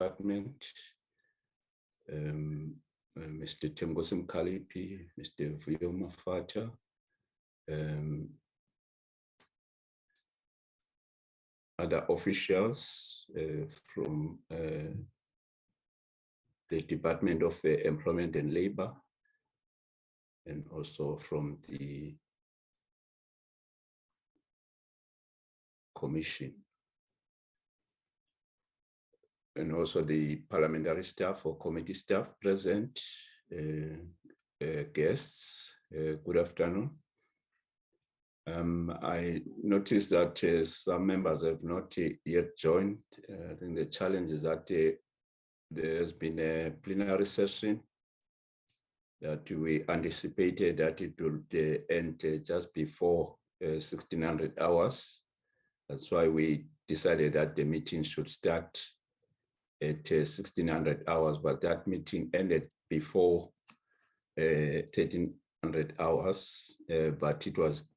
department, Mr. Temgosim Kalipi, Mr. Vuyo Mafata, other officials from the Department of Employment and Labor, and also from the Commission, and also the parliamentary staff or committee staff present, guests, good afternoon. I noticed that some members have not yet joined. I think the challenge is that there has been a plenary session that we anticipated that it would end just before 1600 hours. That's why we decided that the meeting should start at 1600 hours, but that meeting ended before 1300 hours, but it was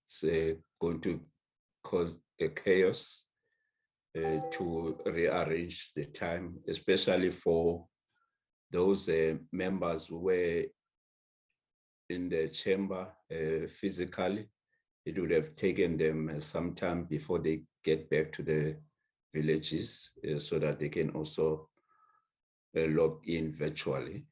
going to cause a chaos to rearrange the time, especially for those members who were in the chamber physically. It would have taken them some time before they get back to the villages so that they can also log in virtually.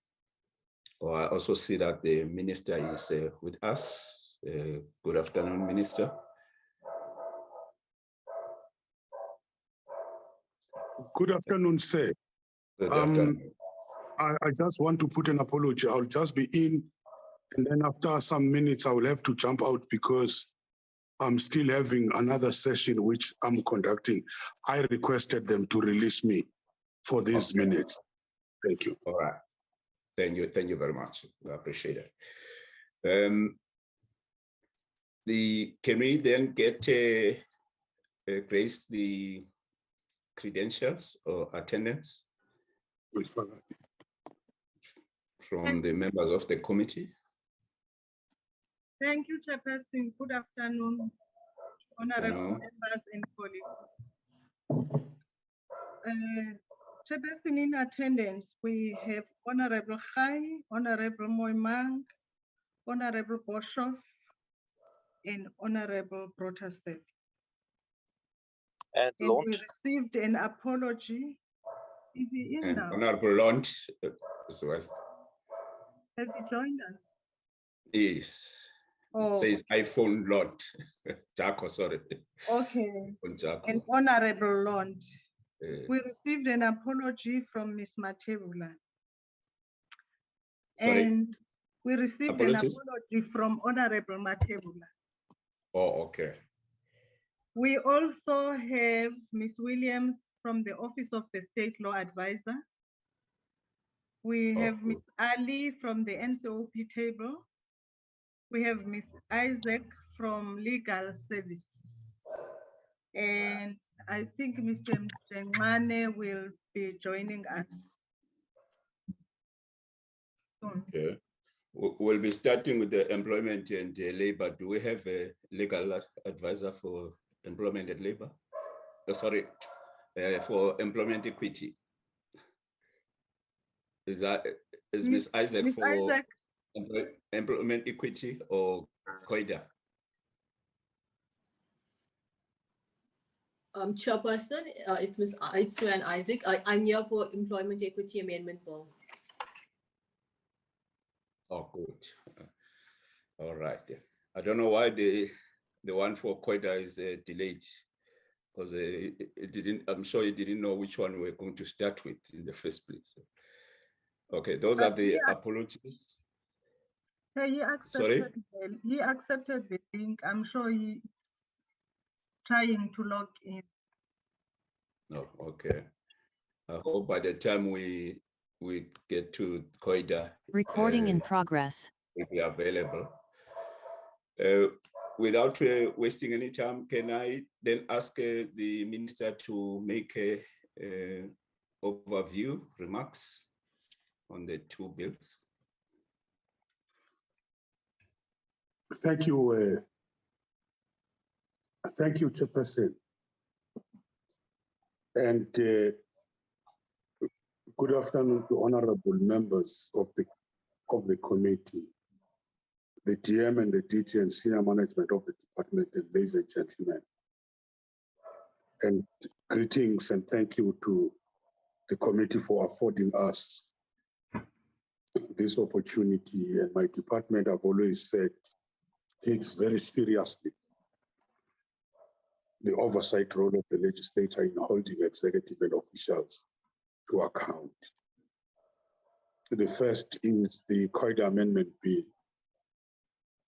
I also see that the minister is with us. Good afternoon, Minister. Good afternoon, sir. Good afternoon. I just want to put an apology. I'll just be in, and then after some minutes, I will have to jump out because I'm still having another session which I'm conducting. I requested them to release me for these minutes. Thank you. All right. Thank you very much. I appreciate it. Can we then get Grace the credentials or attendance from the members of the committee? Thank you, Chairperson. Good afternoon, honorable members and colleagues. Chairperson, in attendance, we have Honorable Khai, Honorable Moimang, Honorable Boshoff, and Honorable Brotastev. And we received an apology. Is he in now? Honorable Lund as well. Has he joined us? Yes. Oh, it says iPhone Lund. Jaco, sorry. Okay. Jaco. And Honorable Lund. We received an apology from Ms. Matebula. Sorry? And we received an apology from Honorable Matebula. Oh, okay. We also have Ms. Williams from the Office of the State Law Advisor. We have Ms. Ali from the NCOP table. We have Ms. Isaac from Legal Services. And I think Mr. Mjengane will be joining us soon. Okay. We'll be starting with the employment and labor. Do we have a legal advisor for employment and labor? Oh, sorry, for employment equity. Is Ms. Isaac for Isaac. Employment equity or COIDA? Chairperson, it's Ms. Aitsu and Isaac. I'm here for Employment Equity Amendment Bill. Oh, good. All right. I don't know why the one for COIDA is delayed, because it didn't. I'm sure it didn't know which one we're going to start with in the first place. Okay, those are the apologies. He accepted. Sorry? He accepted the link. I'm sure he's trying to log in. Oh, okay. I hope by the time we get to COIDA, recording in progress, will be available. Without wasting any time, can I then ask the minister to make a overview remarks on the two bills? Thank you. Thank you, Chairperson. And Good afternoon to honorable members of the committee, the DM and the DT and senior management of the department, and ladies and gentlemen. And greetings and thank you to the committee for affording us this opportunity. And my department, I've always said, takes very seriously the oversight role of the legislature in holding executive and officials to account. The first is the COIDA Amendment Bill,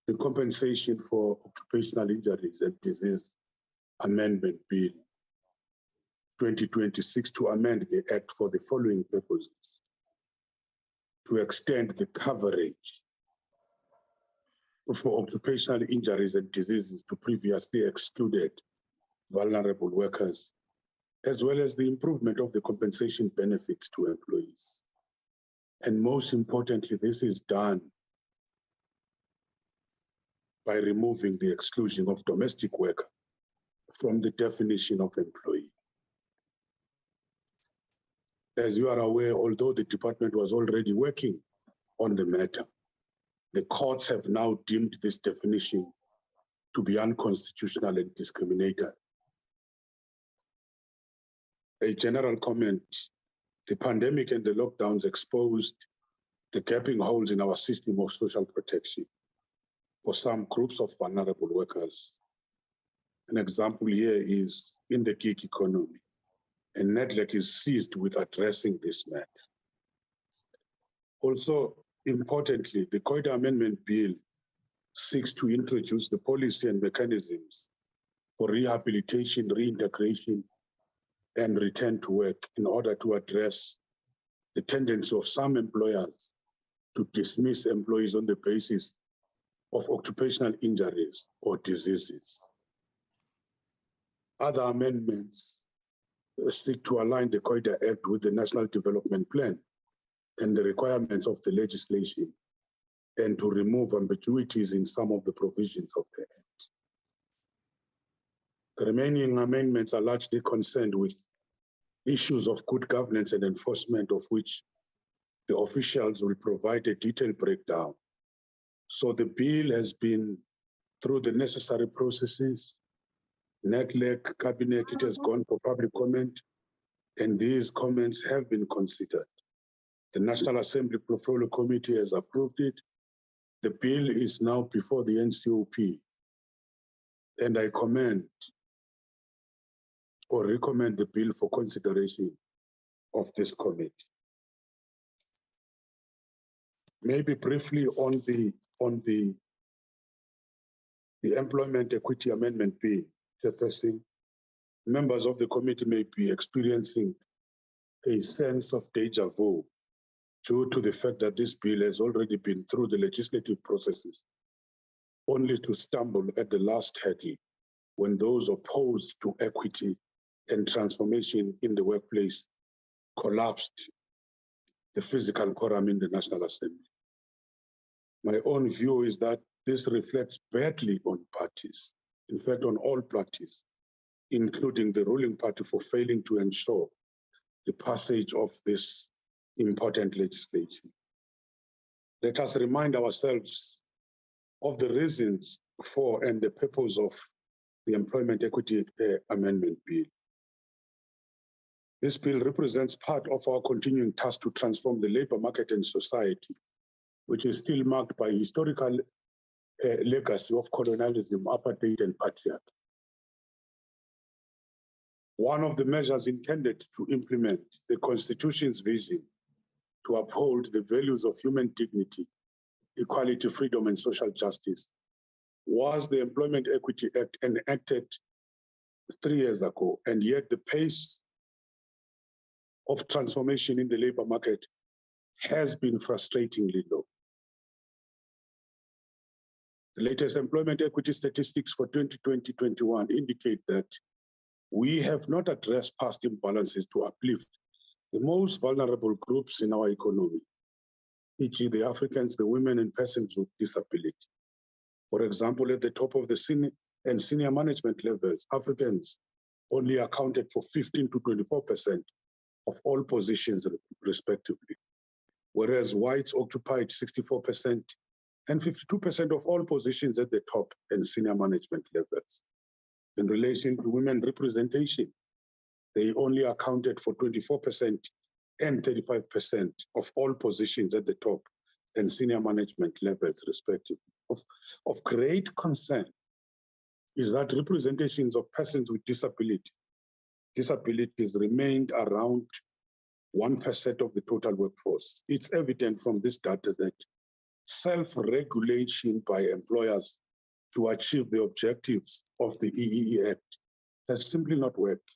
the Compensation for Occupational Injuries and Disease Amendment Bill 2026, to amend the Act for the following purposes: to extend the coverage for occupational injuries and diseases to previously excluded vulnerable workers, as well as the improvement of the compensation benefits to employees. And most importantly, this is done by removing the exclusion of domestic worker from the definition of employee. As you are aware, although the department was already working on the matter, the courts have now deemed this definition to be unconstitutional and discriminatory. A general comment: the pandemic and the lockdowns exposed the gaping holes in our system of social protection for some groups of vulnerable workers. An example here is in the gig economy, and NEDLEC is seized with addressing this matter. Also, importantly, the COIDA Amendment Bill seeks to introduce the policy and mechanisms for rehabilitation, reintegration, and return to work in order to address the tendency of some employers to dismiss employees on the basis of occupational injuries or diseases. Other amendments seek to align the COIDA Act with the National Development Plan and the requirements of the legislation, and to remove ambiguities in some of the provisions of the Act. The remaining amendments are largely concerned with issues of good governance and enforcement, of which the officials will provide a detailed breakdown. So the bill has been through the necessary processes. NEDLEC Cabinet, it has gone for public comment, and these comments have been considered. The National Assembly Portfolio Committee has approved it. The bill is now before the NCOP, and I commend or recommend the bill for consideration of this committee. Maybe briefly on the Employment Equity Amendment Bill, Chairperson, members of the committee may be experiencing a sense of deja vu due to the fact that this bill has already been through the legislative processes, only to stumble at the last hurdle when those opposed to equity and transformation in the workplace collapsed the physical quorum in the National Assembly. My own view is that this reflects badly on parties, in fact, on all parties, including the ruling party, for failing to ensure the passage of this important legislation. Let us remind ourselves of the reasons for and the purpose of the Employment Equity Amendment Bill. This bill represents part of our continuing task to transform the labor market and society, which is still marked by historical legacy of colonialism, apartheid, and patriarchy. One of the measures intended to implement the Constitution's vision to uphold the values of human dignity, equality, freedom, and social justice was the Employment Equity Act, enacted 3 years ago, and yet the pace of transformation in the labor market has been frustratingly low. The latest employment equity statistics for 2020-21 indicate that we have not addressed past imbalances to uplift the most vulnerable groups in our economy, e.g. the Africans, the women, and persons with disability. For example, at the top of the senior management levels, Africans only accounted for 15 to 24% of all positions respectively, whereas whites occupied 64% and 52% of all positions at the top and senior management levels. In relation to women representation, they only accounted for 24% and 35% of all positions at the top and senior management levels, respectively. Of great concern is that representations of persons with disabilities remained around 1% of the total workforce. It's evident from this data that self-regulation by employers to achieve the objectives of the EEE Act has simply not worked.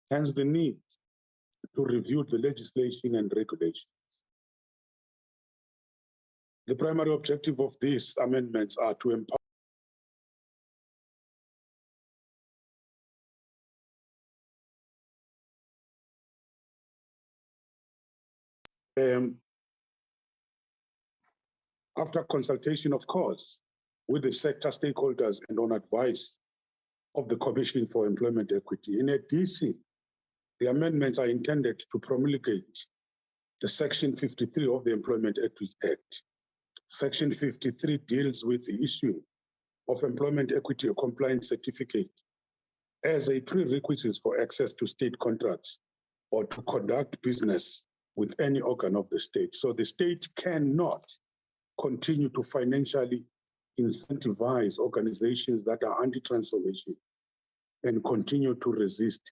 Hence the need to review the legislation and regulations. The primary objective of these amendments are to empower after consultation, of course, with the sector stakeholders and on advice of the Commission for Employment Equity. In addition, the amendments are intended to promulgate the Section 53 of the Employment Equity Act. Section 53 deals with the issue of employment equity or compliance certificate as a prerequisite for access to state contracts or to conduct business with any organ of the state. So the state cannot continue to financially incentivize organizations that are anti-transformation and continue to resist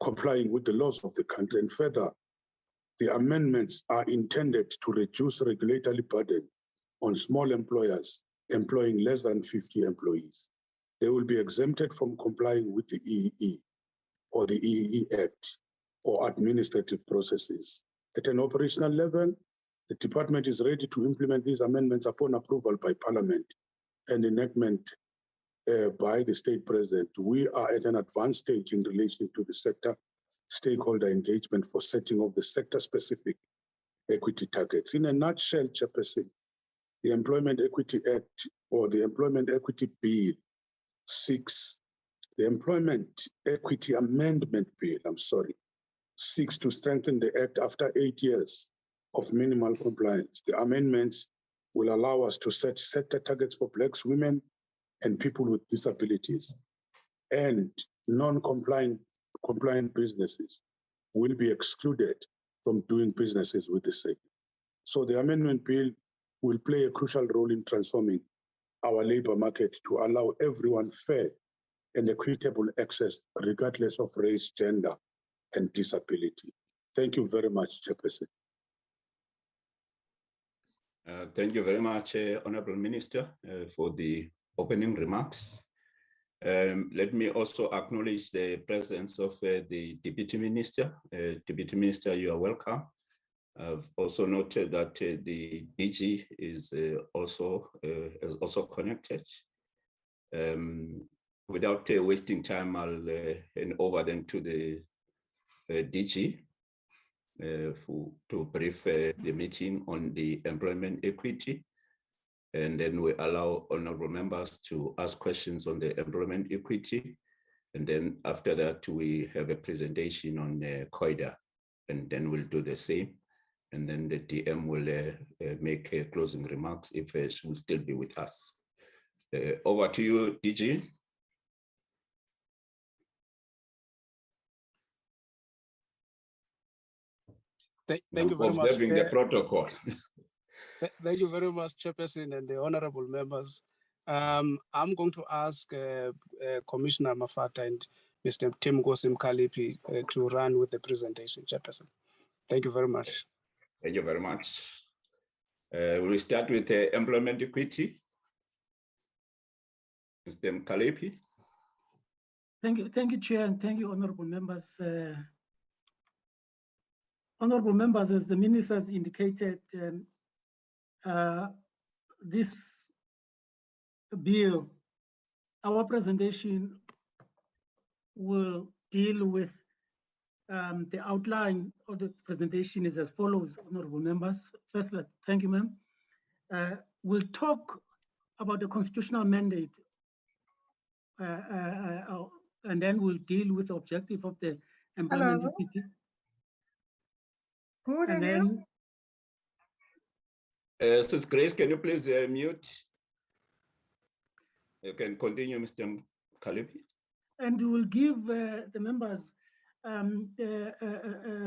complying with the laws of the country. And further, the amendments are intended to reduce regulatory burden on small employers employing less than 50 employees. They will be exempted from complying with the EEE or the EEE Act or administrative processes. At an operational level, the department is ready to implement these amendments upon approval by Parliament and enactment by the state president. We are at an advanced stage in relation to the sector stakeholder engagement for setting of the sector-specific equity targets. In a nutshell, Chairperson, the Employment Equity Act or the Employment Equity Bill 6, the Employment Equity Amendment Bill, seeks to strengthen the Act after 8 years of minimal compliance. The amendments will allow us to set sector targets for Blacks, women, and people with disabilities. And non-compliant businesses will be excluded from doing businesses with the sector. So the amendment bill will play a crucial role in transforming our labor market to allow everyone fair and equitable access regardless of race, gender, and disability. Thank you very much, Chairperson. Thank you very much, Honorable Minister, for the opening remarks. Let me also acknowledge the presence of the Deputy Minister. Deputy Minister, you are welcome. I've also noted that the DG is also connected. Without wasting time, I'll hand over then to the DG to brief the meeting on the employment equity. And then we allow honorable members to ask questions on the employment equity. And then after that, we have a presentation on COIDA, and then we'll do the same. And then the DM will make closing remarks if she will still be with us. Over to you, DG. Thank you very much. Observing the protocol. Thank you very much, Chairperson and the honorable members. I'm going to ask Commissioner Mafata and Mr. Tim Gosim Kalipi to run with the presentation, Chairperson. Thank you very much. Thank you very much. We'll start with employment equity. Mr. Kalipi. Thank you, Chair, and thank you, honorable members. Honorable members, as the minister has indicated, this bill, our presentation will deal with the outline of the presentation is as follows, honorable members. Firstly, thank you, ma'am. We'll talk about the constitutional mandate and then we'll deal with the objective of the employment equity. Good And evening. then Sis Grace, can you please mute? You can continue, Mr. Kalipi. and we will give the members a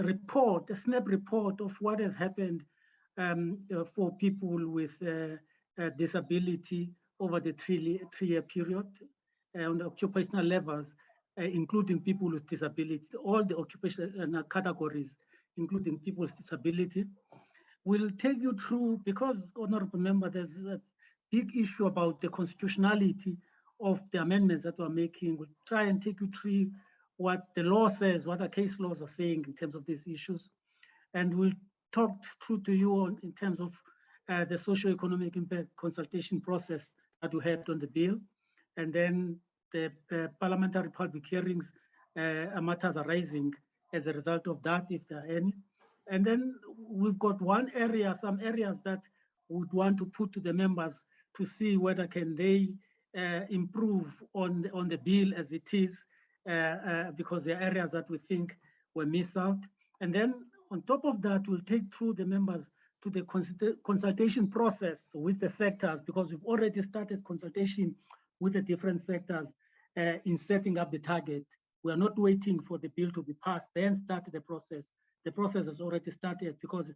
report, a snap report of what has happened for people with disability over the three-year period on the occupational levels, including people with disability, all the occupational categories, including people with disability. We'll take you through, because, Honorable Member, there's a big issue about the constitutionality of the amendments that we're making. We'll try and take you through what the law says, what the case laws are saying in terms of these issues. And we'll talk through to you in terms of the socio-economic impact consultation process that we had on the bill. And then the parliamentary public hearings matters arising as a result of that, if there are any. And then we've got some areas that we'd want to put to the members to see whether can they improve on the bill as it is, because there are areas that we think were missed out. And then on top of that, we'll take through the members to the consultation process with the sectors, because we've already started consultation with the different sectors in setting up the target. We are not waiting for the bill to be passed, then start the process. The process has already started, because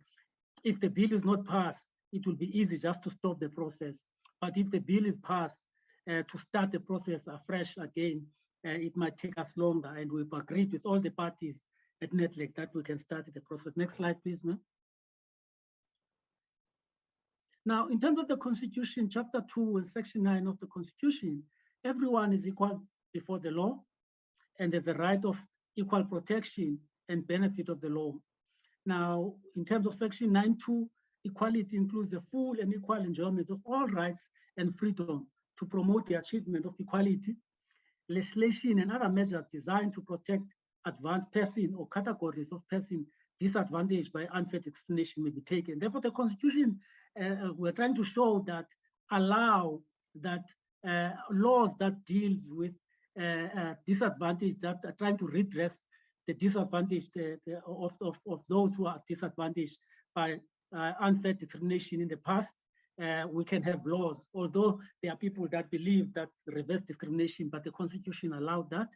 if the bill is not passed, it will be easy just to stop the process. But if the bill is passed, to start the process afresh again, it might take us longer. And we've agreed with all the parties at NETLEC that we can start the process. Next slide, please, ma'am. Now, in terms of the Constitution, Chapter 2 and Section 9 of the Constitution, everyone is equal before the law, and there's a right of equal protection and benefit of the law. Now, in terms of Section 9.2, equality includes the full and equal enjoyment of all rights and freedom to promote the achievement of equality. Legislation and other measures designed to protect advanced person or categories of person disadvantaged by unfair discrimination may be taken. Therefore, the Constitution, we're trying to show that allow that laws that deals with disadvantage, that are trying to redress the disadvantage of those who are disadvantaged by unfair discrimination in the past. We can have laws, although there are people that believe that's reverse discrimination, but the Constitution allowed that.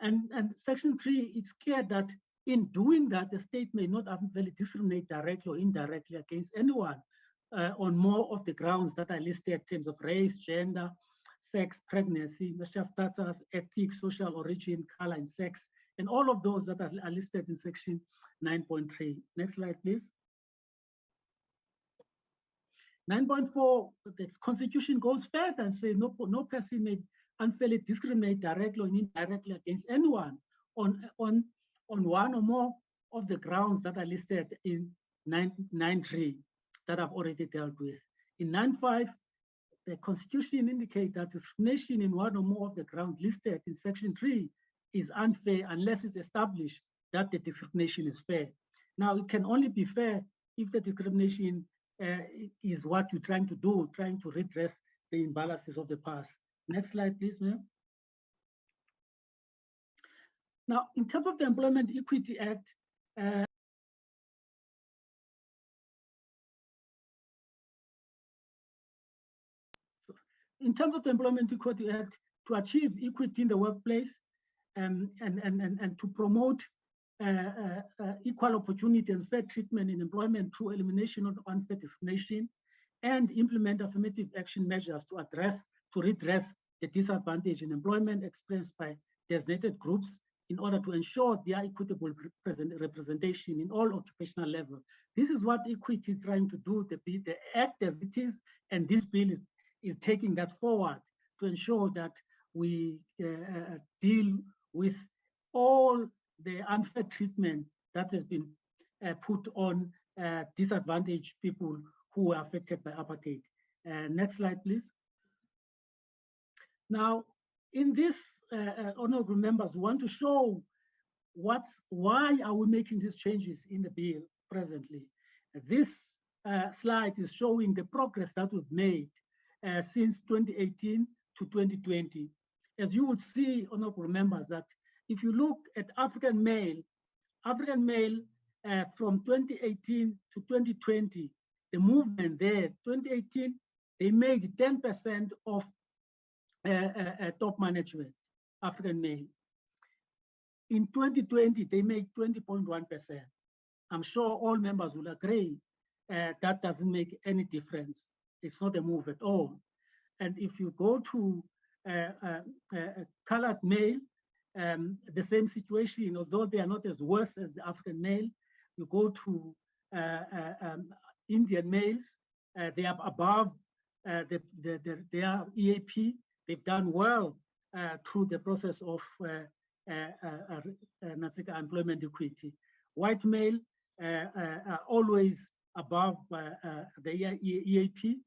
And Section 3, it's clear that in doing that, the state may not unfairly discriminate directly or indirectly against anyone on more of the grounds that are listed in terms of race, gender, sex, pregnancy, menstrual status, ethnic, social origin, color, and sex, and all of those that are listed in Section 9.3. Next slide, please. 9.4, the Constitution goes further and says no person may unfairly discriminate directly or indirectly against anyone on one or more of the grounds that are listed in 9.3 that I've already dealt with. In 9.5, the Constitution indicates that discrimination in one or more of the grounds listed in Section 3 is unfair unless it's established that the discrimination is fair. Now, it can only be fair if the discrimination is what you're trying to do, trying to redress the imbalances of the past. Next slide, please, ma'am. Now, in terms of the Employment Equity Act, to achieve equity in the workplace and to promote equal opportunity and fair treatment in employment through elimination of unfair discrimination, and implement affirmative action measures to redress the disadvantage in employment experienced by designated groups in order to ensure their equitable representation in all occupational levels. This is what equity is trying to do, the act as it is, and this bill is taking that forward to ensure that we deal with all the unfair treatment that has been put on disadvantaged people who are affected by apartheid. Next slide, please. Now, in this, honorable members, we want to show why are we making these changes in the bill presently. This slide is showing the progress that we've made since 2018 to 2020. As you would see, honorable members, that if you look at African male from 2018 to 2020, the movement there, 2018, they made 10% of top management, African male. In 2020, they made 20.1%. I'm sure all members will agree that doesn't make any difference. It's not a move at all. And if you go to colored male, the same situation, although they are not as worse as the African male. You go to Indian males, they are above their EAP. They've done well through the process of employment equity. White male are always above the EAP.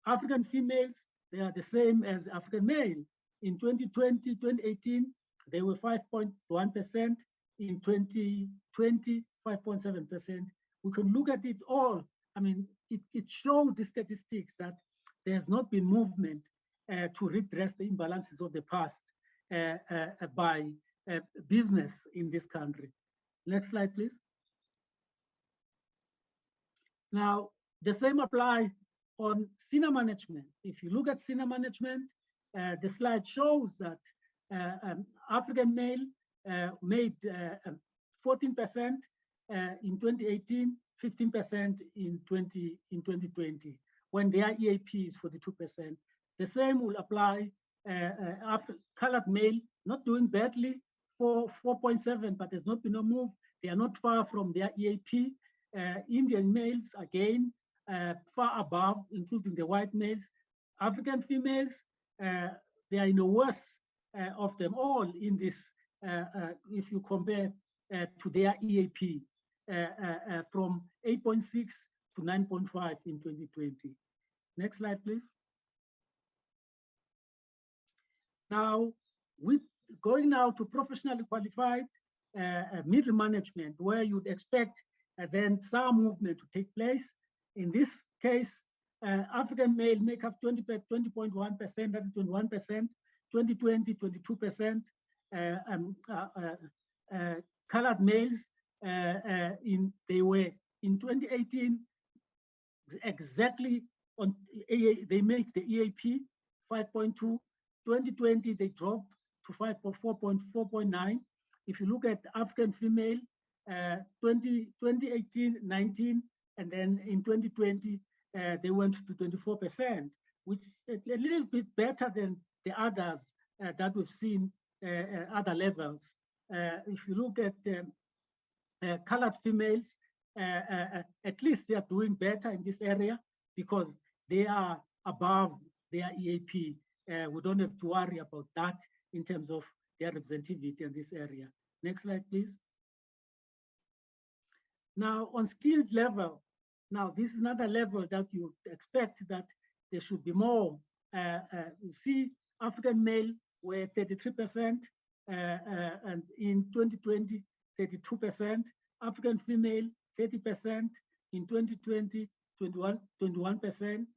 African females, they are the same as African male. In 2020, 2018, they were 5.1%. In 2020, 5.7%. We can look at it all. I mean, it showed the statistics that there's not been movement to redress the imbalances of the past by business in this country. Next slide, please. Now, the same apply on senior management. If you look at senior management, the slide shows that African male made 14% in 2018, 15% in 2020, when their EAP is 42%. The same will apply after colored male, not doing badly for 4.7, but there's not been a move. They are not far from their EAP. Indian males, again, far above, including the white males. African females, they are in the worst of them all in this, if you compare to their EAP, from 8.6 to 9.5 in 2020. Next slide, please. Now, with going now to professionally qualified middle management, where you'd expect then some movement to take place. In this case, African male make up 20.1%, that's 21%, 2020, 22%. Colored males, they were in 2018 exactly on they make the EAP 5.2. 2020 they dropped to 4.9. If you look at African female, 2018 19, and then in 2020 they went to 24%, which is a little bit better than the others that we've seen other levels. If you look at colored females, at least they are doing better in this area because they are above their EAP. We don't have to worry about that in terms of their representativity in this area. Next slide, please. Now, on skilled level, now this is another level that you expect that there should be more. You see, African male were 33%, and in 2020, 32%. African female, 30%. In 2020, 21%.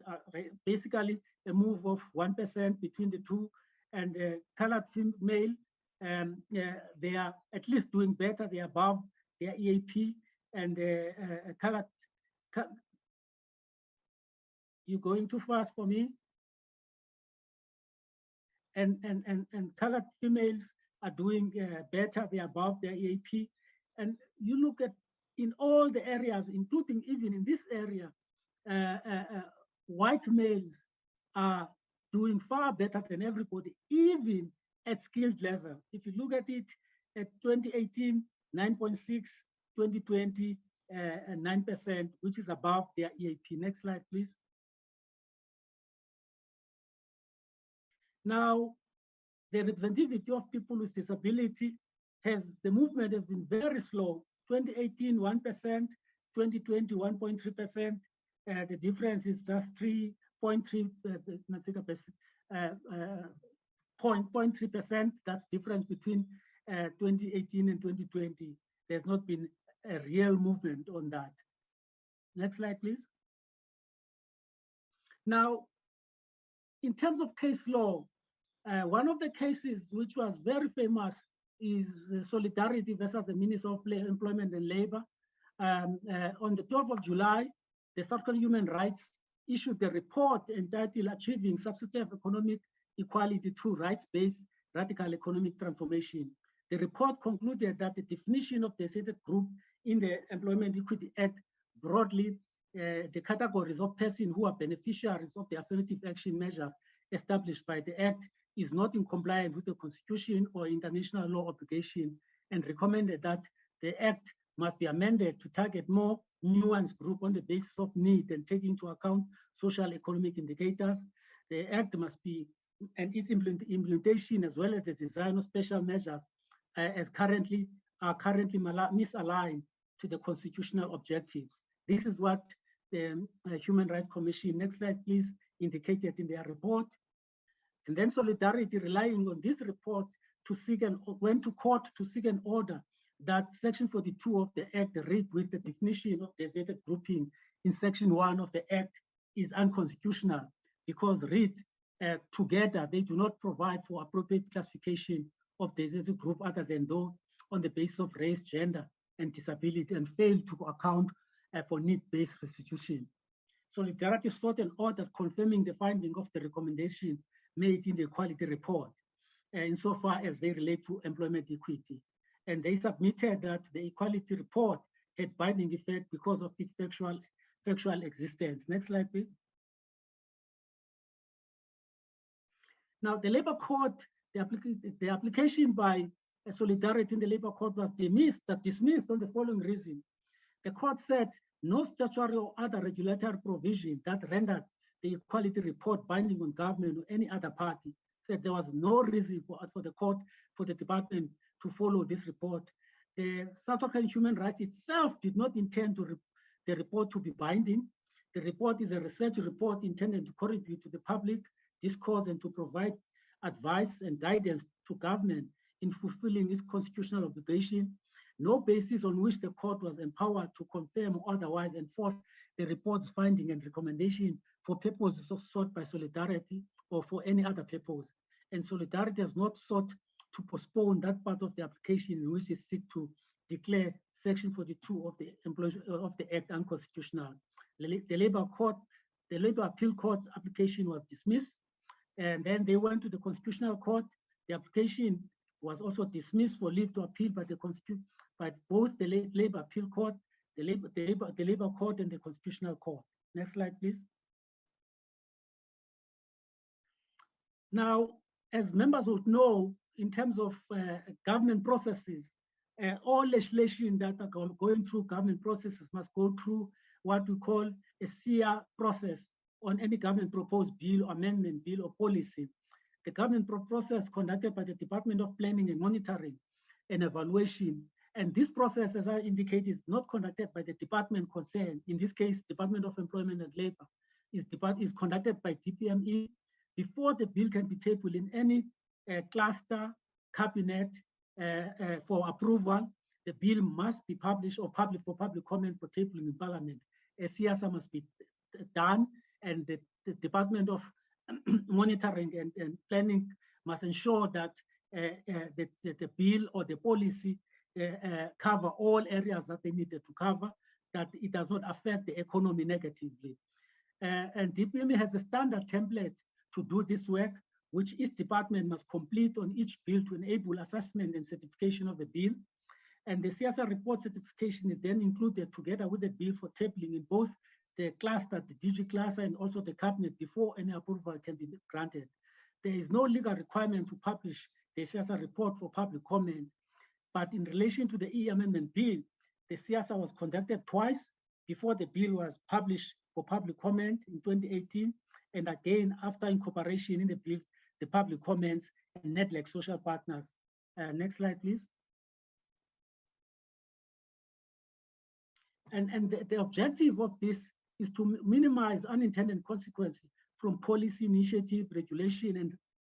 Basically, a move of 1% between the two. And colored female, they are at least doing better. They are above their EAP. And colored, you're going too fast for me. And colored females are doing better. They are above their EAP. And you look at in all the areas, including even in this area, white males are doing far better than everybody, even at skilled level. If you look at it at 2018, 9.6, 2020, 9%, which is above their EAP. Next slide, please. Now, the representativity of people with disability the movement has been very slow. 2018, 1%, 2020, 1.3%. The difference is just 3.3%. That's difference between 2018 and 2020. There's not been a real movement on that. Next slide, please. Now, in terms of case law, one of the cases which was very famous is Solidarity versus the Minister of Employment and Labor. On the 12th of July, the South African Human Rights issued a report entitled Achieving Substantive Economic Equality Through Rights-Based Radical Economic Transformation. The report concluded that the definition of the designated group in the Employment Equity Act broadly the categories of persons who are beneficiaries of the affirmative action measures established by the Act is not in compliance with the Constitution or international law obligation, and recommended that the Act must be amended to target more nuanced group on the basis of need and take into account social economic indicators. The Act must be, and its implementation as well as the design of special measures are currently misaligned to the constitutional objectives. This is what the Human Rights Commission, next slide please, indicated in their report. And then Solidarity, relying on this report, went to court to seek an order that Section 42 of the Act read with the definition of designated grouping in Section 1 of the Act is unconstitutional because read together, they do not provide for appropriate classification of designated group other than those on the basis of race, gender, and disability, and fail to account for need-based restitution. Solidarity sought an order confirming the finding of the recommendation made in the equality report, insofar as they relate to employment equity. And they submitted that the equality report had binding effect because of its factual existence. Next slide, please. Now, the Labor Court, the application by Solidarity in the Labor Court was dismissed on the following reason. The court said no statutory or other regulatory provision that rendered the equality report binding on government or any other party, said there was no reason for the department to follow this report. The South African Human Rights itself did not intend the report to be binding. The report is a research report intended to contribute to the public discourse and to provide advice and guidance to government in fulfilling its constitutional obligation. No basis on which the court was empowered to confirm or otherwise enforce the report's finding and recommendation for purposes sought by Solidarity or for any other purpose. And Solidarity has not sought to postpone that part of the application in which it seeks to declare Section 42 of the Act unconstitutional. The Labor Appeal Court's application was dismissed, and then they went to the Constitutional Court. The application was also dismissed for leave to appeal by both the Labor Appeal Court, the Labor Court, and the Constitutional Court. Next slide, please. Now, as members would know, in terms of government processes, all legislation that are going through government processes must go through what we call a SEER process on any government proposed bill, amendment, bill, or policy. The government process conducted by the Department of Planning and Monitoring and Evaluation. And this process, as I indicated, is not conducted by the department concerned. In this case, Department of Employment and Labor is conducted by DPME. Before the bill can be tabled in any cluster cabinet for approval, the bill must be published or public for public comment for tabling in Parliament. A CSR must be done, and the Department of Monitoring and Planning must ensure that the bill or the policy cover all areas that they needed to cover, that it does not affect the economy negatively. And DPME has a standard template to do this work, which each department must complete on each bill to enable assessment and certification of the bill. And the CSR report certification is then included together with the bill for tabling in both the cluster, the DG cluster, and also the cabinet before any approval can be granted. There is no legal requirement to publish the CSR report for public comment, but in relation to the E amendment bill, the CSR was conducted twice before the bill was published for public comment in 2018, and again after incorporation in the bill, the public comments and NEDLAC social partners. Next slide, please. And the objective of this is to minimize unintended consequences from policy initiative, regulation,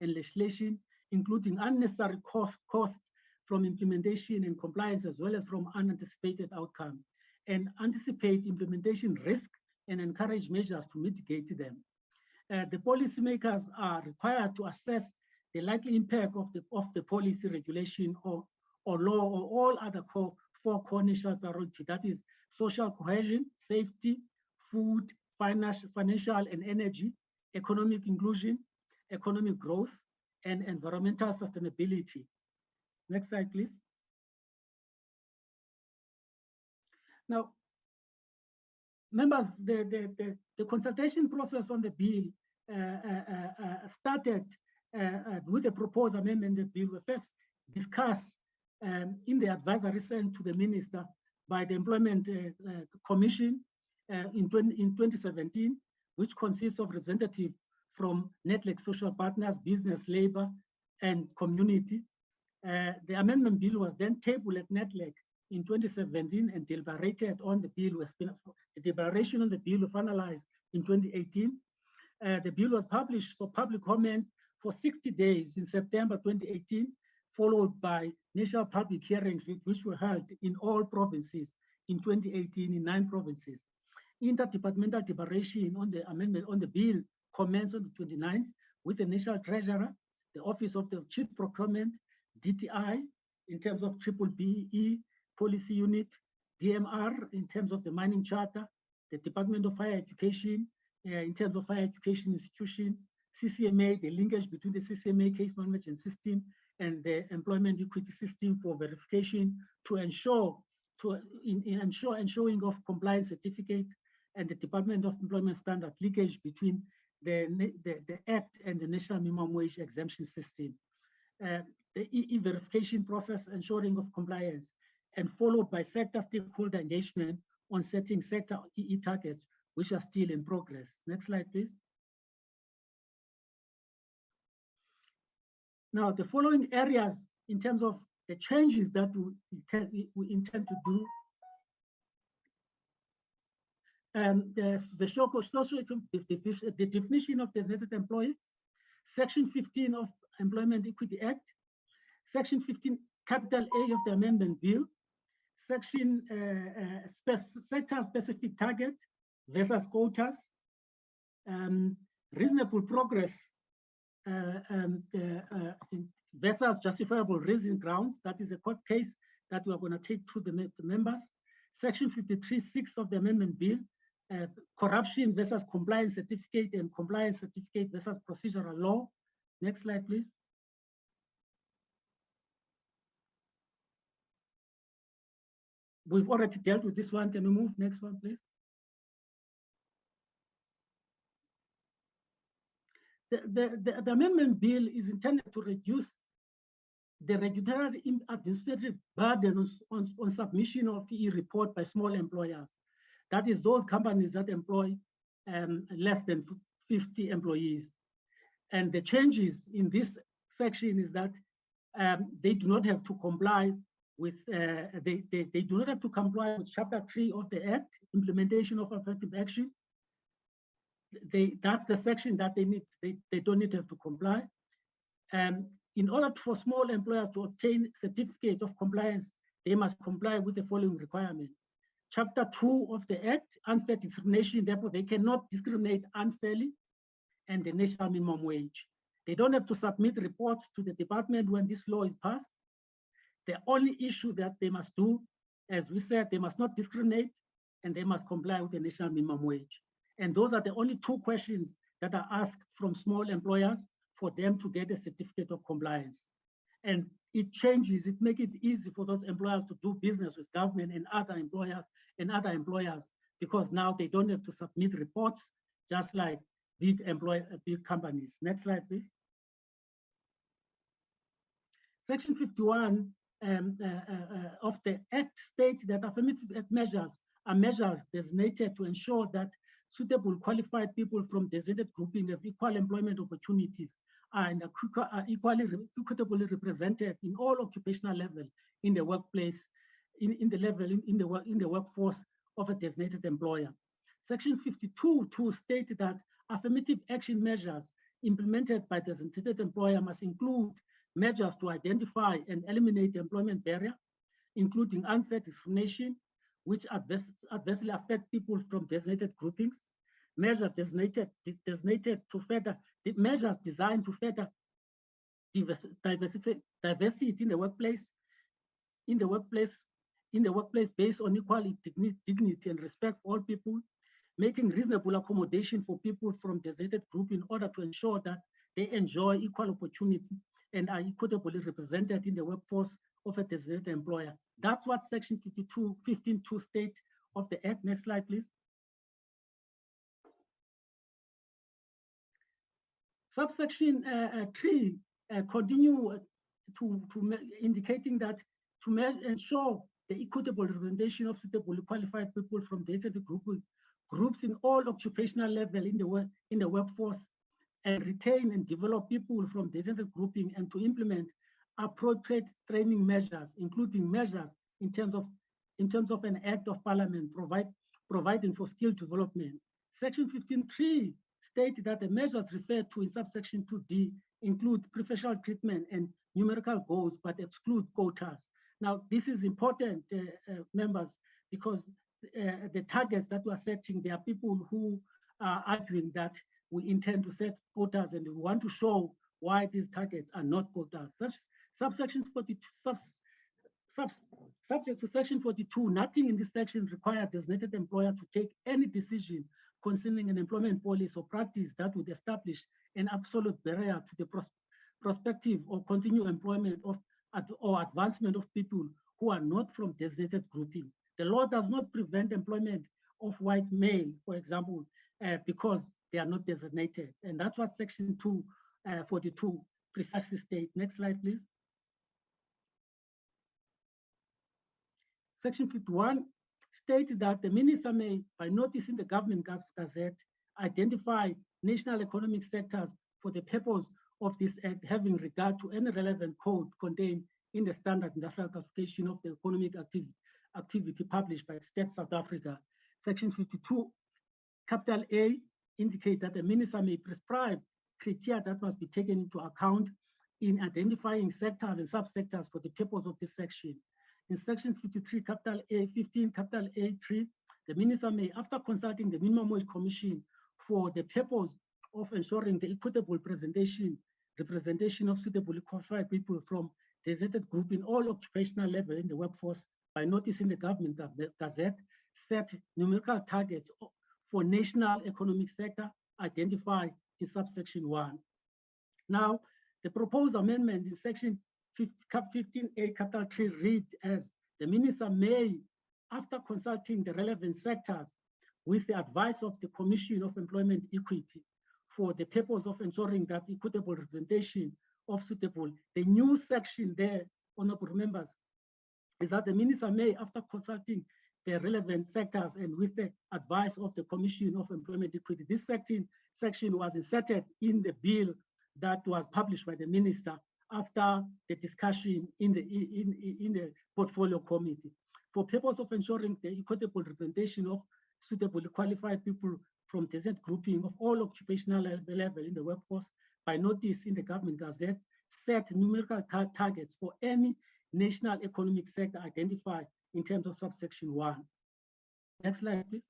and legislation, including unnecessary costs from implementation and compliance, as well as from unanticipated outcome, and anticipate implementation risk and encourage measures to mitigate them. The policymakers are required to assess the likely impact of the policy, regulation, or law, or all other four core national priorities, that is social cohesion, safety, food, financial and energy, economic inclusion, economic growth, and environmental sustainability. Next slide, please. Now, members, the consultation process on the bill started with a proposed amendment. The bill was first discussed in the advisory sent to the minister by the Employment Commission in 2017, which consists of representatives from NETLEC social partners, business, labor, and community. The amendment bill was then tabled at NETLEC in 2017 and deliberated on the bill. The deliberation on the bill was finalized in 2018. The bill was published for public comment for 60 days in September 2018, followed by national public hearings, which were held in all provinces in 2018 in 9 provinces. Interdepartmental deliberation on the amendment on the bill commenced on the 29th with the National Treasurer, the Office of the Chief Procurement, DTI, in terms of BBE Policy Unit, DMR, in terms of the Mining Charter, the Department of Higher Education, in terms of higher education institution, CCMA, the linkage between the CCMA case management system and the employment equity system for verification to ensure ensuring of compliance certificate, and the Department of Employment Standard linkage between the Act and the National Minimum Wage Exemption System. The e-verification process ensuring of compliance, and followed by sector stakeholder engagement on setting sector EE targets, which are still in progress. Next slide, please. Now, the following areas in terms of the changes that we intend to do. The definition of designated employee, Section 15 of Employment Equity Act, Section 15, capital A of the Amendment Bill, Section sector-specific target versus quotas, reasonable progress versus justifiable reason grounds. That is a court case that we are going to take to the members. Section 53(6) of the Amendment Bill, corruption versus compliance certificate, and compliance certificate versus procedural law. Next slide, please. We've already dealt with this one. Can we move? Next one, please. The amendment bill is intended to reduce the regulatory administrative burden on submission of EE report by small employers. That is those companies that employ less than 50 employees. And the changes in this section is that they do not have to comply with, they do not have to comply with Chapter 3 of the Act, implementation of affirmative action. That's the section that they need, they don't need to have to comply. In order for small employers to obtain certificate of compliance, they must comply with the following requirement. Chapter 2 of the Act, unfair discrimination, therefore they cannot discriminate unfairly, and the national minimum wage. They don't have to submit reports to the department when this law is passed. The only issue that they must do, as we said, they must not discriminate, and they must comply with the national minimum wage. And those are the only 2 questions that are asked from small employers for them to get a certificate of compliance. And it changes, it makes it easy for those employers to do business with government and other employers, because now they don't have to submit reports, just like big companies. Next slide, please. Section 51 of the Act states that affirmative Act measures are measures designated to ensure that suitable qualified people from designated grouping of equal employment opportunities are equitably represented in all occupational level in the workplace, in the workforce of a designated employer. Section 52 states that affirmative action measures implemented by the designated employer must include measures to identify and eliminate employment barrier, including unfair discrimination, which adversely affect people from designated groupings, measures designed to further diversity in the workplace, in the workplace based on equality, dignity, and respect for all people, making reasonable accommodation for people from designated group in order to ensure that they enjoy equal opportunity and are equitably represented in the workforce of a designated employer. That's what Section 15.2 state of the Act. Next slide, please. Subsection 3 continue to indicating that to ensure the equitable representation of suitably qualified people from designated groups in all occupational level in the workforce, and retain and develop people from designated grouping, and to implement appropriate training measures, including measures in terms of an act of parliament providing for skill development. Section 15.3 states that the measures referred to in subsection 2D include preferential treatment and numerical goals, but exclude quotas. Now, this is important, members, because the targets that we are setting, there are people who are arguing that we intend to set quotas, and we want to show why these targets are not quotas. Subsection 42, subject to section 42, nothing in this section requires designated employer to take any decision concerning an employment policy or practice that would establish an absolute barrier to the prospective or continued employment of or advancement of people who are not from designated grouping. The law does not prevent employment of white male, for example, because they are not designated. And that's what section 242 precisely states. Next slide, please. Section 51 states that the minister may, by notice in the government gazette, identify national economic sectors for the purpose of this act, having regard to any relevant code contained in the standard industrial classification of the economic activity published by State South Africa. Section 52, capital A, indicate that the minister may prescribe criteria that must be taken into account in identifying sectors and subsectors for the purpose of this section. In section 53, capital A, 15, capital A3, the minister may, after consulting the Minimum Wage Commission for the purpose of ensuring the equitable representation of suitably qualified people from designated group in all occupational level in the workforce, by notice in the government gazette, set numerical targets for national economic sector identified in subsection 1. Now, the proposed amendment in section 15A capital 3 read as the minister may, after consulting the relevant sectors with the advice of the Commission of Employment Equity for the purpose of ensuring that equitable representation of suitable, the new section there, honorable members, is that the minister may, after consulting the relevant sectors and with the advice of the Commission of Employment Equity, this section was inserted in the bill that was published by the minister after the discussion in the portfolio committee. For purpose of ensuring the equitable representation of suitably qualified people from designated grouping of all occupational level in the workforce, by notice in the government gazette, set numerical targets for any national economic sector identified in terms of subsection 1. Next slide, please.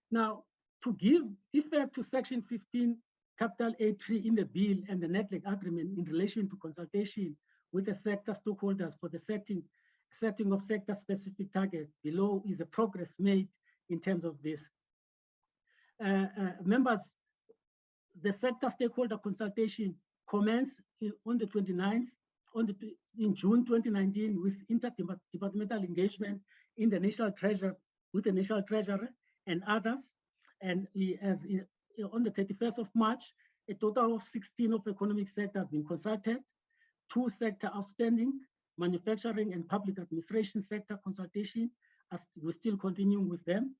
Now, to give effect to section 15, capital A3 in the bill and the network agreement in relation to consultation with the sector stakeholders for the setting of sector-specific targets, below is the progress made in terms of this. Members, the sector stakeholder consultation commenced on the 29th, in June 2019, with interdepartmental engagement in the National Treasurer, with the National Treasurer and others. And on the 31st of March, a total of 16 of economic sector have been consulted, 2 sector outstanding, manufacturing and public administration sector consultation, as we're still continuing with them.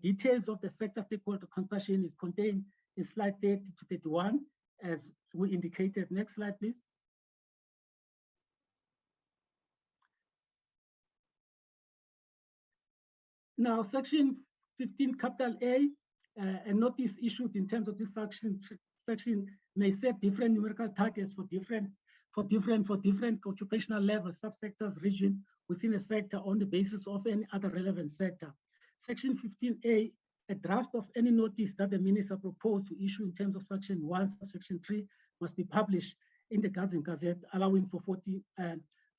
Details of the sector stakeholder consultation is contained in slide 30 to 31, as we indicated. Next slide, please. Now, section 15, capital A, a notice issued in terms of this section may set different numerical targets for different occupational levels, subsectors, region within a sector on the basis of any other relevant sector. Section 15A, a draft of any notice that the minister proposed to issue in terms of section 1, subsection 3, must be published in the Gazette, allowing for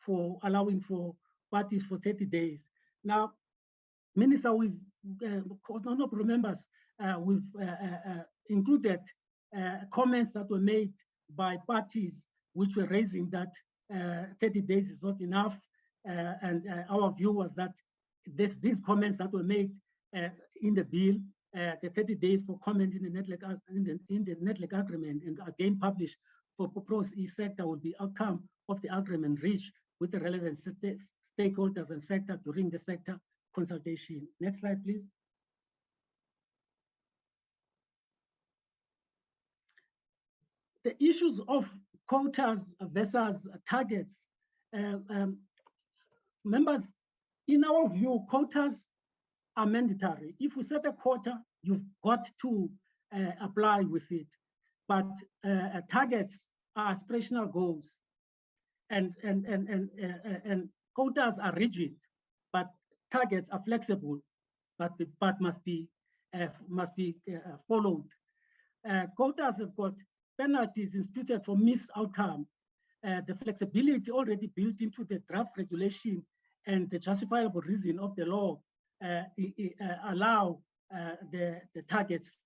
for allowing for parties for 30 days. Now, Minister, we've, honorable members, we've included comments that were made by parties which were raising that 30 days is not enough. And our view was that these comments that were made in the bill, the 30 days for comment in the network agreement and again published for proposed e-sector will be outcome of the agreement reached with the relevant stakeholders and sector during the sector consultation. Next slide, please. The issues of quotas versus targets. Members, in our view, quotas are mandatory. If we set a quota, you've got to apply with it. But targets are aspirational goals, and quotas are rigid, but targets are flexible, but must be followed. Quotas have got penalties instituted for missed outcome. The flexibility already built into the draft regulation and the justifiable reason of the law allow the targets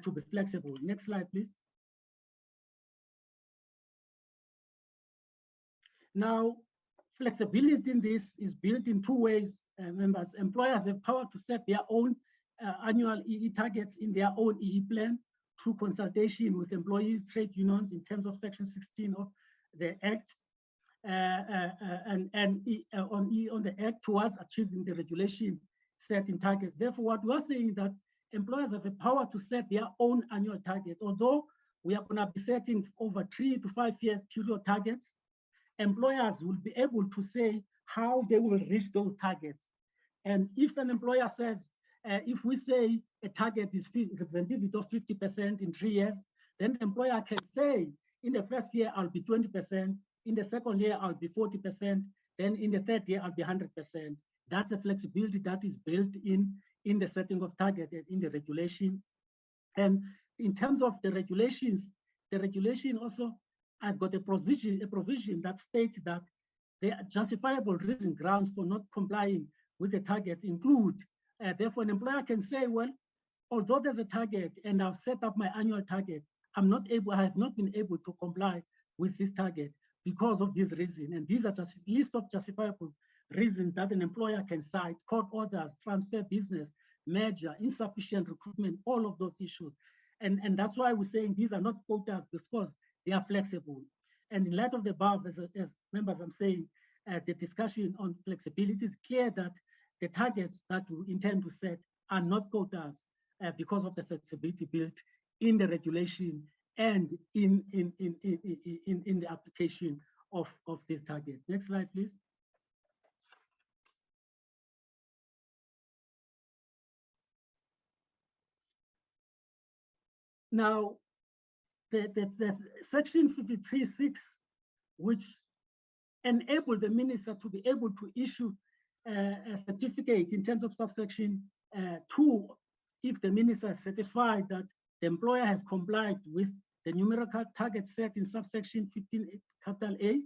to be flexible. Next slide, please. Now, flexibility in this is built in two ways, members. Employers have power to set their own annual EE targets in their own EE plan through consultation with employees, trade unions in terms of Section 16 of the Act, and on the Act towards achieving the regulation setting targets. Therefore, what we're saying is that employers have the power to set their own annual target. Although we are going to be setting over 3 to 5 years period targets, employers will be able to say how they will reach those targets. And if an employer says, if we say a target is representative of 50% in 3 years, then the employer can say, in the first year, I'll be 20%, in the second year, I'll be 40%, then in the third year, I'll be 100%. That's a flexibility that is built in the setting of target and in the regulation. And in terms of the regulations, the regulation also I've got a provision that states that the justifiable reason grounds for not complying with the target include, therefore an employer can say, well, although there's a target and I've set up my annual target, I have not been able to comply with this target because of this reason. And these are just a list of justifiable reasons that an employer can cite: court orders, transfer business, merger, insufficient recruitment, all of those issues. And that's why we're saying these are not quotas, because they are flexible. And in light of the above, as members, I'm saying the discussion on flexibility is clear that the targets that we intend to set are not quotas because of the flexibility built in the regulation and in the application of this target. Next slide, please. Now, the Section 53.6, which enabled the minister to be able to issue a certificate in terms of subsection 2, if the minister is satisfied that the employer has complied with the numerical target set in subsection 15A,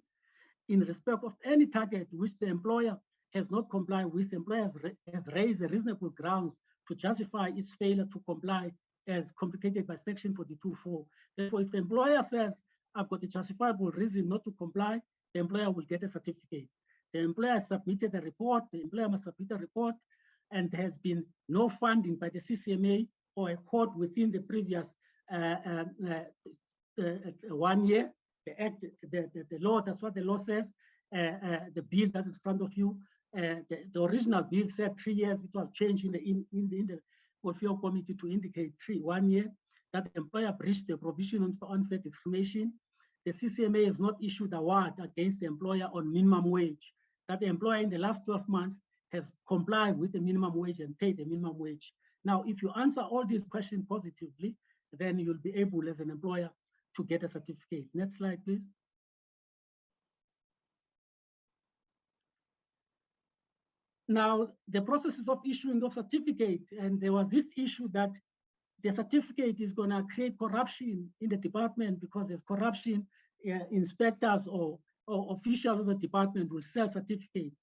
in respect of any target which the employer has not complied with, the employer has raised a reasonable grounds to justify its failure to comply as complicated by section 42.4. Therefore, if the employer says, I've got a justifiable reason not to comply, the employer will get a certificate. The employer has submitted a report, the employer must submit a report, and there has been no funding by the CCMA or a court within the previous 1 year. The act, the law, that's what the law says. The bill that is in front of you, the original bill said 3 years. It was changed in the Welfare Committee to indicate 1 year. That the employer breached the provision on unfair discrimination. The CCMA has not issued a award against the employer on minimum wage. That the employer in the last 12 months has complied with the minimum wage and paid the minimum wage. Now, if you answer all these questions positively, then you'll be able as an employer to get a certificate. Next slide, please. Now, the processes of issuing of certificate, and there was this issue that the certificate is going to create corruption in the department because there's corruption, inspectors or or officials of the department will sell certificates.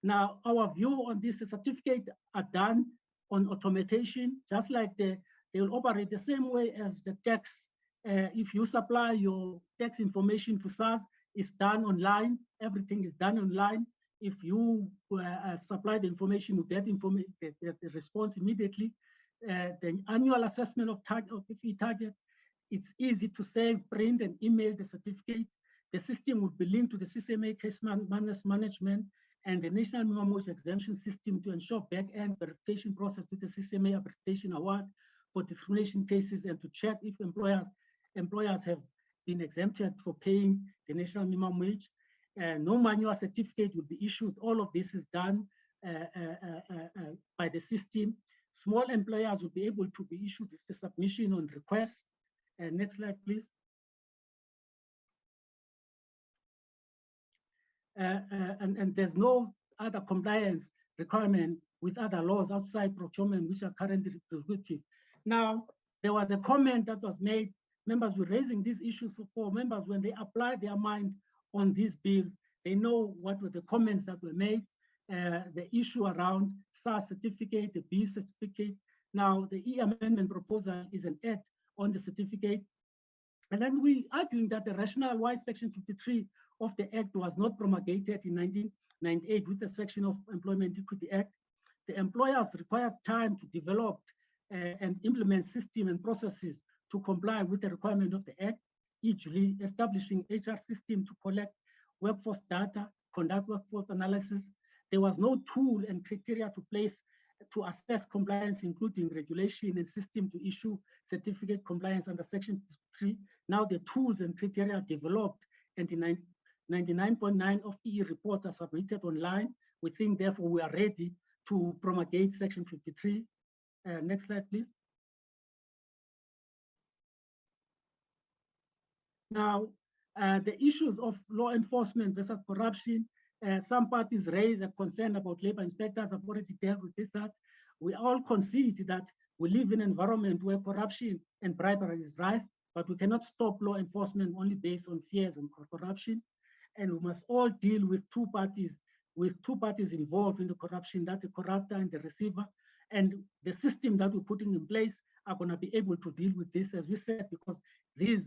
Now, our view on this, the certificates are done on automation, just like they will operate the same way as the tax. If you supply your tax information to SARS, it's done online. Everything is done online. If you supply the information, you get the response immediately. The annual assessment of fee target, it's easy to say, print and email the certificate. The system would be linked to the CCMA case management and the National Minimum Wage Exemption System to ensure back-end verification process with the CCMA Arbitration Award for discrimination cases and to check if employers have been exempted for paying the national minimum wage. No manual certificate will be issued. All of this is done by the system. Small employers will be able to be issued the submission on request. Next slide, please. And there's no other compliance requirement with other laws outside procurement which are currently prescriptive. Now, there was a comment that was made. Members were raising these issues for members when they apply their mind on these bills. They know what were the comments that were made, the issue around SARS certificate, the B certificate. Now, the E amendment proposal is an add on the certificate. And then we arguing that the rationale why Section 53 of the Act was not promulgated in 1998 with the section of Employment Equity Act. The employers required time to develop and implement system and processes to comply with the requirement of the Act, e.g. establishing HR system to collect workforce data, conduct workforce analysis. There was no tool and criteria to place to assess compliance, including regulation and system to issue certificate compliance under Section 3. Now the tools and criteria developed and the 99.9 of EE reports are submitted online. We think, therefore, we are ready to promulgate Section 53. Next slide, please. Now, the issues of law enforcement versus corruption, some parties raise a concern about labor inspectors. I've already dealt with this. That we all concede that we live in an environment where corruption and bribery is rife, but we cannot stop law enforcement only based on fears and corruption. And we must all deal with two parties involved in the corruption, that's the corrupter and the receiver. And the system that we're putting in place are going to be able to deal with this, as we said, because the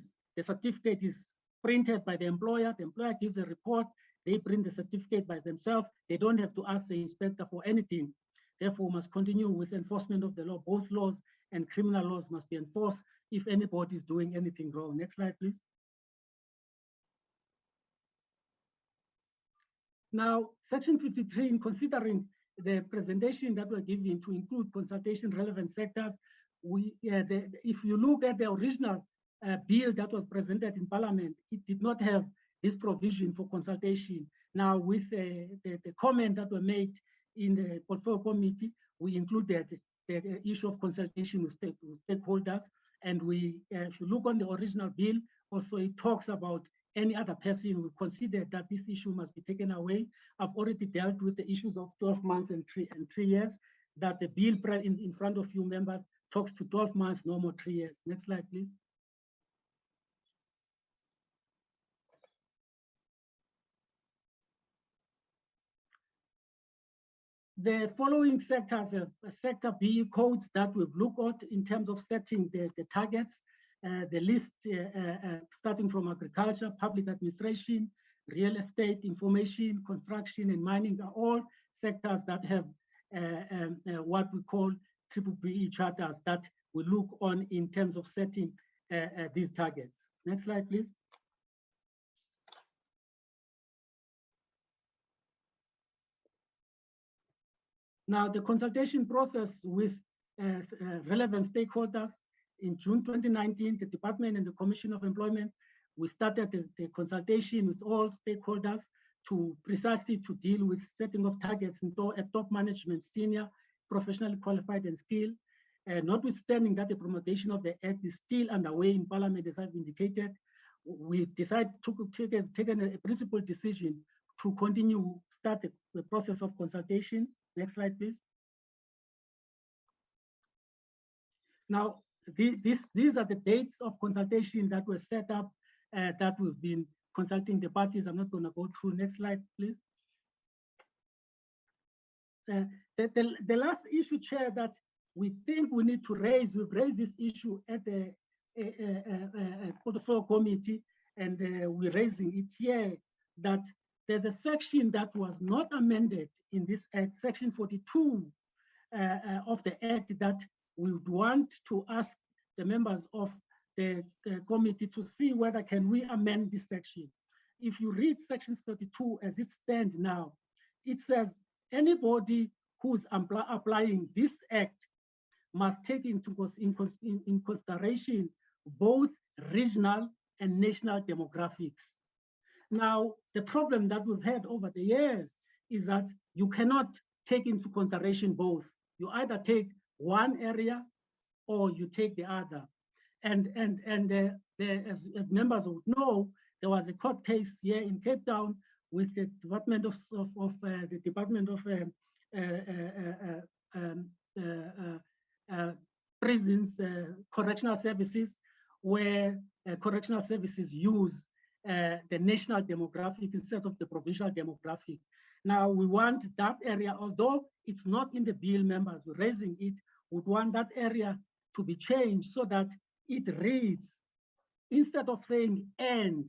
certificate is printed by the employer gives a report, they print the certificate by themselves, they don't have to ask the inspector for anything. Therefore, we must continue with enforcement of the law. Both laws and criminal laws must be enforced if anybody is doing anything wrong. Next slide, please. Now, Section 53, in considering the presentation that we're giving to include consultation relevant sectors, if you look at the original bill that was presented in Parliament, it did not have this provision for consultation. Now, with the comment that were made in the Portfolio Committee, we included the issue of consultation with stakeholders. And if you look on the original bill, also it talks about any other person who considered that this issue must be taken away. I've already dealt with the issues of 12 months and 3 years, that the bill in front of you members talks to 12 months, no more 3 years. Next slide, please. The following sectors are sector B codes that we've looked at in terms of setting the targets. The list starting from agriculture, public administration, real estate, information, construction, and mining are all sectors that have what we call BBBE charters that we look on in terms of setting these targets. Next slide, please. Now, the consultation process with relevant stakeholders in June 2019, the Department and the Commission of Employment, we started the consultation with all stakeholders to precisely to deal with setting of targets at top management, senior, professionally qualified and skilled. Notwithstanding that the promulgation of the Act is still underway in Parliament, as I've indicated, we decided to take a principled decision to start the process of consultation. Next slide, please. Now, these are the dates of consultation that were set up that we've been consulting the parties. I'm not going to go through. Next slide, please. The last issue, Chair, that we think we need to raise, we've raised this issue at the Portfolio Committee, and we're raising it here, that there's a section that was not amended in this Act, Section 42 of the Act, that we would want to ask the members of the committee to see whether can we amend this section. If you read Section 32 as it stands now, it says anybody who's applying this Act must take into consideration both regional and national demographics. Now, the problem that we've had over the years is that you cannot take into consideration both. You either take one area or you take the other. And as members would know, there was a court case here in Cape Town with the Department of Prisons, Correctional Services, where correctional services use the national demographic instead of the provincial demographic. Now we want that area, although it's not in the bill, members raising it, would want that area to be changed so that it reads, instead of saying and,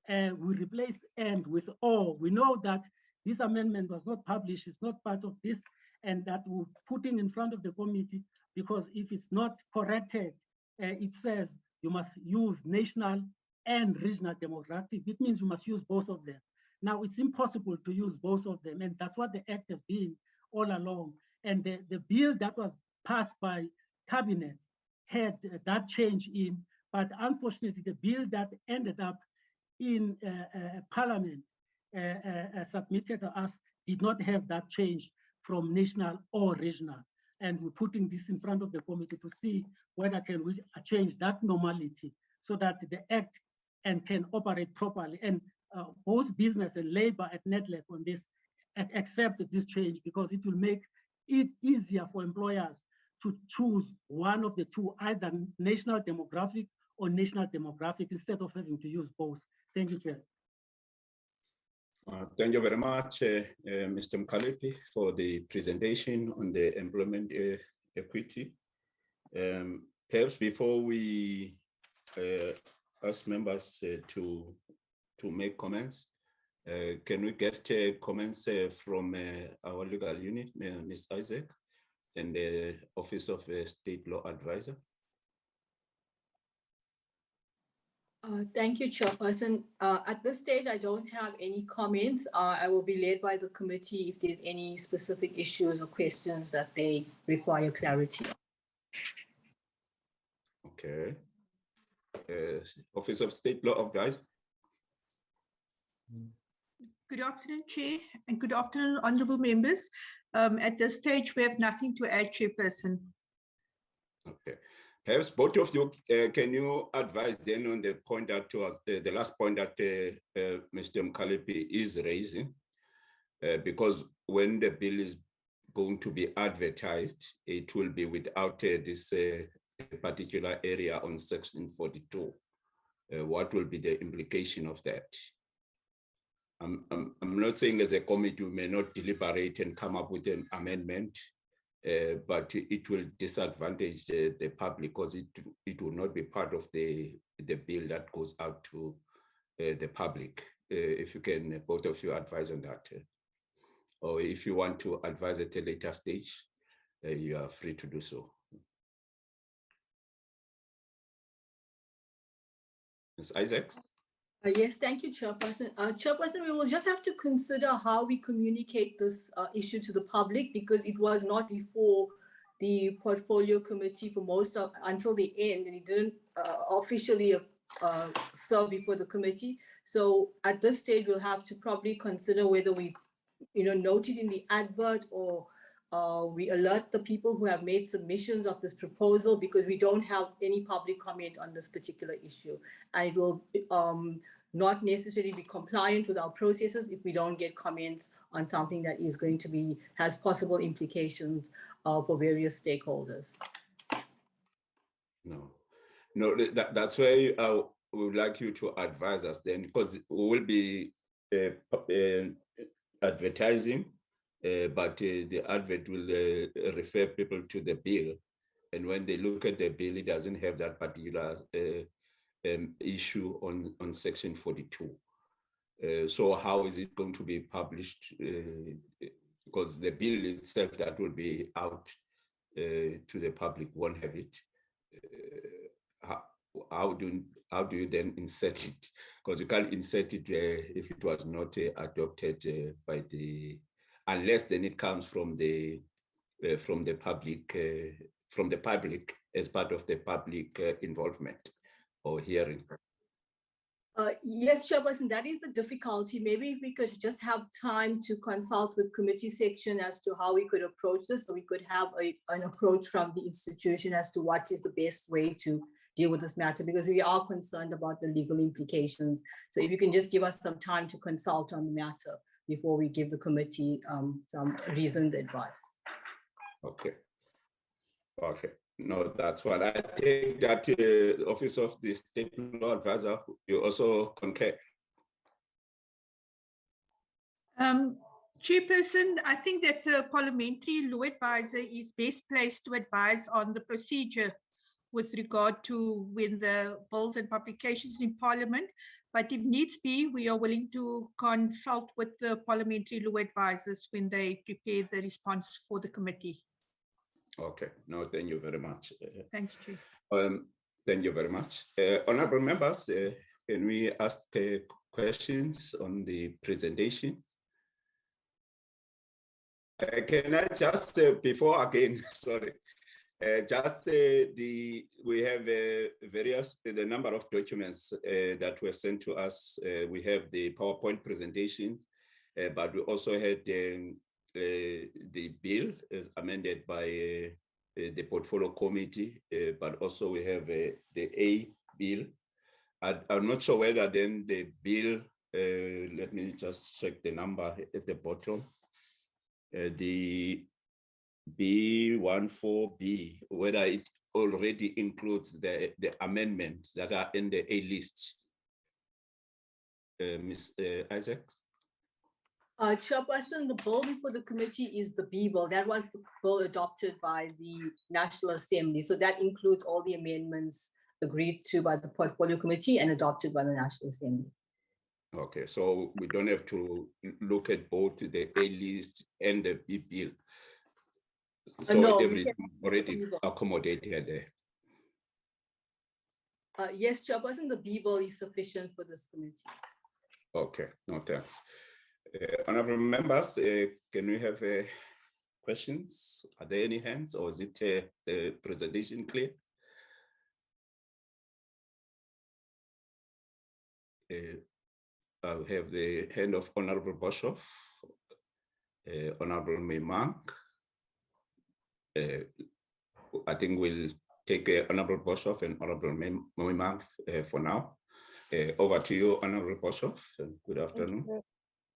we replace and with or. We know that this amendment was not published, it's not part of this, and that we're putting in front of the committee, because if it's not corrected, it says you must use national and regional demographic. It means you must use both of them. Now it's impossible to use both of them, and that's what the Act has been all along. And the bill that was passed by Cabinet had that change in, but unfortunately the bill that ended up in Parliament submitted to us did not have that change from national or regional. And we're putting this in front of the committee to see whether can we change that normality so that the Act can operate properly. And both business and labor at NEDLAC on this accept this change, because it will make it easier for employers to choose one of the two, either national demographic or national demographic, instead of having to use both. Thank you, Chair. Thank you very much, Mr. Mkalipi, for the presentation on the employment equity. Perhaps before we ask members to make comments, can we get comments from our legal unit, Ms. Isaac, and the Office of State Law Advisor? Thank you, Chairperson. At this stage, I don't have any comments. I will be led by the committee if there's any specific issues or questions that they require clarity. Okay. Office of State Law Advisor. Good afternoon, Chair, and good afternoon, honourable members. At this stage, we have nothing to add, Chairperson. Okay. Perhaps both of you, can you advise then on the point that was the last point that Mr. Mkalipi is raising? Because when the bill is going to be advertised, it will be without this particular area on Section 42. What will be the implication of that? I'm not saying as a committee we may not deliberate and come up with an amendment, but it will disadvantage the public, because it will not be part of the bill that goes out to the public. If you can, both of you advise on that. Or if you want to advise at a later stage, you are free to do so. Ms. Isaac? Yes, thank you, Chairperson. Chairperson, we will just have to consider how we communicate this issue to the public, because it was not before the Portfolio Committee for most of until the end, and it didn't officially serve before the committee. So at this stage, we'll have to probably consider whether we, note it in the advert, or we alert the people who have made submissions of this proposal, because we don't have any public comment on this particular issue, and it will not necessarily be compliant with our processes if we don't get comments on something that is going to has possible implications for various stakeholders. No, that's why we would like you to advise us then, because we will be advertising, but the advert will refer people to the bill. And when they look at the bill, it doesn't have that particular issue on section 42. So how is it going to be published? Because the bill itself that will be out to the public won't have it. How do you then insert it? Because you can't insert it if it was not adopted by the, unless then it comes from the public as part of the public involvement or hearing. Yes, Chairperson, that is the difficulty. Maybe if we could just have time to consult with committee section as to how we could approach this, so we could have an approach from the institution as to what is the best way to deal with this matter, because we are concerned about the legal implications. So if you can just give us some time to consult on the matter before we give the committee some reasoned advice. Okay. Okay. No, that's what I think that Office of the State Law Advisor, you also concur. Chairperson, I think that the parliamentary law advisor is best placed to advise on the procedure with regard to when the bills and publications in Parliament. But if needs be, we are willing to consult with the parliamentary law advisors when they prepare the response for the committee. Okay, no, thank you very much. Thanks, Chair. Thank you very much. Honorable members, can we ask questions on the presentation? Can I just, before again, sorry, we have the number of documents that were sent to us. We have the PowerPoint presentation, but we also had the bill is amended by the portfolio committee, but also we have the A bill. I'm not sure whether then the bill, let me just check the number at the bottom. The B14B, whether it already includes the amendments that are in the A list. Ms. Isaacs? Chairperson, the bill before the committee is the B bill. That was the bill adopted by the National Assembly. So that includes all the amendments agreed to by the Portfolio Committee and adopted by the National Assembly. Okay, so we don't have to look at both the A list and the B bill. So No, everything already accommodated there. Yes, Chairperson, the B bill is sufficient for this committee. Okay, no thanks. Honorable members, can we have questions? Are there any hands, or is it the presentation clear? I'll have the hand of Honorable Boshoff, Honorable Meemank. I think we'll take Honorable Boshoff and Honorable Meemank for now. Over to you, Honorable Boshoff. Good afternoon.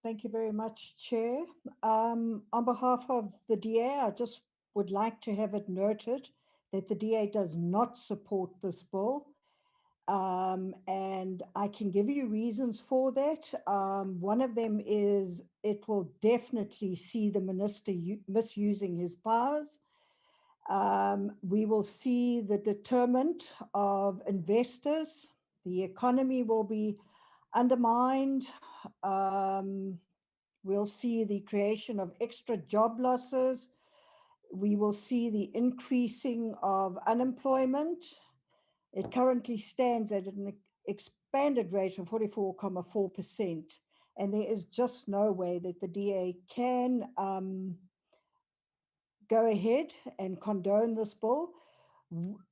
Thank you very much, Chair. On behalf of the DA, I just would like to have it noted that the DA does not support this bill. And I can give you reasons for that. One of them is it will definitely see the minister misusing his powers. We will see the deterrent of investors. The economy will be undermined. We'll see the creation of extra job losses. We will see the increasing of unemployment. It currently stands at an expanded rate of 44.4%. And there is just no way that the DA can go ahead and condone this bill.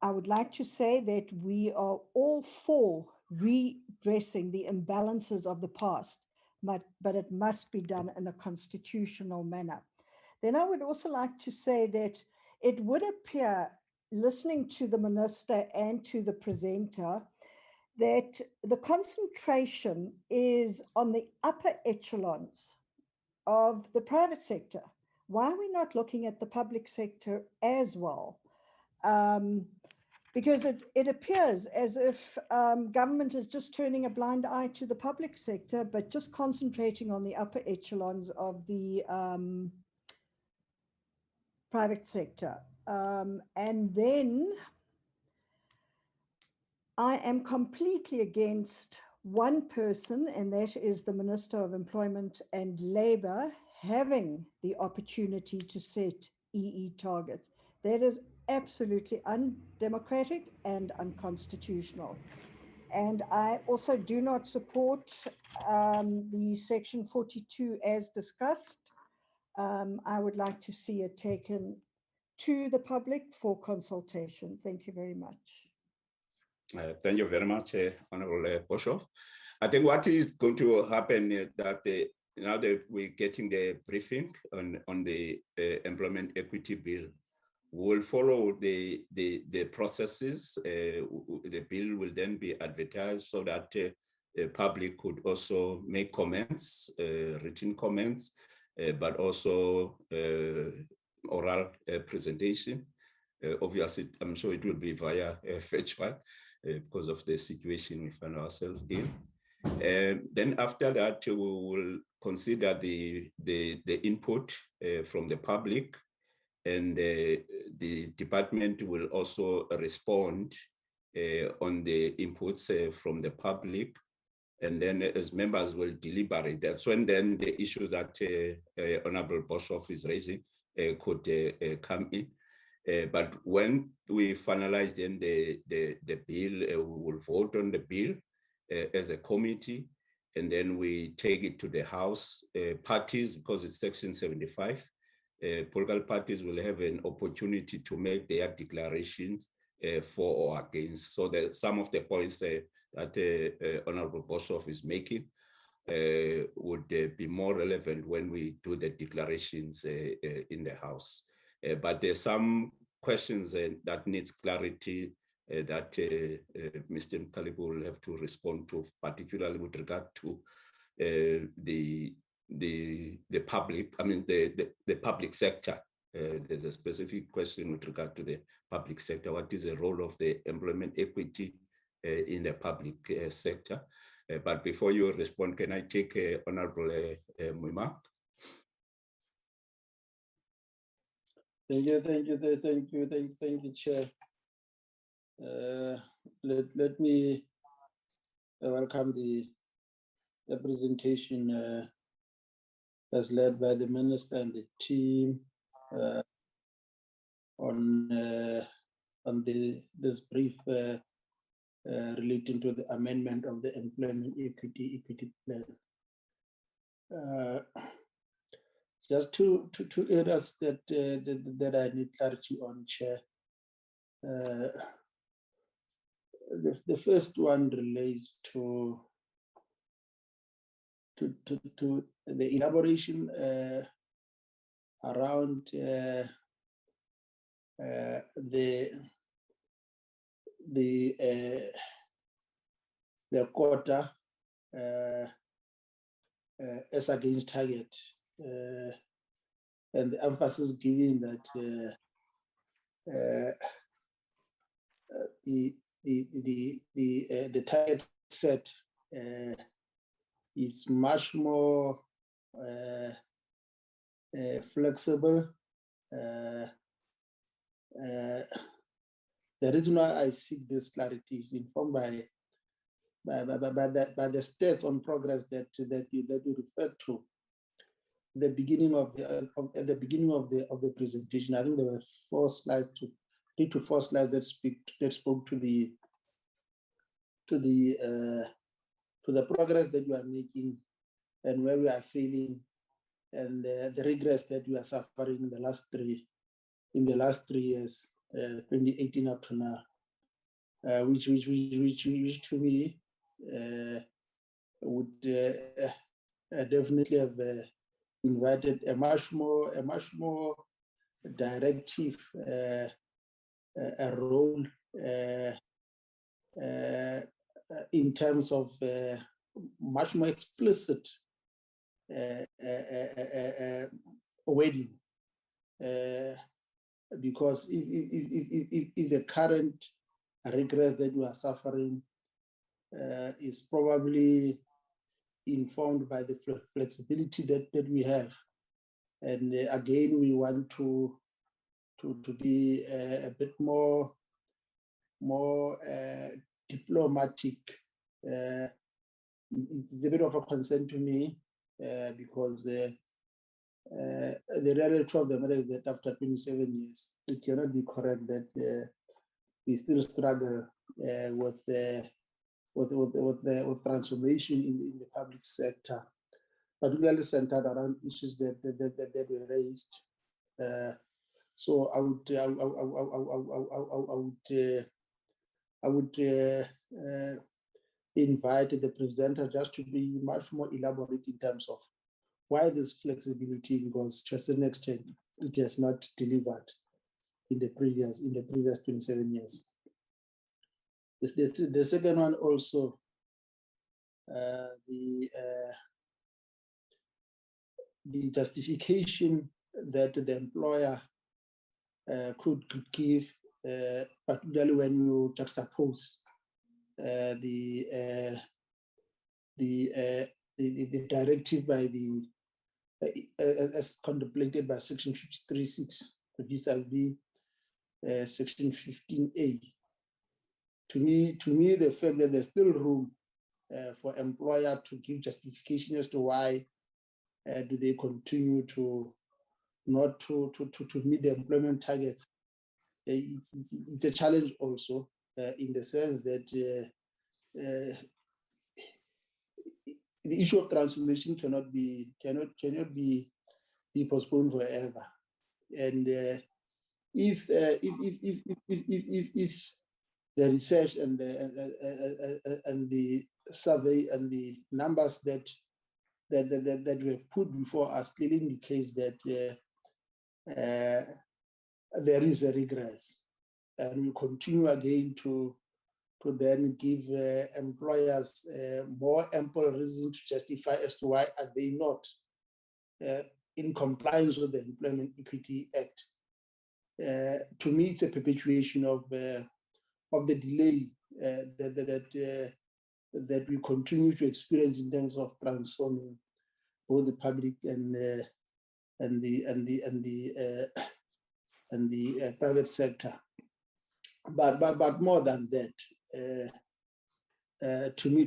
I would like to say that we are all for redressing the imbalances of the past, but it must be done in a constitutional manner. Then I would also like to say that it would appear, listening to the minister and to the presenter, that the concentration is on the upper echelons of the private sector. Why are we not looking at the public sector as well? because it appears as if government is just turning a blind eye to the public sector, but just concentrating on the upper echelons of the private sector. And then I am completely against one person, and that is the Minister of Employment and Labour having the opportunity to set EE targets. That is absolutely undemocratic and unconstitutional. And I also do not support the Section 42 as discussed. I would like to see it taken to the public for consultation. Thank you very much. Thank you very much, Honorable Boshoff. I think what is going to happen is that now that we're getting the briefing on the employment equity bill, we'll follow the processes. The bill will then be advertised so that the public could also make comments, written comments, but also oral presentation. Obviously, I'm sure it will be via virtual because of the situation we find ourselves in. Then after that, we will consider the input from the public, and the department will also respond on the inputs from the public. And then as members will deliberate, that's when then the issue that Honorable Boshoff is raising could come in. But when we finalize then the bill, we will vote on the bill as a committee, and then we take it to the House. Parties, because it's Section 75, political parties will have an opportunity to make their declarations for or against. So that some of the points that Honorable Boshoff is making would be more relevant when we do the declarations in the House. But there's some questions that needs clarity that Mr. Mkalibu will have to respond to, particularly with regard to the public, I mean the public sector. There's a specific question with regard to the public sector. What is the role of the employment equity in the public sector? But before you respond, can I take Honorable Muima? Thank you, Chair. Let me welcome the presentation as led by the Minister and the team on this brief relating to the amendment of the employment equity plan. Just two areas that I need clarity on, Chair. The first one relates to the elaboration around the quota as against target, and the emphasis given that the target set is much more flexible. The reason why I seek this clarity is informed by the stats on progress that you referred to. The beginning of the presentation, I think there were 3 to 4 slides that spoke to the progress that you are making and where we are failing, and the regress that we are suffering in the last 3 years, 2018 up to now, which to me would definitely have invited a much more directive a role in terms of much more explicit wording, because if the current regress that we are suffering is probably informed by the flexibility that we have. And again, we want to be a bit more diplomatic. It's a bit of a concern to me because the reality of the matter is that after 27 years, it cannot be correct that we still struggle with transformation in the public sector, particularly centered around issues that were raised. So I would invite the presenter just to be much more elaborate in terms of why this flexibility, because to a certain extent it has not delivered in the previous 27 years. The second one also, the justification that the employer could give, particularly when you juxtapose the directive by the as contemplated by section 53.6 vis-a-vis section 15A. To me, the fact that there's still room for employer to give justification as to why do they continue to not to meet the employment targets. It's a challenge also in the sense that the issue of transformation cannot be postponed forever. And if the research and the survey and the numbers that we have put before us clearly indicates that there is a regress, and we continue again to then give employers more ample reason to justify as to why are they not in compliance with the Employment Equity Act. To me, it's a perpetuation of the delay that we continue to experience in terms of transforming both the public and the private sector. But more than that, to me,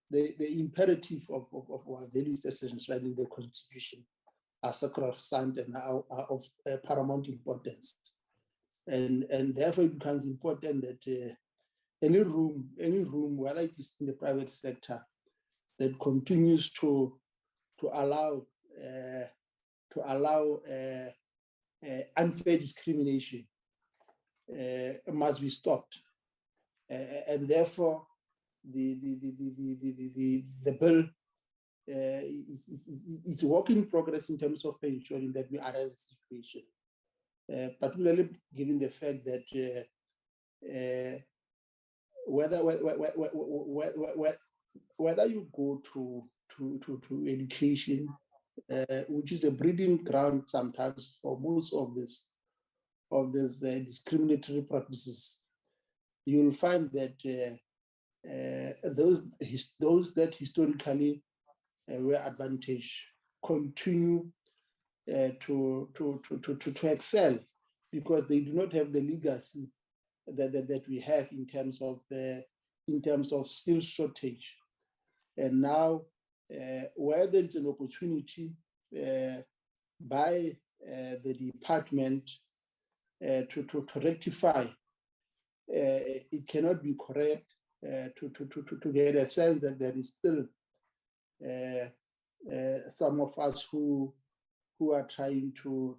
the imperative of our values as enshrined in the Constitution are sacrosanct and are of paramount importance. And therefore it becomes important that any room, whether it is in the private sector, that continues to allow unfair discrimination must be stopped. And therefore the bill is a work in progress in terms of ensuring that we address the situation, particularly given the fact that whether you go to education, which is a breeding ground sometimes for most of these discriminatory practices, you'll find that those that historically were advantaged continue to excel, because they do not have the legacy that we have in terms of skill shortage. And now, where there is an opportunity by the department to rectify, it cannot be correct to get a sense that there is still some of us who are trying to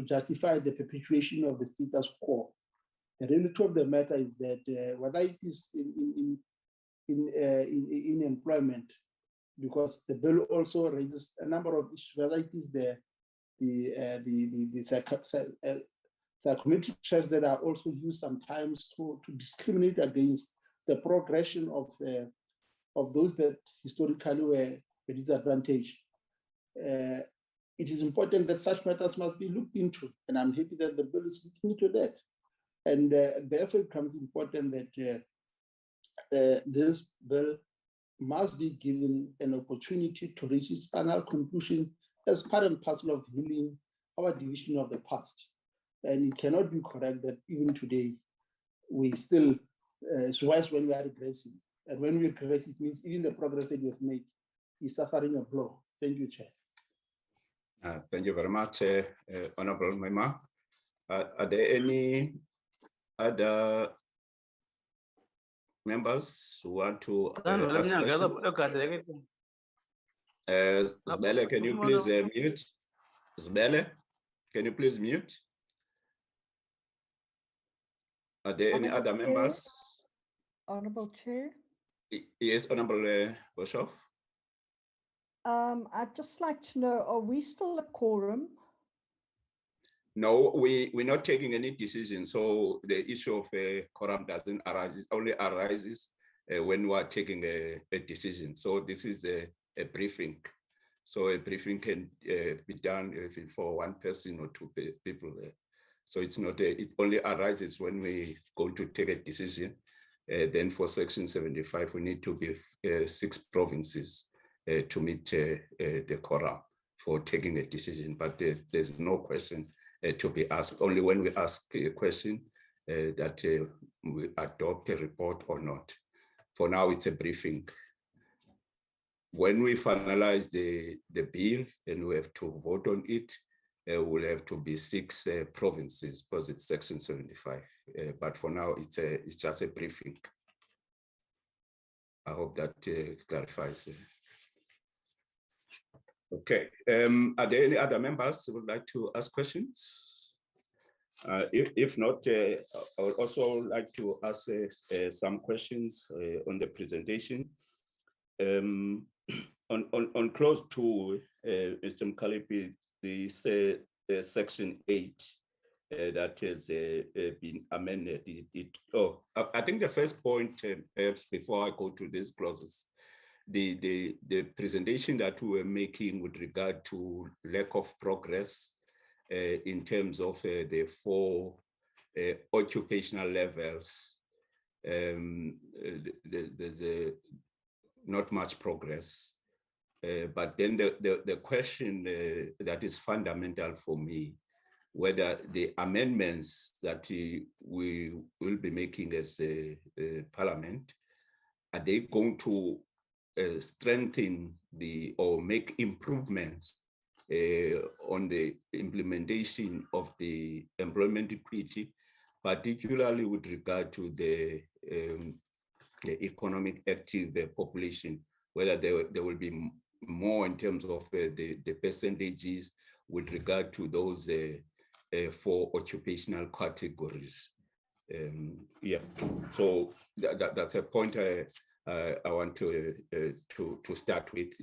justify the perpetuation of the status quo. The reality of the matter is that whether it is in employment, because the bill also raises a number of issues, whether it is the psychometric tests that are also used sometimes to discriminate against the progression of those that historically were a disadvantage. It is important that such matters must be looked into, and I'm happy that the bill is looking into that. And therefore it becomes important that this bill must be given an opportunity to reach its final conclusion as part and parcel of healing our division of the past. And it cannot be correct that even today, we still, it's worse when we are regressing. And when we regress, it means even the progress that we have made is suffering a blow. Thank you, Chair. Thank you very much, Honorable Mema. Are there any other members who want to ask questions? Zbele, can you please mute? Zbele, can you please mute? Are there any other members? Honorable Chair. Yes, Honorable Boshoff. I'd just like to know, are we still a quorum? No, we're not taking any decision. So the issue of quorum doesn't arise. It only arises when we are taking a decision. So this is a briefing. So a briefing can be done for one person or two people. So it's not, it only arises when we go to take a decision. Then for Section 75, we need to be 6 provinces to meet the quorum for taking a decision. But there's no question to be asked. Only when we ask a question that we adopt a report or not. For now, it's a briefing. When we finalize the bill and we have to vote on it, will have to be 6 provinces because it's Section 75. But for now, it's just a briefing. I hope that clarifies. Okay. Are there any other members who would like to ask questions? If not, I would also like to ask some questions on the presentation. On clause 2, Mr. Mkalipi, this section 8 that has been amended. I think the first point, perhaps before I go to these clauses, the presentation that we were making with regard to lack of progress in terms of the 4 occupational levels, there's not much progress. But then the question that is fundamental for me, whether the amendments that we will be making as a parliament, are they going to strengthen or make improvements on the implementation of the employment equity, particularly with regard to the economic active population, whether there will be more in terms of the percentages with regard to those 4 occupational categories. Yeah, so that's a point I want to start with,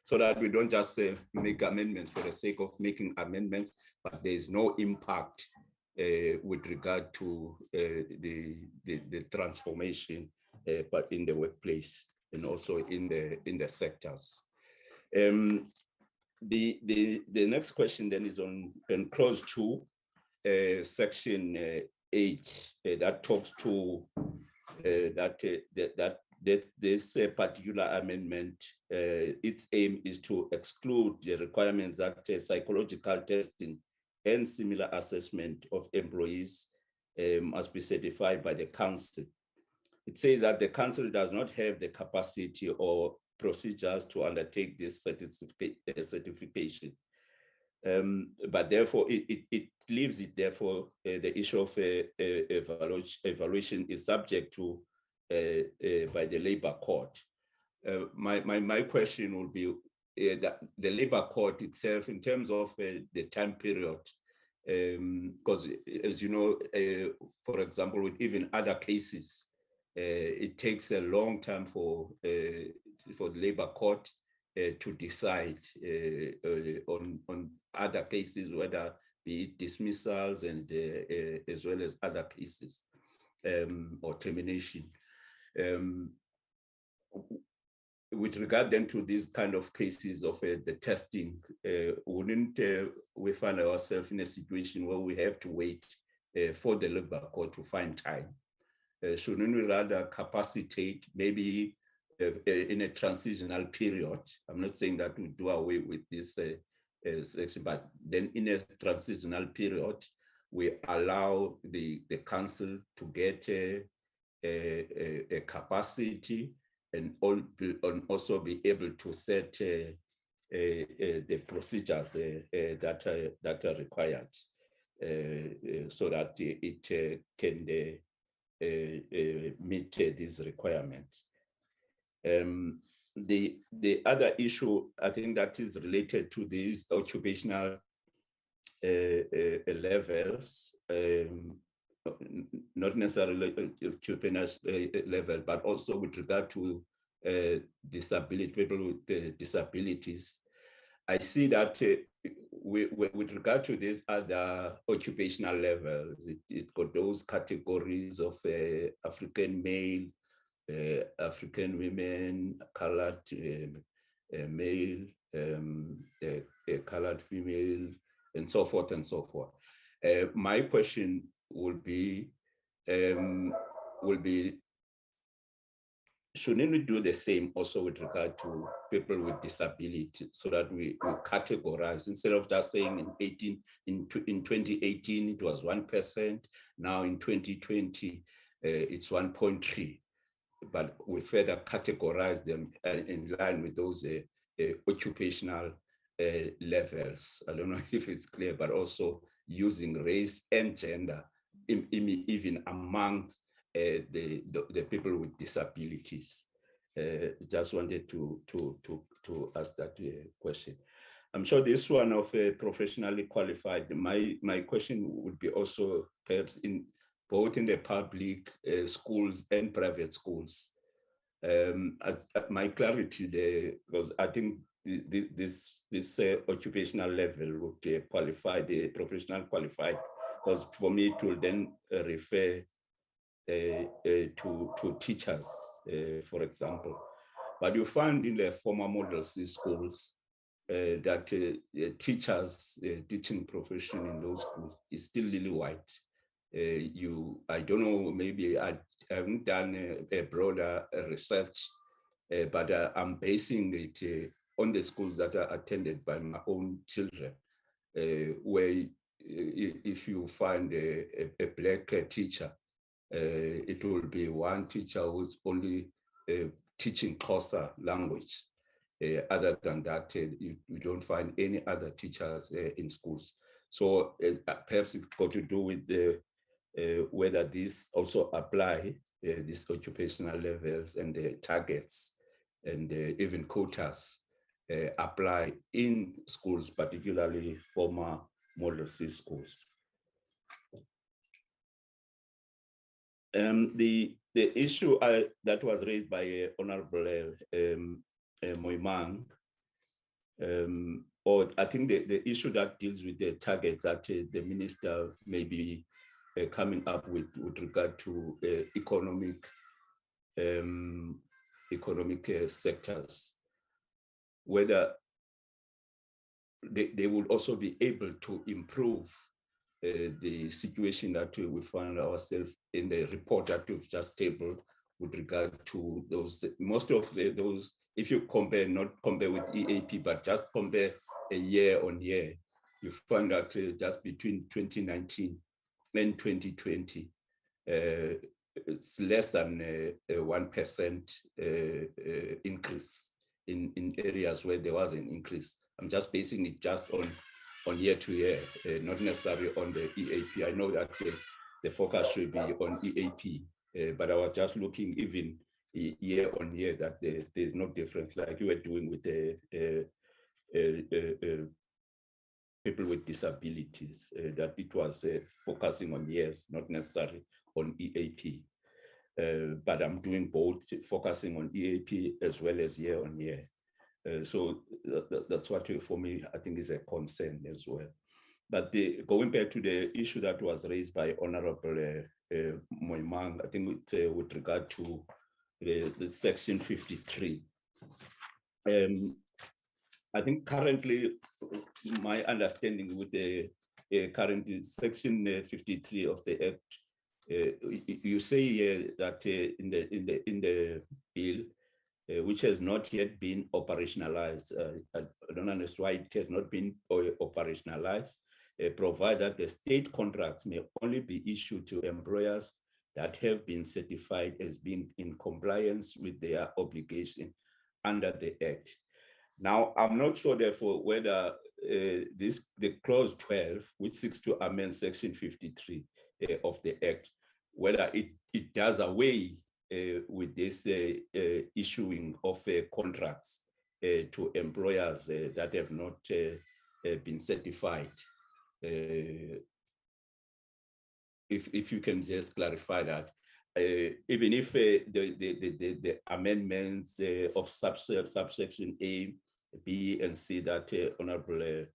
so that we don't just make amendments for the sake of making amendments, but there is no impact with regard to the transformation, but in the workplace and also in the sectors. The next question then is on clause 2, section 8, that talks to that this particular amendment, its aim is to exclude the requirements that psychological testing and similar assessment of employees must be certified by the council. It says that the council does not have the capacity or procedures to undertake this certification. But therefore, it leaves it, therefore, the issue of evaluation is subject to by the Labour Court. My question will be that the Labour Court itself, in terms of the time period, because as you know, for example, with even other cases, it takes a long time for the Labour Court to decide on other cases, whether be it dismissals and as well as other cases or termination. with regard then to these kind of cases of the testing, wouldn't we find ourselves in a situation where we have to wait for the labor court to find time? Shouldn't we rather capacitate maybe in a transitional period? I'm not saying that we do away with this section, but then in a transitional period, we allow the council to get a capacity and also be able to set the procedures that are required so that it can meet these requirements. The other issue, I think, that is related to these occupational levels, not necessarily occupational level, but also with regard to disability, people with disabilities. I see that with regard to these other occupational levels, it got those categories of African male, African women, colored male, colored female, and so forth and so forth. My question will be, shouldn't we do the same also with regard to people with disability, so that we categorize, instead of just saying in 2018 it was 1%, now in 2020 it's 1.3, but we further categorize them in line with those occupational levels. I don't know if it's clear, but also using race and gender even among the people with disabilities. Just wanted to ask that question. I'm sure this one of professionally qualified. My question would be also perhaps in both in the public schools and private schools. My clarity there, because I think this occupational level would qualify the professional qualified, because for me it will then refer to teachers, for example. But you find in the former Model C schools that teachers, teaching profession in those schools is still really white. I don't know, maybe I haven't done a broader research, but I'm basing it on the schools that are attended by my own children, where if you find a black teacher, it will be one teacher who's only teaching Xhosa language. Other than that, you don't find any other teachers in schools. So perhaps it's got to do with whether these also apply, these occupational levels and the targets and even quotas apply in schools, particularly former Model C schools. The issue that was raised by Honorable Moimang, or I think the issue that deals with the targets that the minister may be coming up with regard to economic sectors, whether they would also be able to improve the situation that we find ourselves in the report that we've just tabled with regard to those, most of those, if you compare, not compare with EAP, but just compare a year on year, you find that just between 2019 and 2020, it's less than a 1% increase in areas where there was an increase. I'm just basing it just on year to year, not necessarily on the EAP. I know that the focus should be on EAP, but I was just looking even year on year that there's no difference, like you were doing with the people with disabilities, that it was focusing on years, not necessarily on EAP. But I'm doing both, focusing on EAP as well as year on year. So that's what for me, I think is a concern as well. But going back to the issue that was raised by Honorable Moimang, I think with regard to the section 53, I think currently, my understanding with the current section 53 of the Act, you say that in the bill, which has not yet been operationalized. I don't understand why it has not been operationalized. Provide that the state contracts may only be issued to employers that have been certified as being in compliance with their obligation under the Act. Now, I'm not sure, therefore, whether the clause 12, which seeks to amend section 53 of the Act, whether it does away with this issuing of contracts to employers that have not been certified. If you can just clarify that, even if the amendments of subsection A, B, and C that Honorable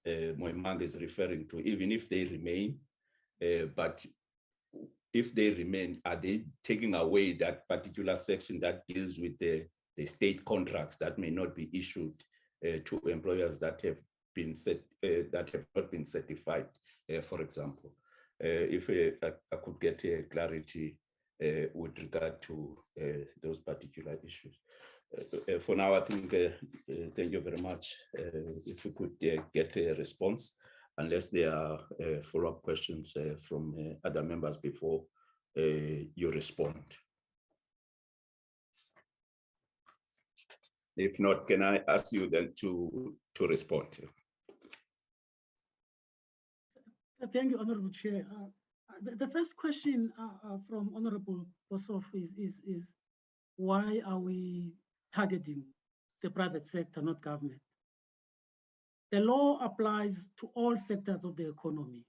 Moimang is referring to, even if they remain, but if they remain, are they taking away that particular section that deals with the state contracts that may not be issued to employers that have been that have not been certified, for example? If I could get clarity with regard to those particular issues. For now, I think, thank you very much. If we could get a response, unless there are follow-up questions from other members before you respond. If not, can I ask you then to respond? Thank you, Honorable Chair. The first question from Honorable Boshoff is why are we targeting the private sector, not government? The law applies to all sectors of the economy.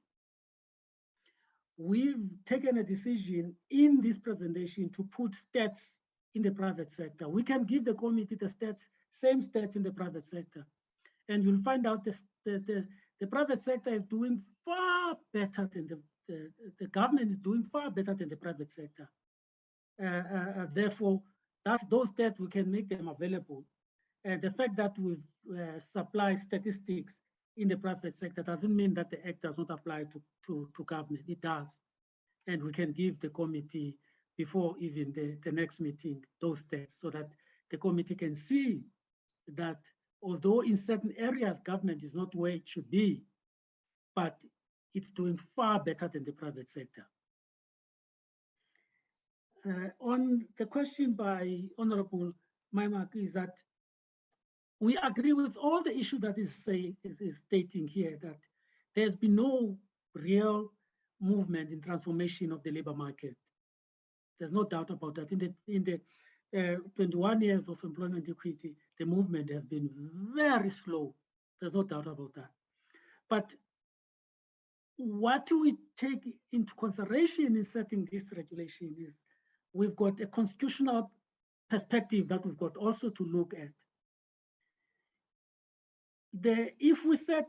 We've taken a decision in this presentation to put stats in the private sector. We can give the committee the stats, same stats in the private sector. And you'll find out the private sector is doing far better than the government is doing far better than the private sector. Therefore, those stats, we can make them available. The fact that we've supplied statistics in the private sector doesn't mean that the Act does not apply to government. It does. And we can give the committee before even the next meeting those stats so that the committee can see that although in certain areas government is not where it should be, but it's doing far better than the private sector. On the question by Honorable Maimak is that we agree with all the issue that is stating here that there's been no real movement in transformation of the labor market. There's no doubt about that. In the 21 years of employment equity, the movement has been very slow. There's no doubt about that. But what we take into consideration in setting this regulation is we've got a constitutional perspective that we've got also to look at. If we set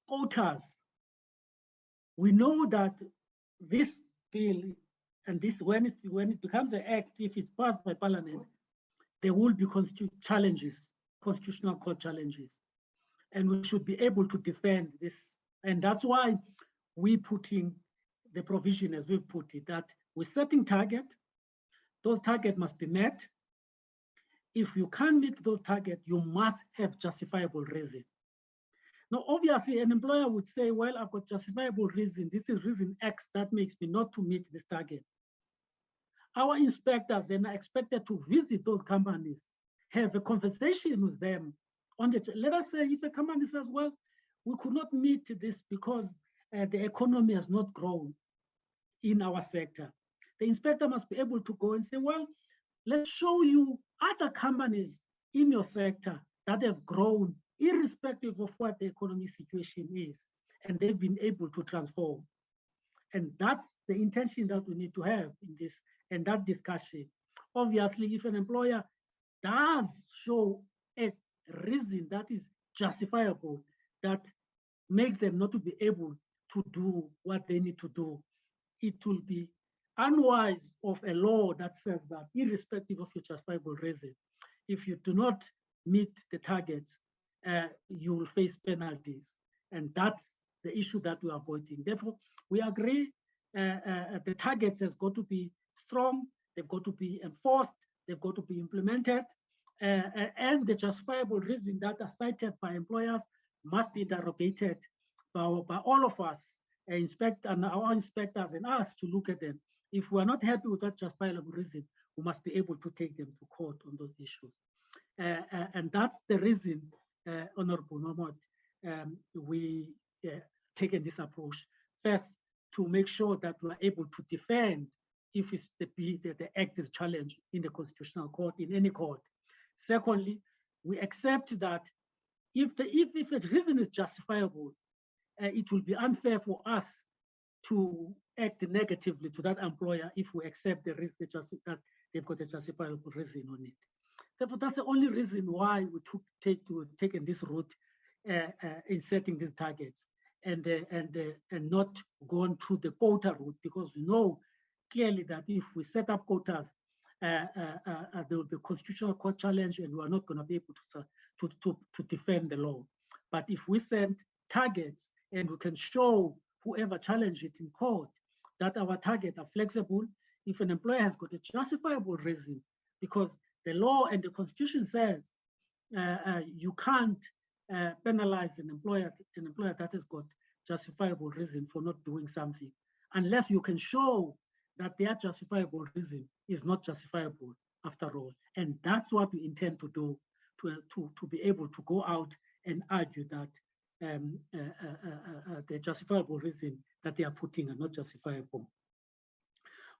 quotas, we know that this bill and this when it becomes an act, if it's passed by Parliament, there will be constitutional court challenges, and we should be able to defend this. And that's why we put in the provision as we've put it, that we're setting target, those targets must be met. If you can't meet those targets, you must have justifiable reason. Now, obviously, an employer would say, well, I've got justifiable reason. This is reason X that makes me not to meet this target. Our inspectors then are expected to visit those companies, have a conversation with them. Let us say if a company says, well, we could not meet this because the economy has not grown in our sector. The inspector must be able to go and say, well, let's show you other companies in your sector that have grown irrespective of what the economic situation is, and they've been able to transform. And that's the intention that we need to have in this and that discussion. Obviously, if an employer does show a reason that is justifiable, that makes them not to be able to do what they need to do, it will be unwise of a law that says that irrespective of your justifiable reason, if you do not meet the targets, you will face penalties. And that's the issue that we're avoiding. Therefore, we agree the targets has got to be strong, they've got to be enforced, they've got to be implemented, and the justifiable reason that are cited by employers must be interrogated by all of us, our inspectors and us, to look at them. If we're not happy with that justifiable reason, we must be able to take them to court on those issues. And that's the reason, Honorable Nomot, we taken this approach. First, to make sure that we're able to defend if it's the act is challenged in the Constitutional Court, in any court. Secondly, we accept that if a reason is justifiable, it will be unfair for us to act negatively to that employer if we accept the reason that they've got a justifiable reason on it. Therefore, that's the only reason why we taken this route in setting these targets and not gone through the quota route, because we know clearly that if we set up quotas, there will be a constitutional court challenge, and we are not going to be able to defend the law. But if we set targets and we can show whoever challenged it in court that our targets are flexible, if an employer has got a justifiable reason, because the law and the Constitution says you can't penalize an employer that has got justifiable reason for not doing something, unless you can show that their justifiable reason is not justifiable after all. And that's what we intend to do, to be able to go out and argue that the justifiable reason that they are putting are not justifiable.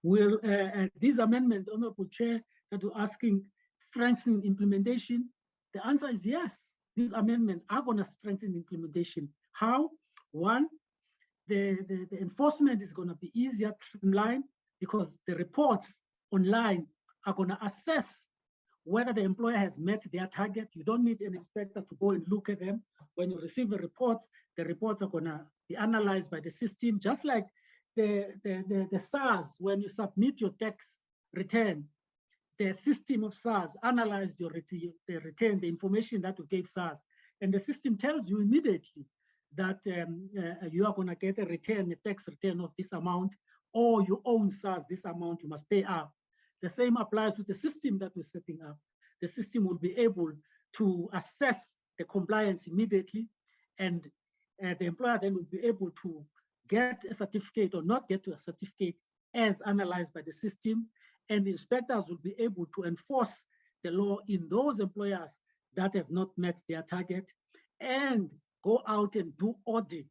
Will this amendment, Honorable Chair, that you're asking, strengthen implementation? The answer is yes. These amendments are going to strengthen implementation. How? One, the enforcement is going to be easier, streamlined, because the reports online are going to assess whether the employer has met their target. You don't need an inspector to go and look at them. When you receive the reports are going to be analyzed by the system, just like the SARS. When you submit your tax return, the system of SARS analyzed your return, the information that you gave SARS, and the system tells you immediately that you are going to get a tax return of this amount, or you own SARS this amount, you must pay up. The same applies with the system that we're setting up. The system will be able to assess the compliance immediately, and the employer then will be able to get a certificate or not get a certificate as analyzed by the system, and the inspectors will be able to enforce the law in those employers that have not met their target, and go out and do audit,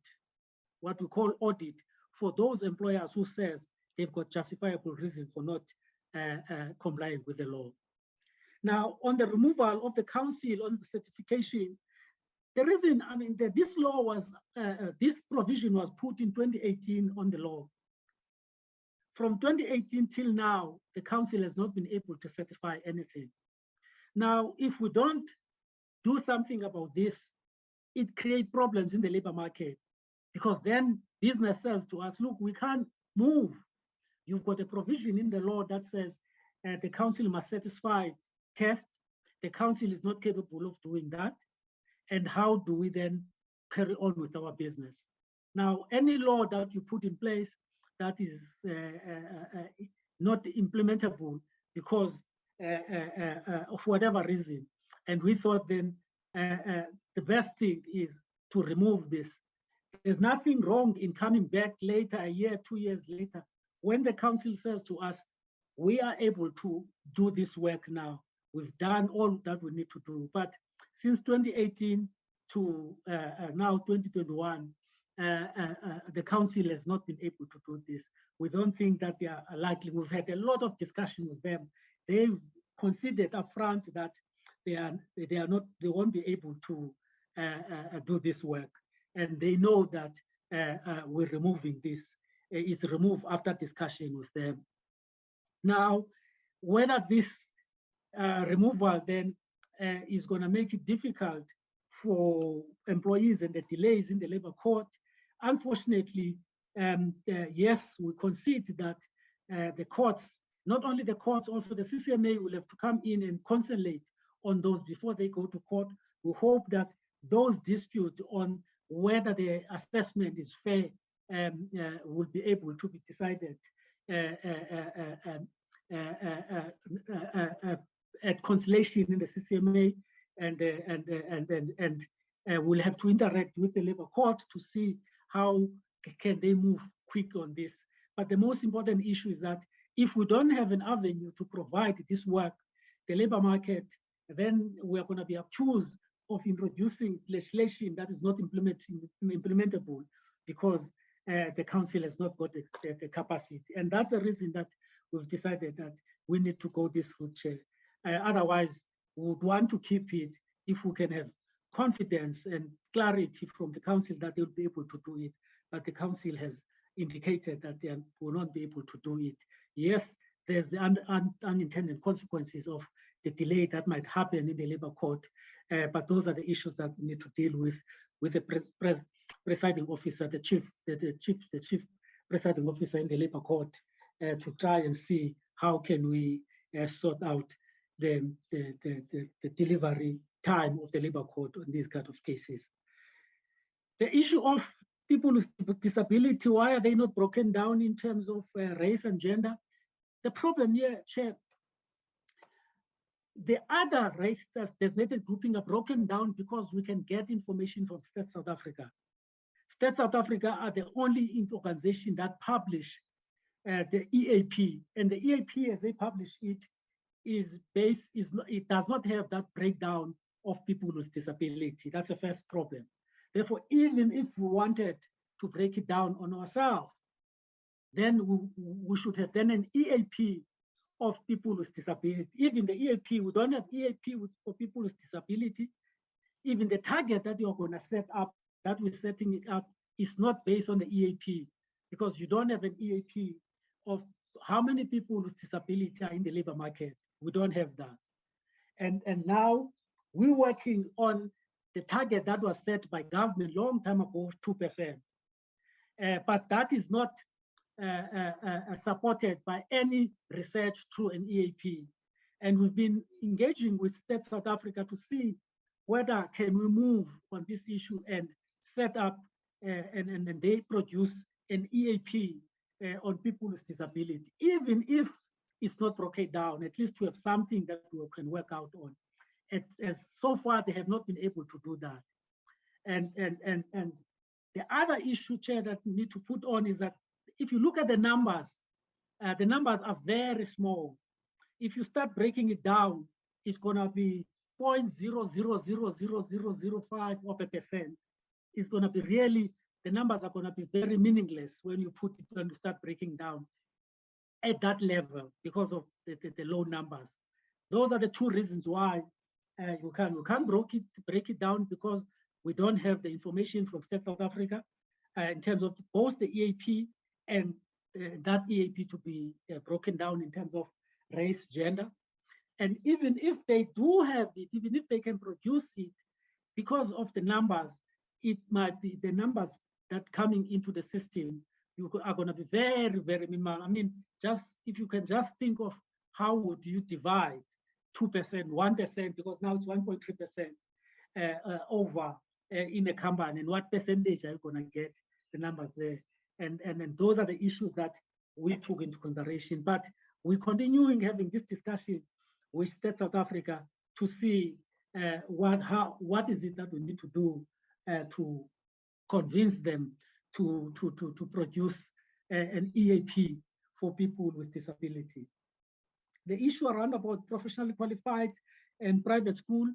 what we call audit, for those employers who says they've got justifiable reason for not complying with the law. Now, on the removal of the council on the certification, the reason, this law was, this provision was put in 2018 on the law. From 2018 till now, the council has not been able to certify anything. Now, if we don't do something about this, it creates problems in the labor market, because then business says to us, look, we can't move. You've got a provision in the law that says the council must satisfy test. The council is not capable of doing that. And how do we then carry on with our business? Now, any law that you put in place that is not implementable because of whatever reason, and we thought then the best thing is to remove this. There's nothing wrong in coming back later, a year, 2 years later, when the council says to us, we are able to do this work now. We've done all that we need to do. But since 2018 to now 2021, the council has not been able to do this. We don't think that they are likely. We've had a lot of discussion with them. They've considered upfront that they won't be able to do this work. And they know that we're removing this. It's removed after discussion with them. Now, whether this removal then is going to make it difficult for employees and the delays in the labor court, unfortunately, yes, we concede that the courts, not only the courts, also the CCMA will have to come in and conciliate on those before they go to court. We hope that those disputes on whether the assessment is fair will be able to be decided at conciliation in the CCMA, and we'll have to interact with the Labour Court to see how can they move quick on this. But the most important issue is that if we don't have an avenue to provide this work, the labour market, then we are going to be accused of introducing legislation that is not implementable because the council has not got the capacity. And that's the reason that we've decided that we need to go this route, Chair. Otherwise, we would want to keep it if we can have confidence and clarity from the council that they'll be able to do it. But the council has indicated that they will not be able to do it. Yes, there's the unintended consequences of the delay that might happen in the Labour Court, but those are the issues that we need to deal with the presiding officer, the chief presiding officer in the Labour Court, to try and see how can we sort out the delivery time of the Labour Court on these kind of cases. The issue of people with disability, why are they not broken down in terms of race and gender? The problem here, Chair, the other race designated grouping are broken down because we can get information from State South Africa. State South Africa are the only organization that publish the EAP, and the EAP as they publish it it does not have that breakdown of people with disability. That's the first problem. Therefore, even if we wanted to break it down on ourselves, then we should have done an EAP of people with disability. Even the EAP, we don't have EAP for people with disability. Even the target that you're going to set up, that we're setting it up, is not based on the EAP, because you don't have an EAP of how many people with disability are in the labor market. We don't have that. And now we're working on the target that was set by government long time ago, 2%. But that is not supported by any research through an EAP. And we've been engaging with State South Africa to see whether can we move on this issue and set up and they produce an EAP on people with disability, even if it's not broken down, at least to have something that we can work out on. As so far, they have not been able to do that. And the other issue, Chair, that we need to put on is that if you look at the numbers are very small. If you start breaking it down, it's going to be 0.000005 of a percent. It's going to be really, the numbers are going to be very meaningless when you start breaking down at that level because of the low numbers. Those are the two reasons why we can't break it down, because we don't have the information from State South Africa in terms of both the EAP and that EAP to be broken down in terms of race, gender. And even if they do have it, even if they can produce it, because of the numbers, it might be the numbers that coming into the system are going to be very, very minimal. I mean, just if you can just think of how would you divide 2%, 1%, because now it's 1.3% over in a company, and what percentage are you going to get the numbers there? And those are the issues that we took into consideration. But we're continuing having this discussion with State South Africa to see what is it that we need to do to convince them to produce an EAP for people with disability. The issue around about professionally qualified and private school,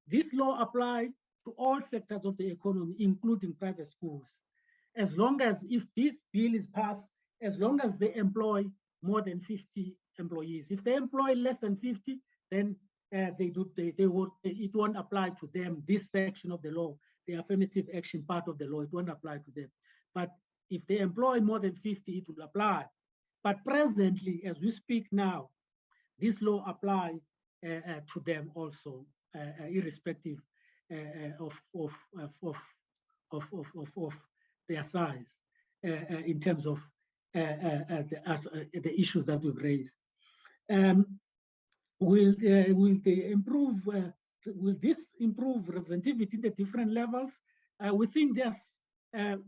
this law applies to all sectors of the economy, including private schools. As long as, if this bill is passed, as long as they employ more than 50 employees. If they employ less than 50, then it won't apply to them, this section of the law, the affirmative action part of the law, it won't apply to them. But if they employ more than 50, it will apply. But presently, as we speak now, this law applies to them also, irrespective of their size, in terms of the issues that we've raised. will they improve? Will this improve representativity in the different levels? We think there's,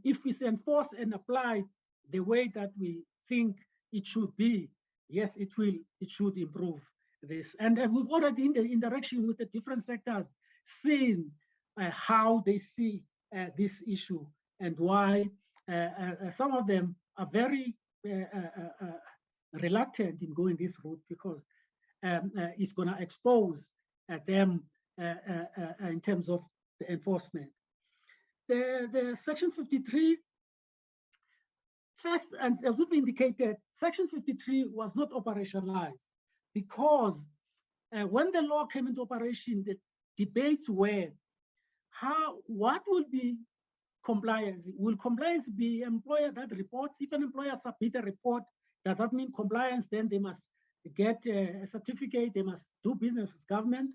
if we enforce and apply the way that we think it should be, yes, it should improve this. And we've already in the interaction with the different sectors seen how they see this issue and why some of them are very reluctant in going this route, because it's going to expose them in terms of the enforcement. The Section 53, first, and as we've indicated, Section 53 was not operationalized because when the law came into operation, the debates were what will be compliance? Will compliance be employer that reports? If an employer submits a report, does that mean compliance? Then they must get a certificate, they must do business with government.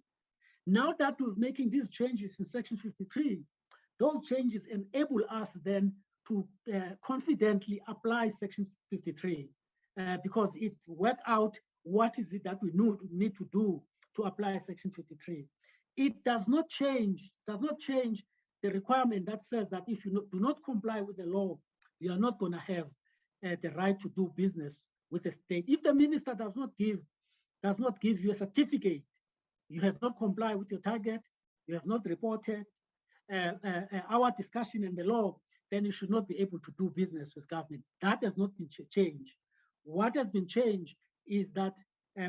Now that we're making these changes in Section 53, those changes enable us then to confidently apply Section 53 because it worked out what is it that we need to do to apply Section 53. It does not change the requirement that says that if you do not comply with the law, you are not going to have the right to do business with the state. If the minister does not give you a certificate, you have not complied with your target, you have not reported our discussion in the law, then you should not be able to do business with government. That has not been changed. What has been changed is that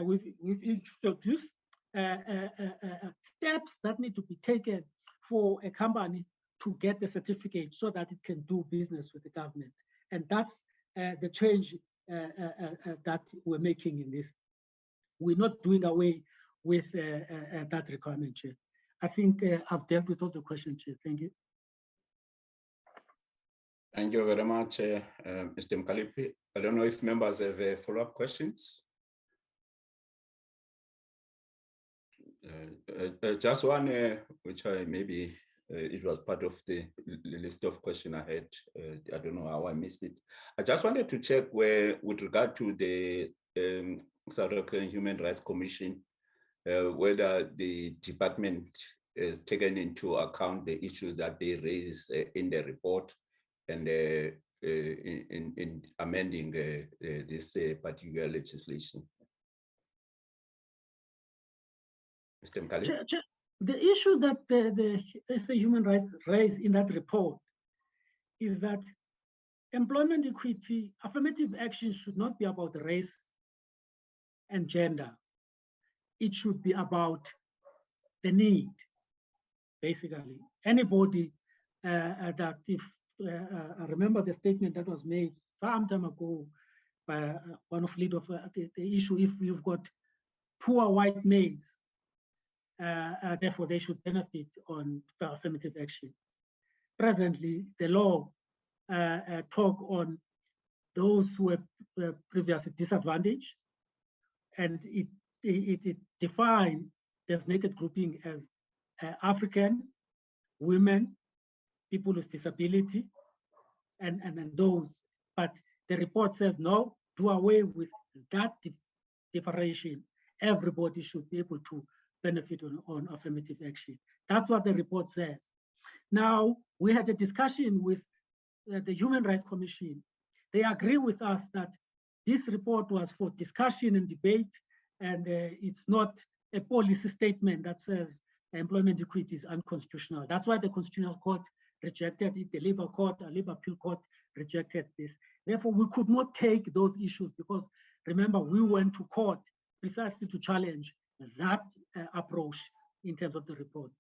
we've introduced steps that need to be taken for a company to get the certificate so that it can do business with the government. And that's the change that we're making in this. We're not doing away with that requirement, Chair. I think I've dealt with all the questions, Chair. Thank you. Thank you very much, Mr. Mkalipi. I don't know if members have follow-up questions. Just one, which I maybe it was part of the list of questions I had. I don't know how I missed it. I just wanted to check where, with regard to the South African Human Rights Commission, whether the department has taken into account the issues that they raise in the report and in amending this particular legislation. Mr. Mkali? The issue that the Human Rights raised in that report is that employment equity, affirmative action should not be about race and gender. It should be about the need, basically. Anybody that if, I remember the statement that was made some time ago by one of lead of the issue, if you've got poor white males, therefore they should benefit on affirmative action. Presently, the law talk on those who were previously disadvantaged, and it defines designated grouping as African, women, people with disability, and those. But the report says no, do away with that differentiation. Everybody should be able to benefit on affirmative action. That's what the report says. Now, we had a discussion with the Human Rights Commission. They agree with us that this report was for discussion and debate, and it's not a policy statement that says employment equity is unconstitutional. That's why the Constitutional Court rejected it, the Labour Court, the Labour Appeal Court rejected this. Therefore, we could not take those issues because, remember, we went to court precisely to challenge that approach in terms of the report.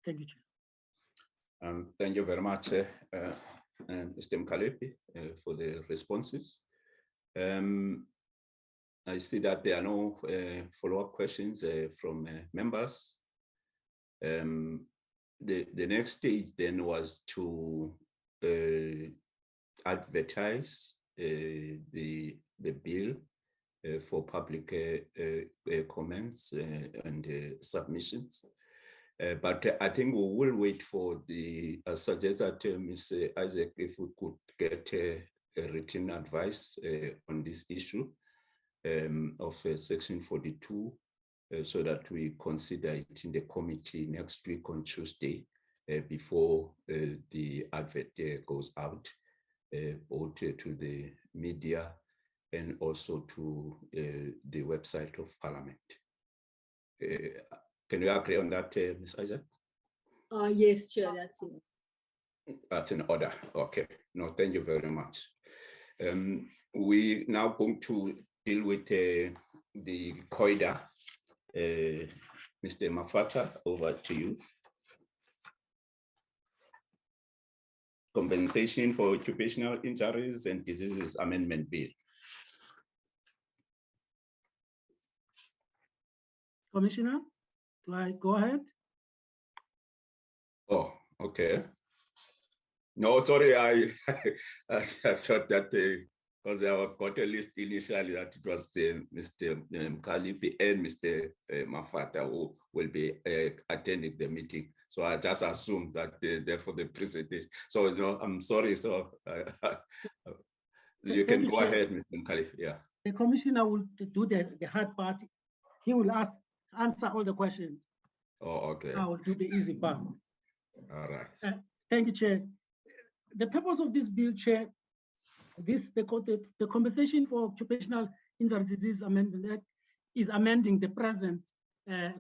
Thank you, Chair. Thank you very much, Mr. Mkalepi, for the responses. I see that there are no follow-up questions from members. The next stage then was to advertise the bill for public comments and submissions. But I think we will wait for the, suggest that Ms. Isaac, if we could get a written advice on this issue of Section 42 so that we consider it in the committee next week on Tuesday before the advert goes out, both to the media and also to the website of Parliament. Can you agree on that, Ms. Isaac? Yes, Chair, That's in order. Okay. No, thank you very much. We now going to deal with the COIDA. Mr. Mafata, over to you. Compensation for Occupational Injuries and Diseases Amendment Bill. Commissioner, do I go ahead? Oh, okay. No, sorry, I thought that because I got a list initially that it was Mr. Kalipi and Mr. Mafata who will be attending the meeting. So I just assumed that therefore the presentation. So no, I'm sorry. So you can go ahead, Mr. Kalipi. Yeah. The commissioner will do the hard part. He will answer all the questions. Oh, okay. I will do the easy part. All right. Thank you, Chair. The purpose of this bill, Chair, the Compensation for Occupational Injury Disease Amendment Act is amending the present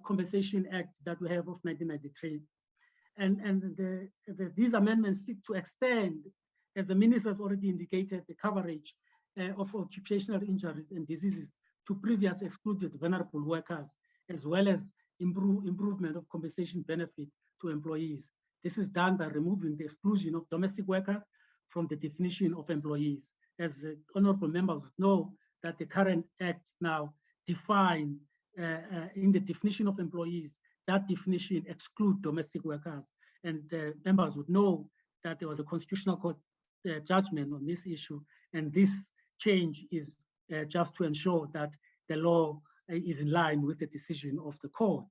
Compensation Act that we have of 1993. And these amendments seek to extend, as the Minister has already indicated, the coverage of occupational injuries and diseases to previous excluded vulnerable workers, as well as improvement of compensation benefit to employees. This is done by removing the exclusion of domestic workers from the definition of employees. As honorable members know, that the current act now define in the definition of employees, that definition exclude domestic workers. And members would know that there was a Constitutional Court judgment on this issue. And this change is just to ensure that the law is in line with the decision of the court.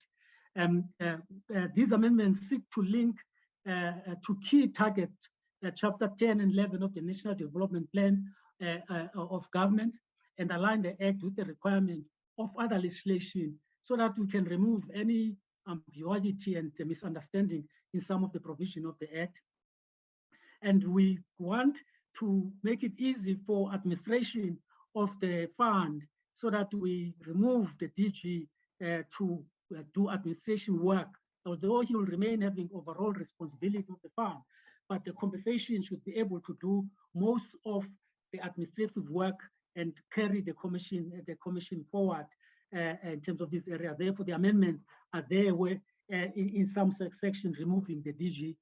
These amendments seek to link to key target Chapter 10 and 11 of the National Development Plan of Government and align the Act with the requirement of other legislation so that we can remove any ambiguity and misunderstanding in some of the provision of the Act. And we want to make it easy for administration of the fund so that we remove the DG to do administration work, although he will remain having overall responsibility of the fund, but the compensation should be able to do most of the administrative work and carry the commission forward in terms of this area. Therefore, the amendments are there where in some section removing the DG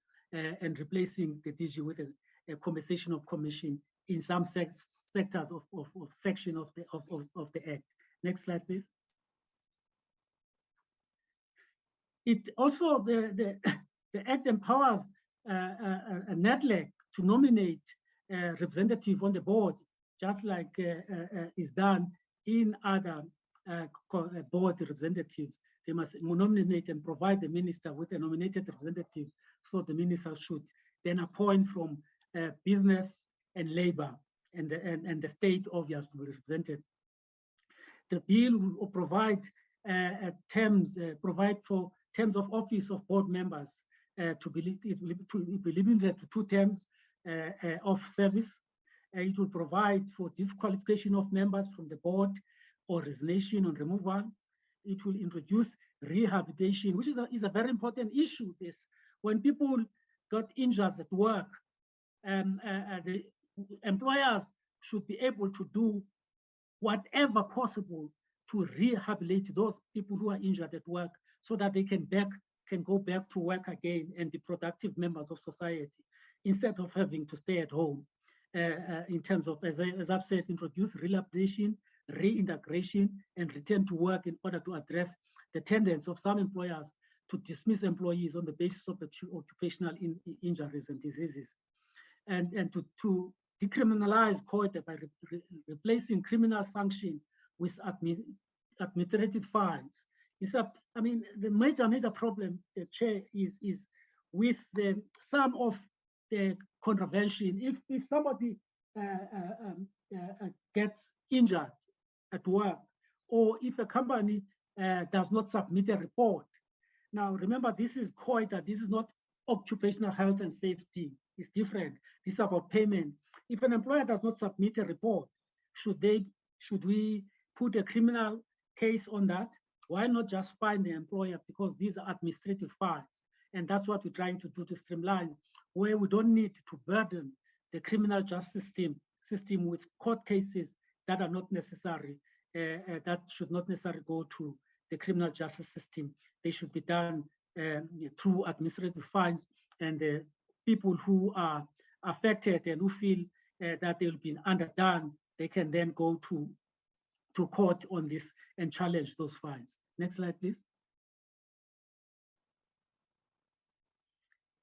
and replacing the DG with a compensation of commission in some sectors of section of the Act. Next slide, please. It also, the Act empowers a NEDLAC to nominate a representative on the board, just like is done in other board representatives. They must nominate and provide the minister with a nominated representative, so the minister should then appoint from business and labor, and the state obviously will be represented. The bill will provide provide for terms of office of board members to be limited to 2 terms of service. It will provide for disqualification of members from the board or resignation or removal. It will introduce rehabilitation, which is a very important issue. This, when people got injured at work, the employers should be able to do whatever possible to rehabilitate those people who are injured at work so that they can go back to work again and be productive members of society, instead of having to stay at home. In terms of, as I've said, introduce rehabilitation, reintegration, and return to work in order to address the tendency of some employers to dismiss employees on the basis of occupational injuries and diseases, and to decriminalize COIDA by replacing criminal sanction with administrative fines. I mean, the major problem, the Chair, is with some of the contravention. If somebody gets injured at work, or if a company does not submit a report. Now, remember, this is COIDA. This is not occupational health and safety. It's different. This is about payment. If an employer does not submit a report, should we put a criminal case on that? Why not just fine the employer? Because these are administrative fines. And that's what we're trying to do, to streamline, where we don't need to burden the criminal justice system with court cases that are not necessary, that should not necessarily go to the criminal justice system. They should be done through administrative fines, and the people who are affected and who feel that they'll be underdone, they can then go to court on this and challenge those fines. Next slide, please.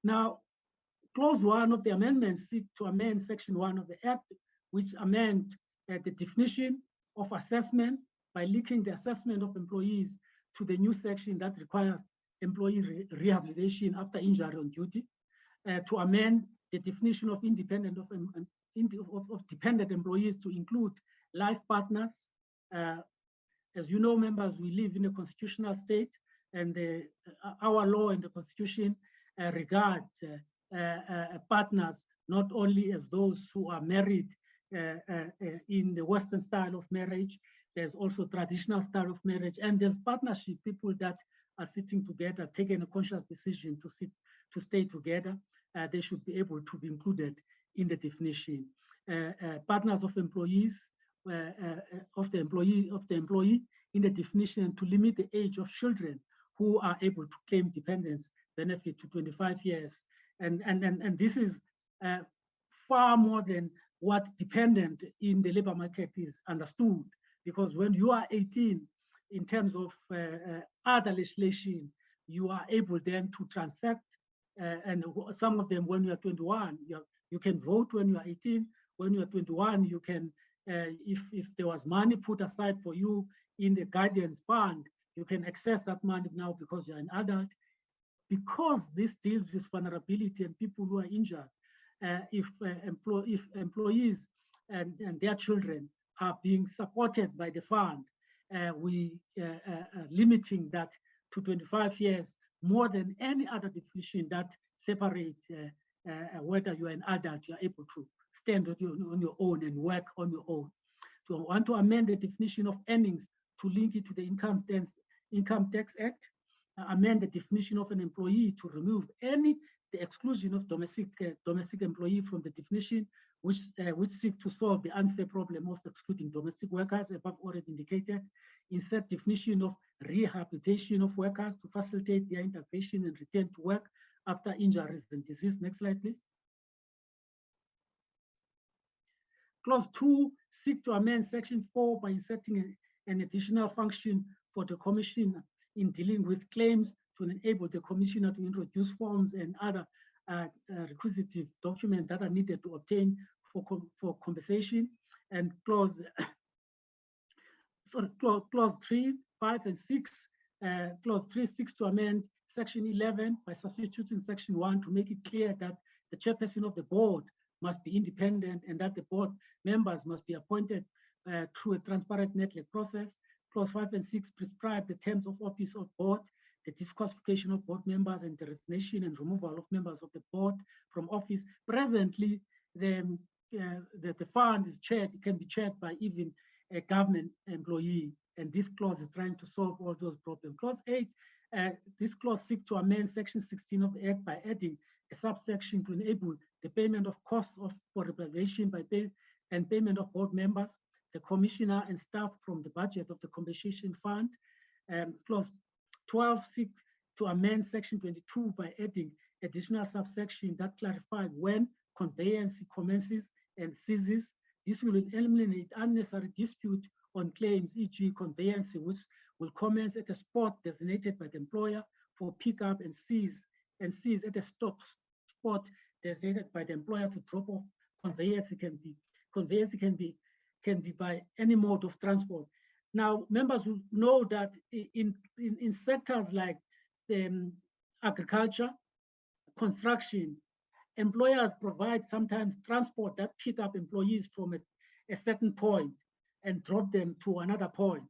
Now, clause 1 of the amendments seek to amend section 1 of the Act, which amend the definition of assessment by linking the assessment of employees to the new section that requires employee rehabilitation after injury on duty, to amend the definition of dependent employees to include life partners. As you know, members, we live in a constitutional state, and our law and the Constitution regard partners not only as those who are married in the Western style of marriage. There's also traditional style of marriage, and there's partnership, people that are sitting together, taking a conscious decision to stay together. They should be able to be included in the definition. Partners of employees, of the employee in the definition, to limit the age of children who are able to claim dependence benefit to 25 years. And this is far more than what dependent in the labor market is understood, because when you are 18, in terms of other legislation, you are able then to transact, and some of them when you are 21, you can vote when you are 18. When you are 21, you can, if there was money put aside for you in the guidance fund, you can access that money now because you're an adult. Because this deals with vulnerability and people who are injured, if employees and their children are being supported by the fund, we are limiting that to 25 years, more than any other definition that separate whether you're an adult, you're able to stand on your own and work on your own. So I want to amend the definition of earnings to link it to the Income Tax Act, amend the definition of an employee to remove the exclusion of domestic employee from the definition, which seek to solve the unfair problem of excluding domestic workers above already indicated. Insert definition of rehabilitation of workers to facilitate their integration and return to work after injuries and disease. Next slide, please. Clause 2 seek to amend section 4 by inserting an additional function for the commission in dealing with claims to enable the commissioner to introduce forms and other requisitive documents that are needed to obtain for compensation. And clause 3, 5, and 6. Clause 3 seeks to amend section 11 by substituting section 1 to make it clear that the chairperson of the board must be independent and that the board members must be appointed through a transparent network process. Clause 5 and 6 prescribe the terms of office of board, the disqualification of board members, and the resignation and removal of members of the board from office. Presently, the fund is can be chaired by even a government employee, and this clause is trying to solve all those problems. Clause 8, this clause seeks to amend section 16 of the Act by adding a subsection to enable the payment of costs for representation and payment of board members, the commissioner and staff from the budget of the compensation fund. Clause 12 seeks to amend section 22 by adding additional subsection that clarify when conveyance commences and ceases. This will eliminate unnecessary dispute on claims, e.g. conveyance, which will commence at a spot designated by the employer for pickup and cease at a spot designated by the employer to drop off. Conveyance can be by any mode of transport. Now, members will know that in sectors like agriculture, construction, employers provide sometimes transport that pick up employees from a certain point and drop them to another point.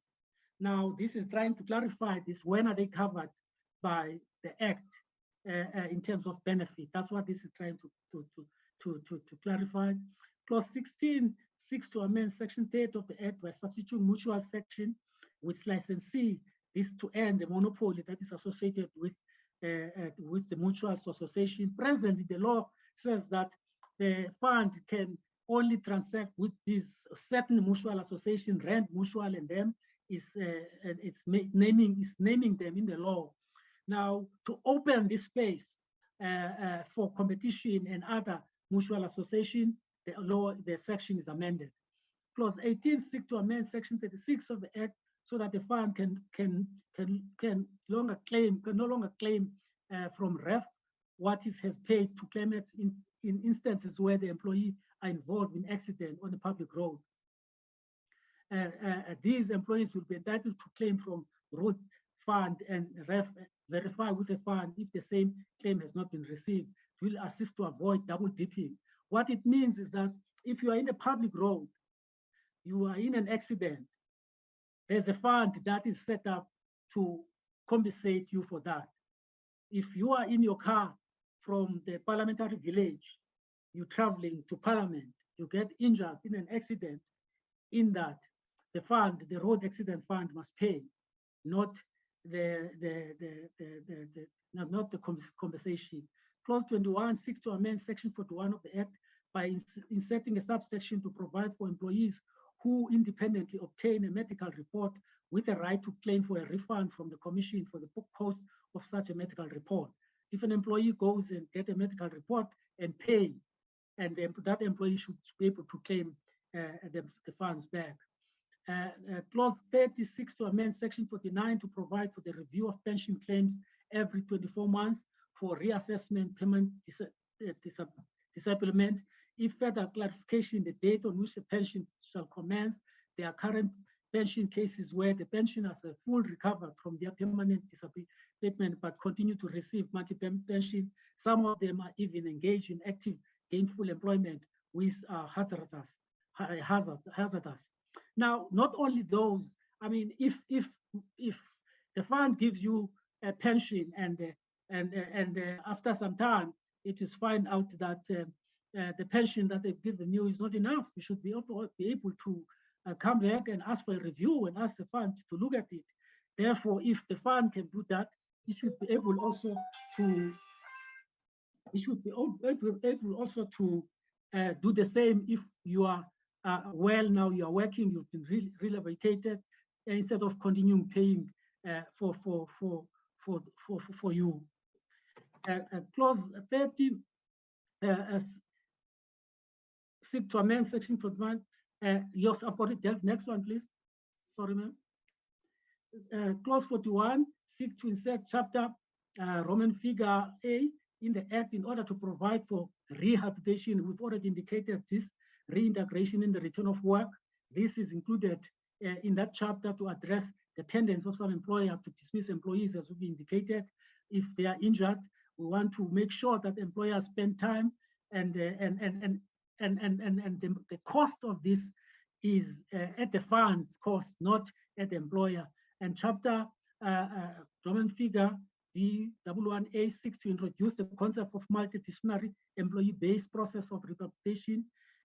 Now, this is trying to clarify this. When are they covered by the Act in terms of benefit? That's what this is trying to clarify. Clause 16 seeks to amend Section 30 of the Act by substituting mutual section with licensee, this to end the monopoly that is associated with the mutual association. Presently, the law says that the fund can only transact with these certain mutual association, rent mutual, and them is naming them in the law. Now, to open this space for competition and other mutual association, the section is amended. Clause 18 seeks to amend Section 36 of the Act so that the fund can no longer claim from ref what it has paid to claimants in instances where the employee are involved in accident on the public road. These employees will be entitled to claim from road fund and verify with the fund if the same claim has not been received. It will assist to avoid double dipping. What it means is that if you are in a public road, you are in an accident, there's a fund that is set up to compensate you for that. If you are in your car from the parliamentary village, you're traveling to Parliament, you get injured in an accident, in that the fund, the road accident fund must pay, not the compensation. Clause 21 seeks to amend Section 41 of the Act by inserting a subsection to provide for employees who independently obtain a medical report with a right to claim for a refund from the Commission for the cost of such a medical report. If an employee goes and get a medical report and pay, and that employee should be able to claim the funds back. Clause 36 to amend Section 49 to provide for the review of pension claims every 24 months for reassessment, payment, disablement. If further clarification, the date on which the pension shall commence, there are current pension cases where the pensioners are full recovered from their permanent disablement but continue to receive monthly pension. Some of them are even engaged in active gainful employment with hazardous. Now, not only those, I mean, if the fund gives you a pension and after some time, it is found out that the pension that they've given you is not enough, you should be able to come back and ask for a review and ask the fund to look at it. Therefore, if the fund can do that, it should be able also to do the same if you are well now, you are working, you've been rehabilitated, instead of continuing paying for you. Clause 30 seek to amend Section 41. Yes, I've got it. Next one, please. Sorry, ma'am. Clause 41 seek to insert chapter Roman figure A in the Act in order to provide for rehabilitation. We've already indicated this reintegration in the return of work. This is included in that chapter to address the tendency of some employer to dismiss employees, as we indicated. If they are injured, we want to make sure that employers spend time and the cost of this is at the fund's cost, not at the employer. And chapter Roman figure V11A seeks to introduce the concept of multidisciplinary employee-based process of rehabilitation.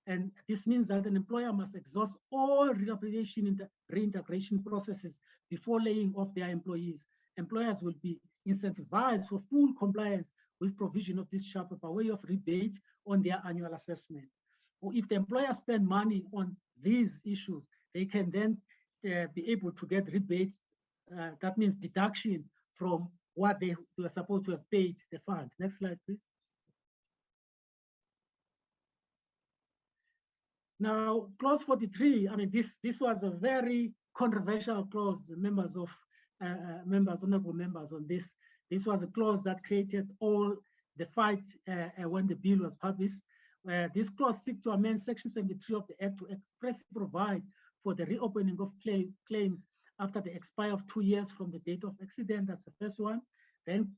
And this means that an employer must exhaust all rehabilitation in the reintegration processes before laying off their employees. Employers will be incentivized for full compliance with provision of this chapter by way of rebate on their annual assessment. Or if the employer spend money on these issues, they can then be able to get rebates. That means deduction from what they were supposed to have paid the fund. Next slide, please. Now, clause 43, I mean, this was a very controversial clause, honorable members on this. This was a clause that created all the fight when the bill was published. This clause seeks to amend Section 73 of the Act to expressly provide for the reopening of claims after the expire of 2 years from the date of accident. That's the first one. Then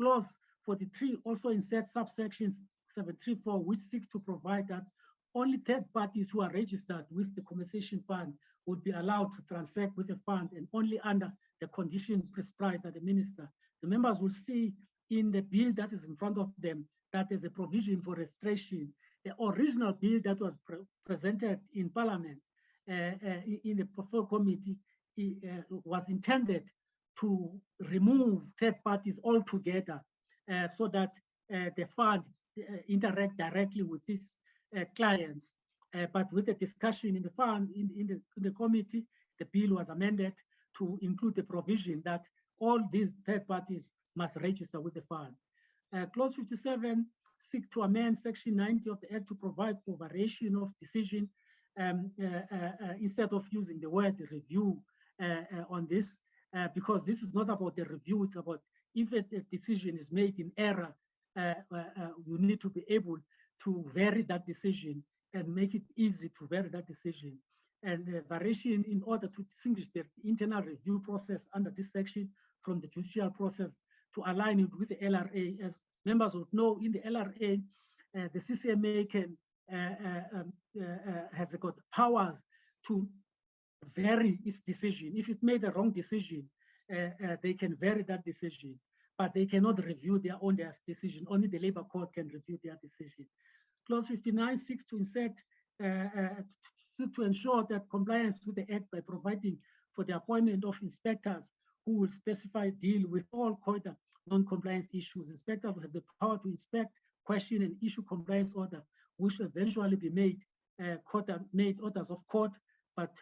clause 43 also inserts subsections 734, which seeks to provide that only third parties who are registered with the compensation fund would be allowed to transact with the fund, and only under the condition prescribed by the minister. The members will see in the bill that is in front of them that there's a provision for registration. The original bill that was presented in Parliament in the portfolio committee was intended to remove third parties altogether so that the fund interact directly with these clients. But with the discussion in the fund, in the committee, the bill was amended to include the provision that all these third parties must register with the fund. Clause 57 seek to amend Section 90 of the Act to provide for variation of decision instead of using the word review on this, because this is not about the review, it's about if a decision is made in error, you need to be able to vary that decision and make it easy to vary that decision. And variation in order to distinguish the internal review process under this section from the judicial process to align it with the LRA. As members would know, in the LRA, the CCMA can has got powers to vary its decision. If it made a wrong decision, they can vary that decision, but they cannot review their own decision. Only the Labour Court can review their decision. Clause 59 seeks to insert to ensure that compliance with the Act by providing for the appointment of inspectors who will specify deal with all COIDA non-compliance issues. Inspectors will have the power to inspect, question, and issue compliance order, which will eventually be made orders of court, but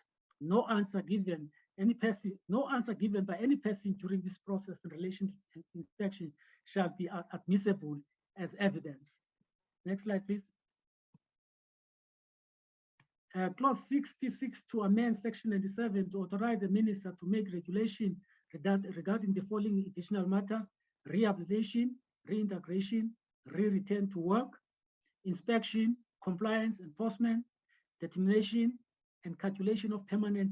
no answer given by any person during this process in relation to inspection shall be admissible as evidence. Next slide, please. Clause 66 to amend Section 97 to authorize the minister to make regulation regarding the following additional matters: rehabilitation, reintegration, re-return to work, inspection, compliance, enforcement, determination and calculation of permanent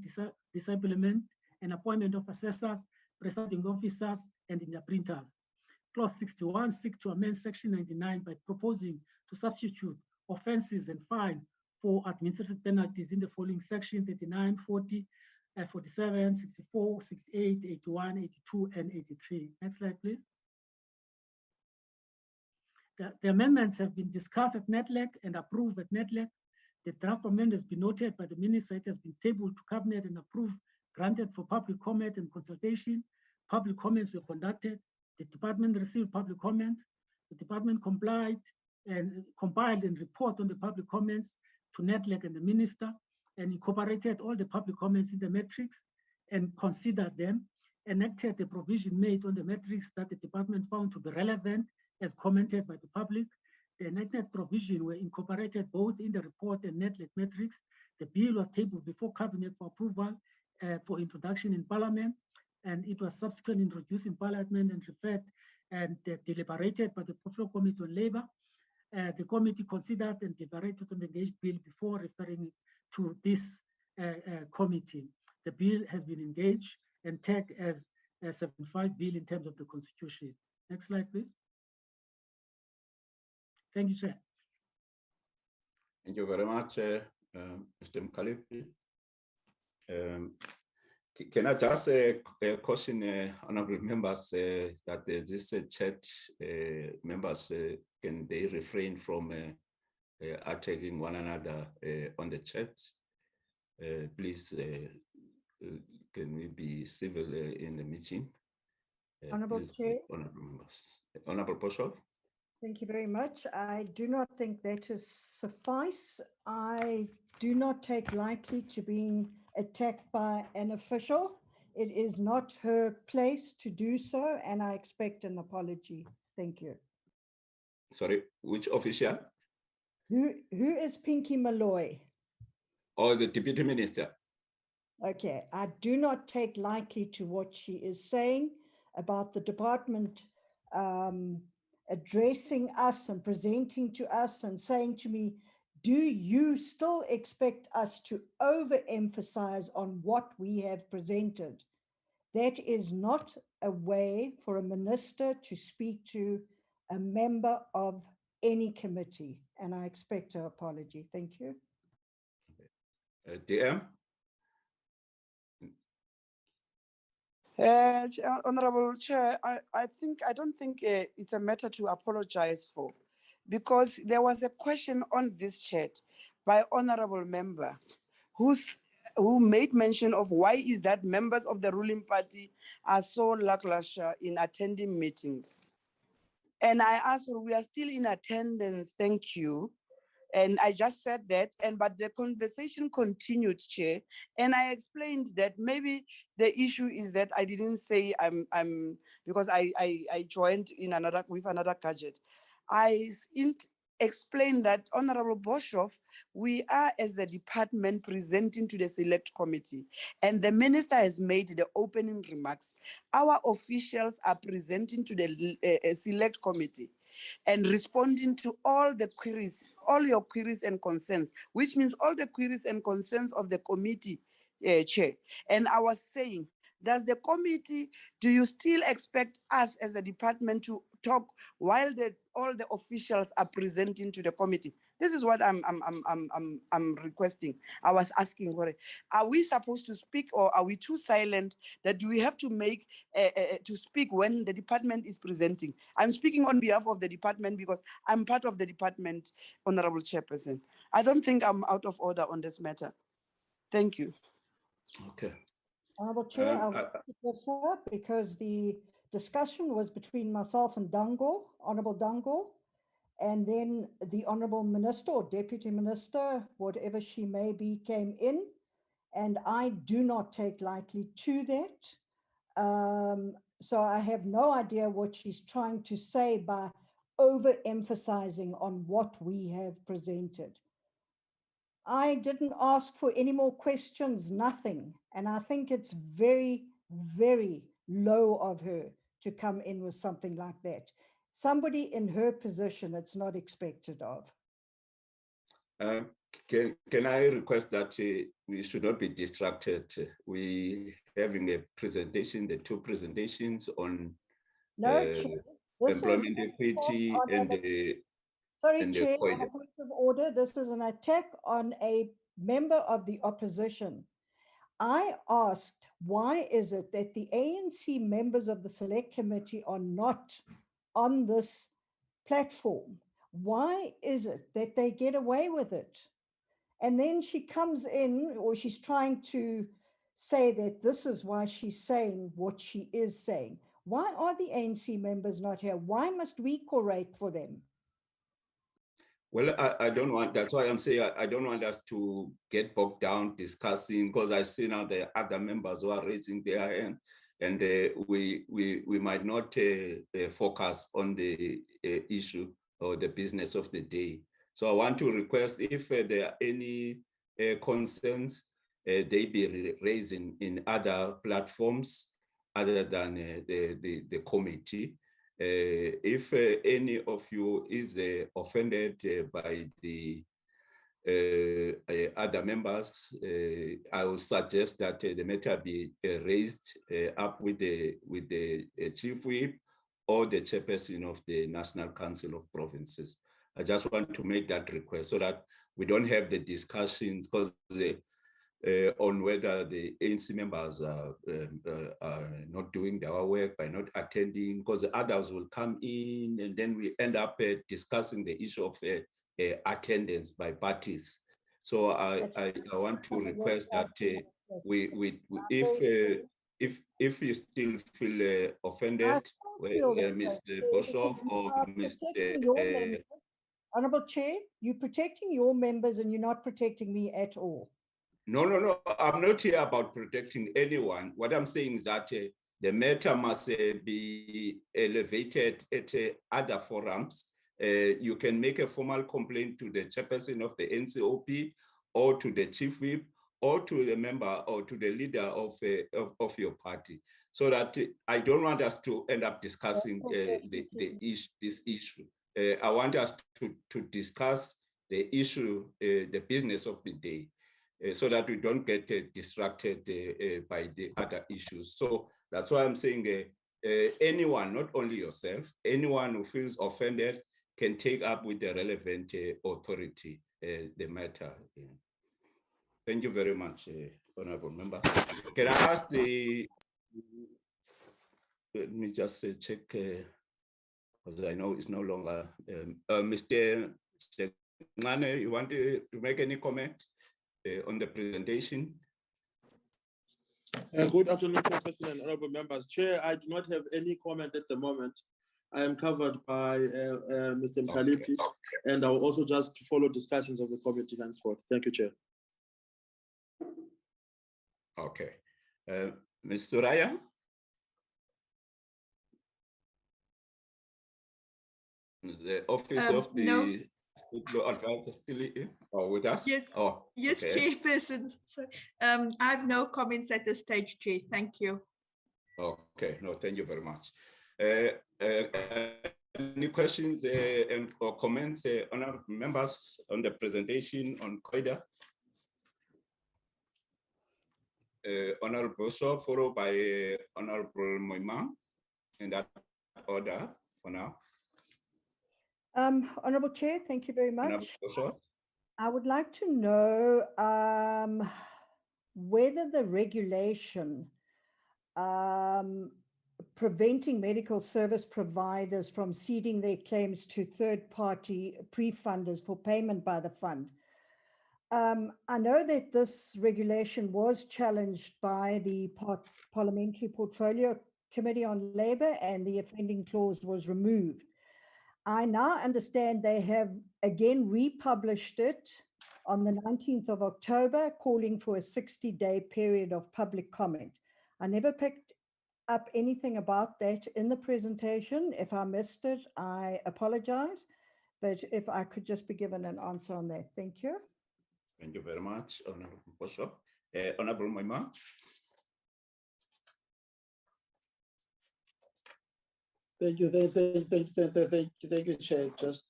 disablement, and appointment of assessors, presiding officers, and interpreters. Clause 61 seeks to amend Section 99 by proposing to substitute offenses and fine for administrative penalties in the following section: 39, 40, 47, 64, 68, 81, 82, and 83. Next slide, please. The amendments have been discussed at NETLEC and approved at NETLEC. The draft amendment has been noted by the minister. It has been tabled to cabinet and approved, granted for public comment and consultation. Public comments were conducted. The department received public comment. The department compiled and report on the public comments to NETLEC and the minister, and incorporated all the public comments in the metrics and considered them, enacted the provision made on the metrics that the department found to be relevant as commented by the public. The enacted provision were incorporated both in the report and NETLEC metrics. The bill was tabled before cabinet for approval for introduction in parliament, and it was subsequently introduced in parliament and referred and deliberated by the Portfolio Committee on Labour. The committee considered and deliberated on the engaged bill before referring it to this committee. The bill has been engaged and tagged as a 75 bill in terms of the constitution. Next slide, please. Thank you, Chair. Thank you very much, Mr. Mkalipi. Can I just caution honorable members that this chat members can they refrain from attacking one another on the chat? Please, can we be civil in the meeting? Honorable please, Chair. Honorable members. Honorable Posho. Thank you very much. I do not think that is suffice. I do not take lightly to being attacked by an official. It is not her place to do so, and I expect an apology. Thank you. Sorry, which official? Who is Pinky Malloy? Oh, the Deputy Minister. Okay, I do not take lightly to what she is saying about the department addressing us and presenting to us and saying to me, do you still expect us to overemphasize on what we have presented? That is not a way for a minister to speak to a member of any committee, and I expect her apology. Thank you. DM? Honorable Chair, I don't think it's a matter to apologize for, because there was a question on this chat by honorable member who made mention of why is that members of the ruling party are so lackluster in attending meetings. And I asked, well, we are still in attendance, thank you. And I just said that, but the conversation continued, Chair. And I explained that maybe the issue is that I didn't say I'm because I joined in with another gadget. I explained that, Honorable Boshoff, we are as the department presenting to the select committee, and the minister has made the opening remarks. Our officials are presenting to the select committee and responding to all the queries, all your queries and concerns, which means all the queries and concerns of the committee, Chair. And I was saying, does the committee, do you still expect us as a department to talk while all the officials are presenting to the committee? This is what I'm requesting. I was asking, are we supposed to speak, or are we too silent that we have to make to speak when the department is presenting? I'm speaking on behalf of the department because I'm part of the department, Honorable Chairperson. I don't think I'm out of order on this matter. Thank you. Okay. Honorable Chair, I will defer because the discussion was between myself and Dango, Honorable Dango, and then the Honorable Minister or Deputy Minister, whatever she may be, came in, and I do not take lightly to that. So I have no idea what she's trying to say by overemphasizing on what we have presented. I didn't ask for any more questions, nothing. And I think it's very, very low of her to come in with something like that. Somebody in her position, it's not expected of. Can I request that we should not be distracted? We having a presentation, the two presentations on employment equity and sorry, Chair, on a point of order, this is an attack on a member of the opposition. I asked, why is it that the ANC members of the Select Committee are not on this platform? Why is it that they get away with it? And then she comes in, or she's trying to say that this is why she's saying what she is saying. Why are the ANC members not here? Why must we correct for them? Well, I don't want, that's why I'm saying I don't want us to get bogged down discussing, because I see now there are other members who are raising their hand, and we might not focus on the issue or the business of the day. So I want to request, if there are any concerns, they be raising in other platforms other than the committee. If any of you is offended by the other members, I would suggest that the matter be raised up with the Chief Whip or the chairperson of the National Council of Provinces. I just want to make that request so that we don't have the discussions, because on whether the ANC members are not doing their work by not attending, because others will come in, and then we end up discussing the issue of attendance by parties. So I want to request that if you still feel offended, Mr. Boshoff or Mr. Honorable Chair, you're protecting your members and you're not protecting me at all. No, I'm not here about protecting anyone. What I'm saying is that the matter must be elevated at other forums. You can make a formal complaint to the chairperson of the NCOP, or to the chief whip, or to the member, or to the leader of your party, so that I don't want us to end up discussing this issue. I want us to discuss the issue, the business of the day, so that we don't get distracted by the other issues. So that's why I'm saying anyone, not only yourself, anyone who feels offended can take up with the relevant authority the matter. Thank you very much, honorable member. Can I ask let me just check, because I know it's no longer, Mr. Ngane, you want to make any comment on the presentation? Good afternoon, Chairperson and honorable members. Chair, I do not have any comment at the moment. I am covered by Mr. Mkhaliphi, and I will also just follow discussions of the committee henceforth. Thank you, Chair. Okay. Ms. Suraya? The office of the State Law Advisor still here or with us? Yes. Oh, yes, okay. Chairperson. So, I have no comments at this stage, Chair. Thank you. Okay, no, thank you very much. Any questions or comments, honorable members, on the presentation on COIDA? Honorable Bosho, followed by Honorable Moima, in that order for now. Honorable Chair, thank you very Honorable much. Bosho. I would like to know whether the regulation preventing medical service providers from ceding their claims to third-party pre-funders for payment by the fund. I know that this regulation was challenged by the Parliamentary Portfolio Committee on Labour and the offending clause was removed. I now understand they have again republished it on the 19th of October, calling for a 60-day period of public comment. I never picked up anything about that in the presentation. If I missed it, I apologize. But if I could just be given an answer on that. Thank you. Thank you very much, Honorable Bosho. Honorable Moima. Thank you, Chair. Just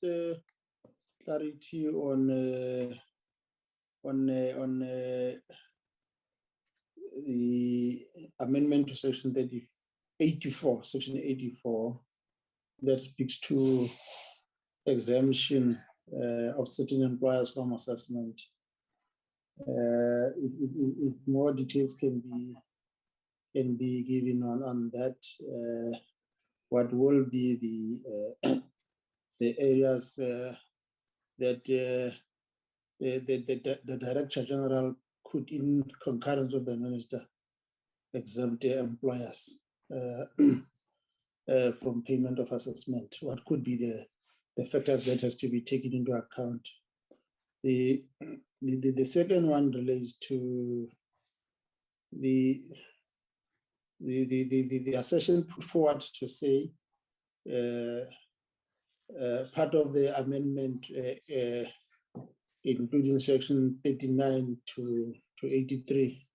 clarity on the amendment to section 84, section 84, that speaks to exemption of certain employers from assessment. If more details can be given on that. What will be the areas that the Director General could, in concurrence with the Minister, exempt employers from payment of assessment? What could be the factors that has to be taken into account? The second one relates to the assertion put forward to say part of the amendment, including section 39 to 83,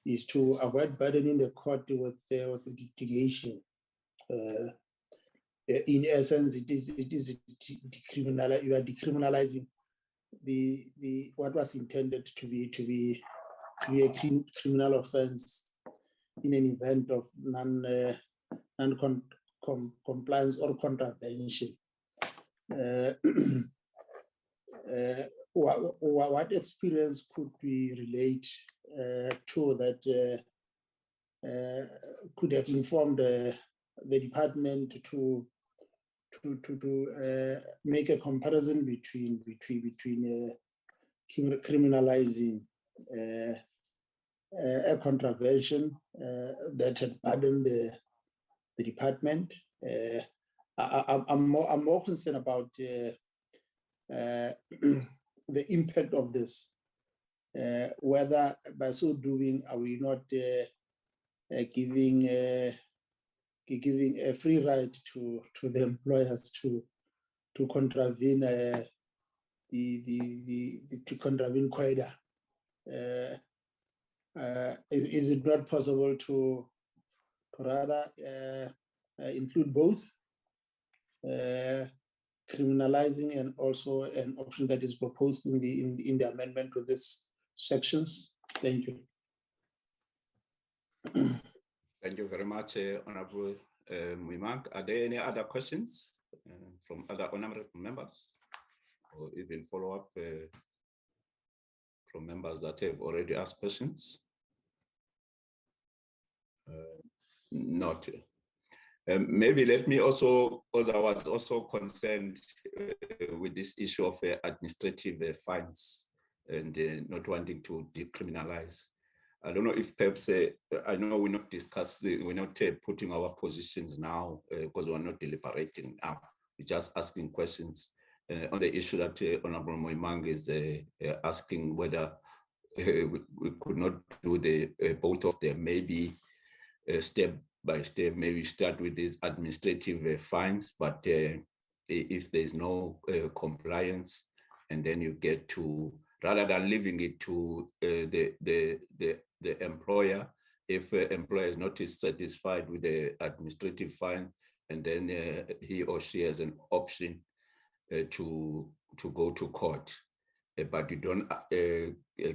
is to avoid burdening the court with the litigation. In essence, it is decriminalizing. You are decriminalizing the what was intended to be a criminal offense in an event of non-compliance or contravention. What experience could we relate to that could have informed the department to make a comparison between criminalizing a contravention that had burdened the department. I'm more concerned about the impact of this, whether by so doing are we not giving a free ride to the employers to contravene to contravene COIDA. Is it not possible to rather include both criminalizing and also an option that is proposed in the amendment to this sections? Thank you. Thank you very much, Honorable Muimak. Are there any other questions? from other honorable members, or even follow up from members that have already asked questions? Not. Maybe let me also, because I was also concerned with this issue of administrative fines and not wanting to decriminalize. I don't know if perhaps, I know we're not discussing, we're not putting our positions now because we're not deliberating now. We're just asking questions on the issue that Honorable Moimang is asking whether we could not do the both of them, maybe step by step, maybe start with these administrative fines, but if there's no compliance, and then you get to, rather than leaving it to the employer, if employer is not satisfied with the administrative fine, and then he or she has an option to go to court, but you don't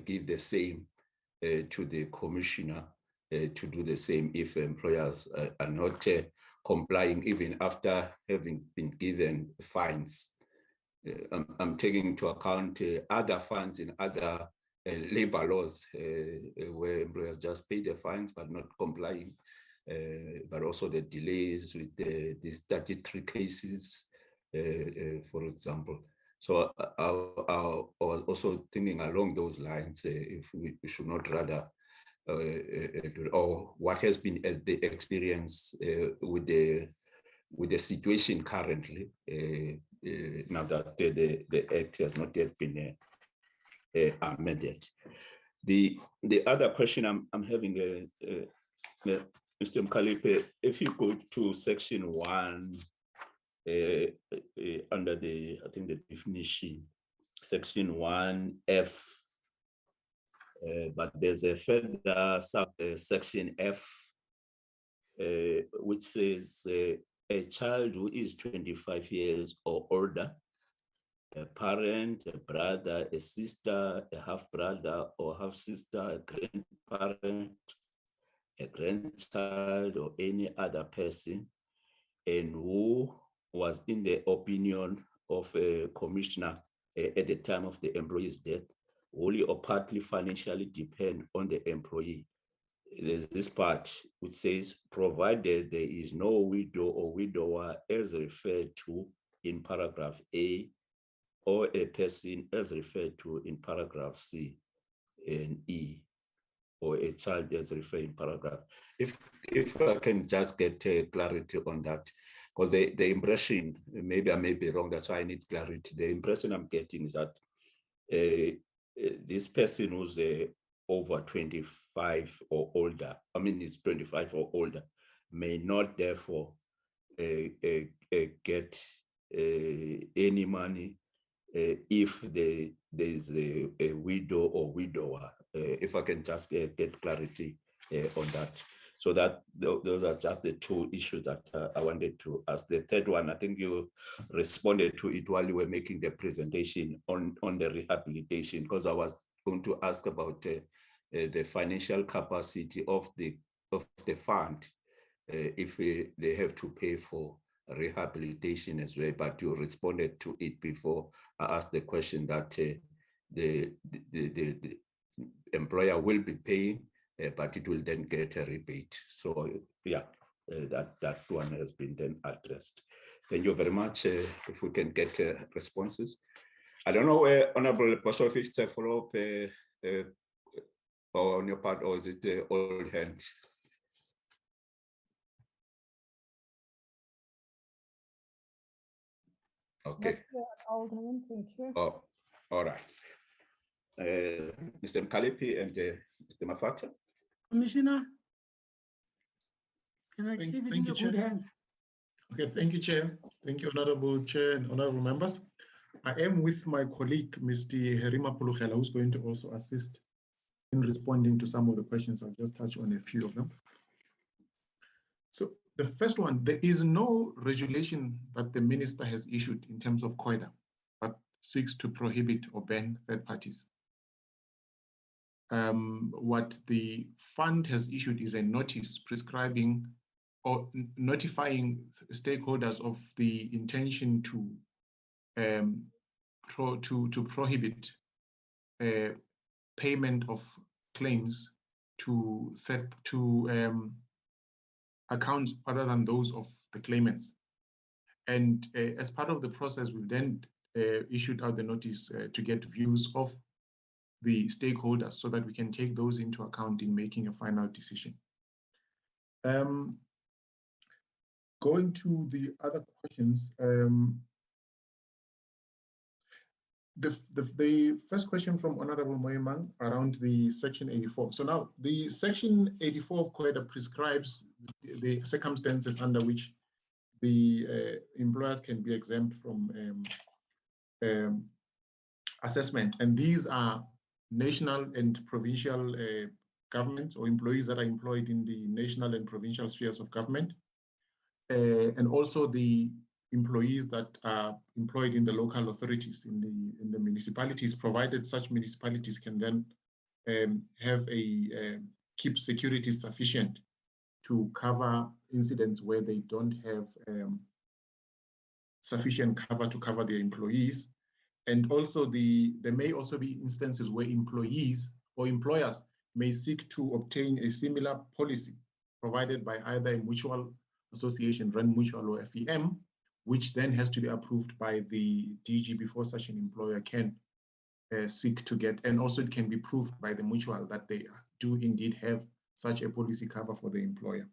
give the same to the commissioner to do the same if employers are not complying even after having been given fines. I'm taking into account other fines in other labor laws where employers just pay the fines but not complying, but also the delays with these statutory cases, for example. So I was also thinking along those lines, if we should not rather, or what has been the experience with the situation currently, now that the Act has not yet been amended. The other question I'm having, Mr. Mkalipe, if you go to section 1, under the, I think the definition, section 1F, but there's a further section F, which says a child who is 25 years or older, a parent, a brother, a sister, a half-brother or half-sister, a grandparent, a grandchild, or any other person, and who was in the opinion of a commissioner at the time of the employee's death, wholly or partly financially depend on the employee. There's this part which says, provided there is no widow or widower as referred to in paragraph A, or a person as referred to in paragraph C and E, or a child as referred in paragraph. If I can just get clarity on that, because the impression, maybe I may be wrong, that's why I need clarity. The impression I'm getting is that this person who's over 25 or older, I mean, is 25 or older, may not therefore get any money if there's a widow or widower. If I can just get clarity on that. So that those are just the two issues that I wanted to ask. The third one, I think you responded to it while you were making the presentation on the rehabilitation, because I was going to ask about the financial capacity of the fund, if they have to pay for rehabilitation as well, but you responded to it before I asked the question that the employer will be paying, but it will then get a rebate. So yeah, that one has been then addressed. Thank you very much. If we can get responses. I don't know where Honorable Boshoff, if it's a follow-up on your part, or is it the old hand? Okay. Yes, old hand, thank you. Oh, all right. Mr. Mkalipi and Mr. Mafata. Commissioner, can I Thank give it you, in your Chair. good hands? Okay, thank you, Chair. Thank you, Honorable Chair and Honorable Members. I am with my colleague, Mr. Herima Pulukhela, who's going to also assist in responding to some of the questions. I'll just touch on a few of them. So the first one, there is no regulation that the minister has issued in terms of COIDA, but seeks to prohibit or ban third parties. What the fund has issued is a notice prescribing or notifying stakeholders of the intention to prohibit payment of claims to accounts other than those of the claimants. And as part of the process, we've then issued out the notice to get views of the stakeholders so that we can take those into account in making a final decision. Going to the other questions, the first question from Honorable Moimang around the Section 84. So now the Section 84 of COIDA prescribes the circumstances under which the employers can be exempt from assessment. And these are national and provincial governments or employees that are employed in the national and provincial spheres of government, and also the employees that are employed in the local authorities in the municipalities, provided such municipalities can then have keep security sufficient to cover incidents where they don't have sufficient cover to cover their employees. And also there may also be instances where employees or employers may seek to obtain a similar policy provided by either a mutual association, run mutual or FEM, which then has to be approved by the DG before such an employer can seek to get, and also it can be proved by the mutual that they do indeed have such a policy cover for the employer.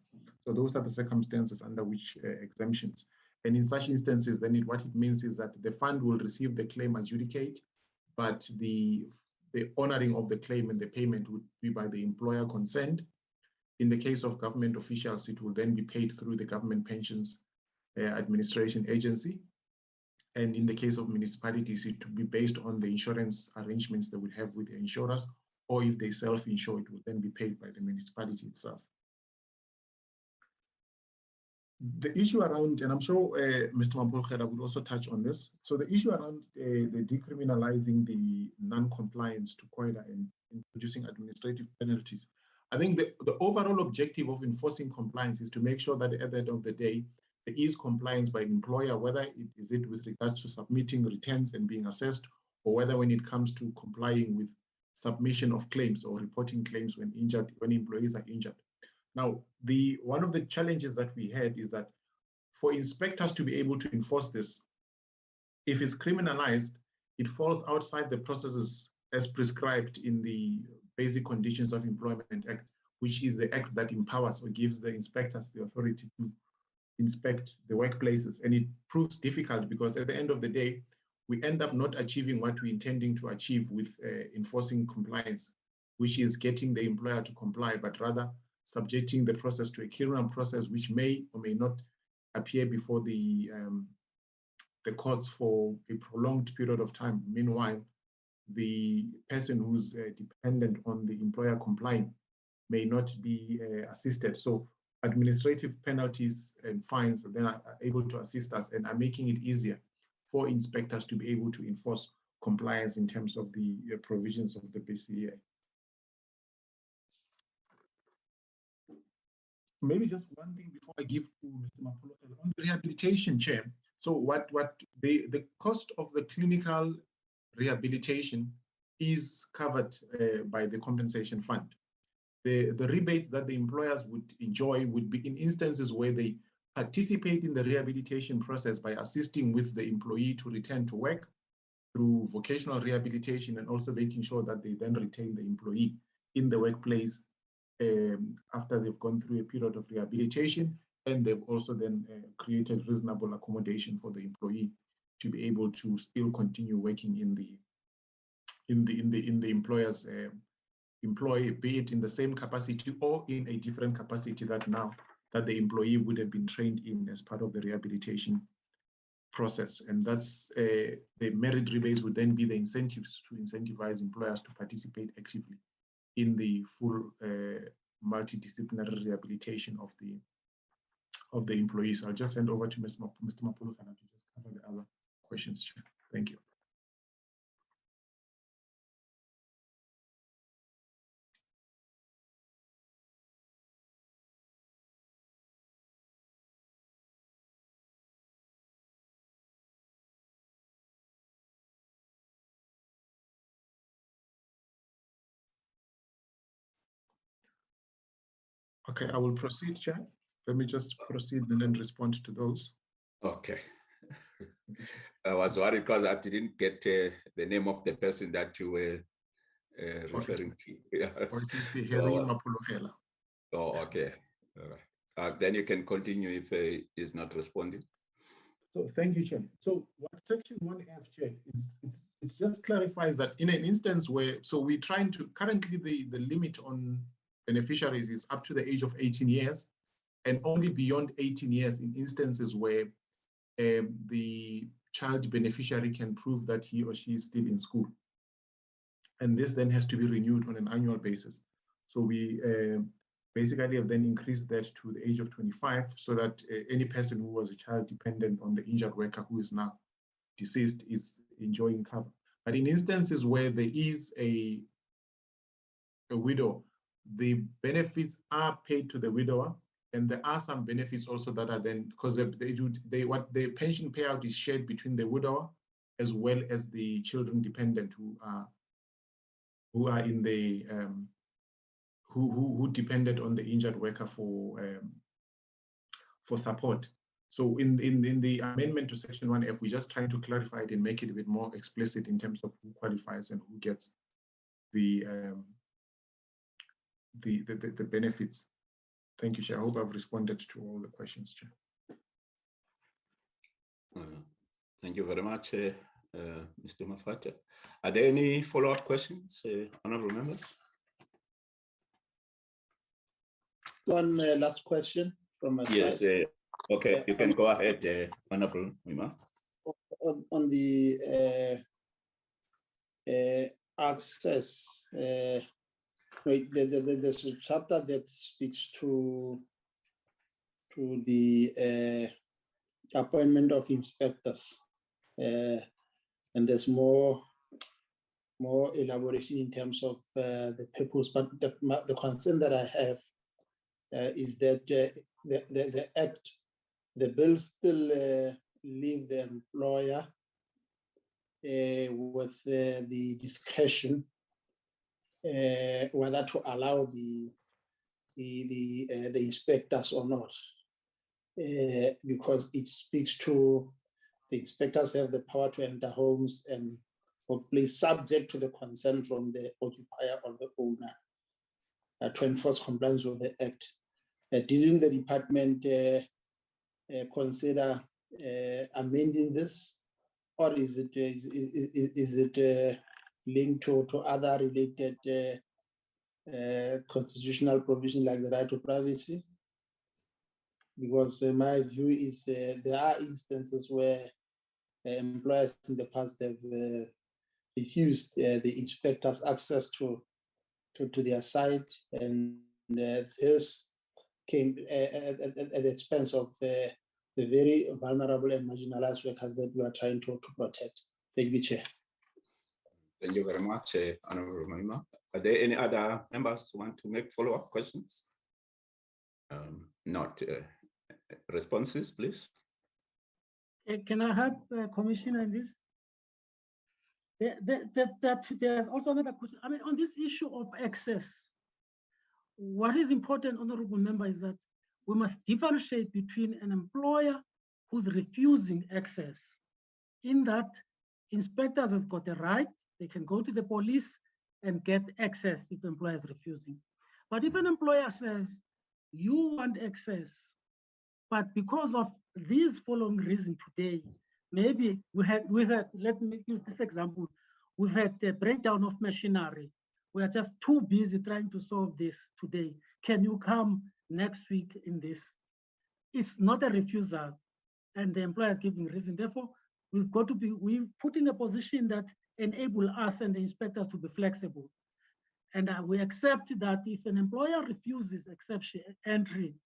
So those are the circumstances under which exemptions. And in such instances, then what it means is that the fund will receive the claim adjudicate, but the honoring of the claim and the payment would be by the employer consent. In the case of government officials, it will then be paid through the Government Pensions Administration Agency. And in the case of municipalities, it will be based on the insurance arrangements they would have with the insurers, or if they self-insure, it will then be paid by the municipality itself. The issue around, and I'm sure Mr. Mampolgera would also touch on this, so the issue around the decriminalizing the non-compliance to COIDA and introducing administrative penalties, I think the overall objective of enforcing compliance is to make sure that at the end of the day, there is compliance by employer, whether it is with regards to submitting returns and being assessed, or whether when it comes to complying with submission of claims or reporting claims when employees are injured. Now, one of the challenges that we had is that for inspectors to be able to enforce this, if it's criminalized, it falls outside the processes as prescribed in the Basic Conditions of Employment Act, which is the act that empowers or gives the inspectors the authority to inspect the workplaces. And it proves difficult because at the end of the day, we end up not achieving what we're intending to achieve with enforcing compliance, which is getting the employer to comply, but rather subjecting the process to a criminal process, which may or may not appear before the courts for a prolonged period of time. Meanwhile, the person who's dependent on the employer complying may not be assisted. So administrative penalties and fines then are able to assist us and are making it easier for inspectors to be able to enforce compliance in terms of the provisions of the BCA. Maybe just one thing before I give to Mr. Mapolo on the rehabilitation, Chair. So what the cost of the clinical rehabilitation is covered by the compensation fund. The rebates that the employers would enjoy would be in instances where they participate in the rehabilitation process by assisting with the employee to return to work through vocational rehabilitation, and also making sure that they then retain the employee in the workplace after they've gone through a period of rehabilitation, and they've also then created reasonable accommodation for the employee to be able to still continue working in the employer's employee, be it in the same capacity or in a different capacity that the employee would have been trained in as part of the rehabilitation process. And that's the merit rebates would then be the incentives to incentivize employers to participate actively in the full multidisciplinary rehabilitation of the employees. I'll just hand over to Mr. Mapolo to just cover the other questions. Thank you. Okay, I will proceed, Chair. Let me just proceed and then respond to those. Okay. I was worried because I didn't get the name of the person that you were referring to. Yes. Or it's Mr. So, Herima Pulukela. oh, okay. All right. Then you can continue if he is not responding. So thank you, Chair. So what Section 1F, Chair, it just clarifies that in an instance where, so we're trying to, currently the limit on beneficiaries is up to the age of 18 years and only beyond 18 years in instances where the child beneficiary can prove that he or she is still in school. And this then has to be renewed on an annual basis. So we basically have then increased that to the age of 25 so that any person who was a child dependent on the injured worker who is now deceased is enjoying cover. But in instances where there is a widow, the benefits are paid to the widower, and there are some benefits also that are then, because what the pension payout is shared between the widower as well as the children dependent who are in the who depended on the injured worker for support. So in the amendment to Section 1F, we're just trying to clarify it and make it a bit more explicit in terms of who qualifies and who gets the benefits. Thank you, Chair. I hope I've responded to all the questions, Chair. Thank you very much, Mr. Mafata. Are there any follow-up questions, honorable members? One last question from my yes, side. Okay, you can go ahead, Honorable Mima. On the access, there's a chapter that speaks to the appointment of inspectors, and there's more elaboration in terms of the purpose. But the concern that I have is that the act, the bill still leave the employer with the discretion whether to allow the inspectors or not, because it speaks to the inspectors have the power to enter homes and hopefully subject to the consent from the occupier or the owner to enforce compliance with the act. Didn't the department consider amending this, or is it linked to other related constitutional provision like the right to privacy? Because my view is there are instances where employers in the past have refused the inspectors access to their site, and this came at the expense of the very vulnerable and marginalized workers that we are trying to protect. Thank you, Chair. Thank you very much, Honorable Mahima. Are there any other members who want to make follow-up questions? Not responses, please. Can I have Commissioner in this? There's also another question. I mean, on this issue of access, what is important, Honorable Member, is that we must differentiate between an employer who's refusing access, in that inspectors have got a right, they can go to the police and get access if the employer is refusing. But if an employer says, you want access, but because of these following reasons today, maybe we had, let me use this example, we've had a breakdown of machinery. We are just too busy trying to solve this today. Can you come next week in this? It's not a refusal, and the employer is giving reason. Therefore, we've put in a position that enable us and the inspectors to be flexible. And we accept that if an employer refuses exception entry,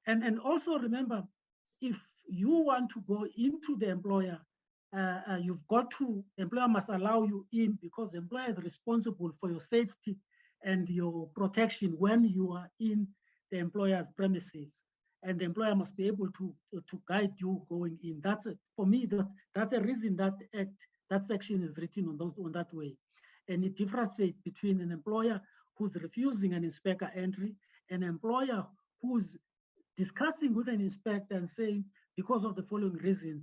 and also remember, if you want to go into the employer, you've got to, employer must allow you in, because the employer is responsible for your safety and your protection when you are in the employer's premises. And the employer must be able to guide you going in. That's it. For me, that's the reason that act, that section is written on that way. And it differentiates between an employer who's refusing an inspector entry and an employer who's discussing with an inspector and saying, because of the following reasons,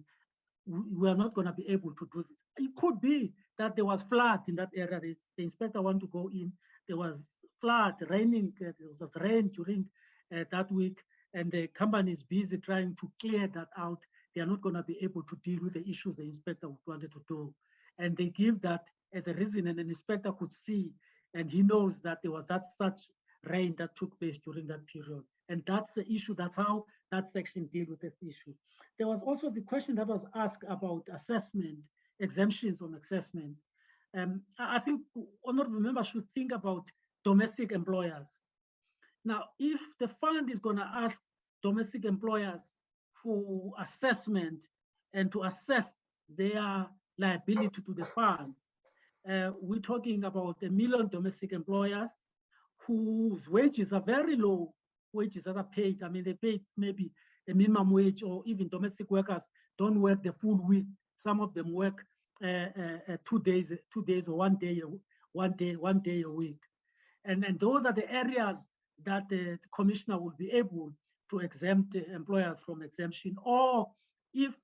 we are not going to be able to do this. It could be that there was flood in that area. The inspector want to go in. There was flood, raining. There was rain during that week, and the company is busy trying to clear that out. They are not going to be able to deal with the issues the inspector wanted to do, and they give that as a reason, and an inspector could see, and he knows that there was such rain that took place during that period. And that's the issue. That's how that section deals with this issue. There was also the question that was asked about assessment, exemptions on assessment. I think honorable members should think about domestic employers. Now, if the fund is going to ask domestic employers for assessment and to assess their liability to the fund, we're talking about 1 million domestic employers whose wages are very low, wages that are paid. I mean, they pay maybe a minimum wage, or even domestic workers don't work the full week. Some of them work 2 days or 1 day a week. And those are the areas that the commissioner will be able to exempt employers from exemption, or if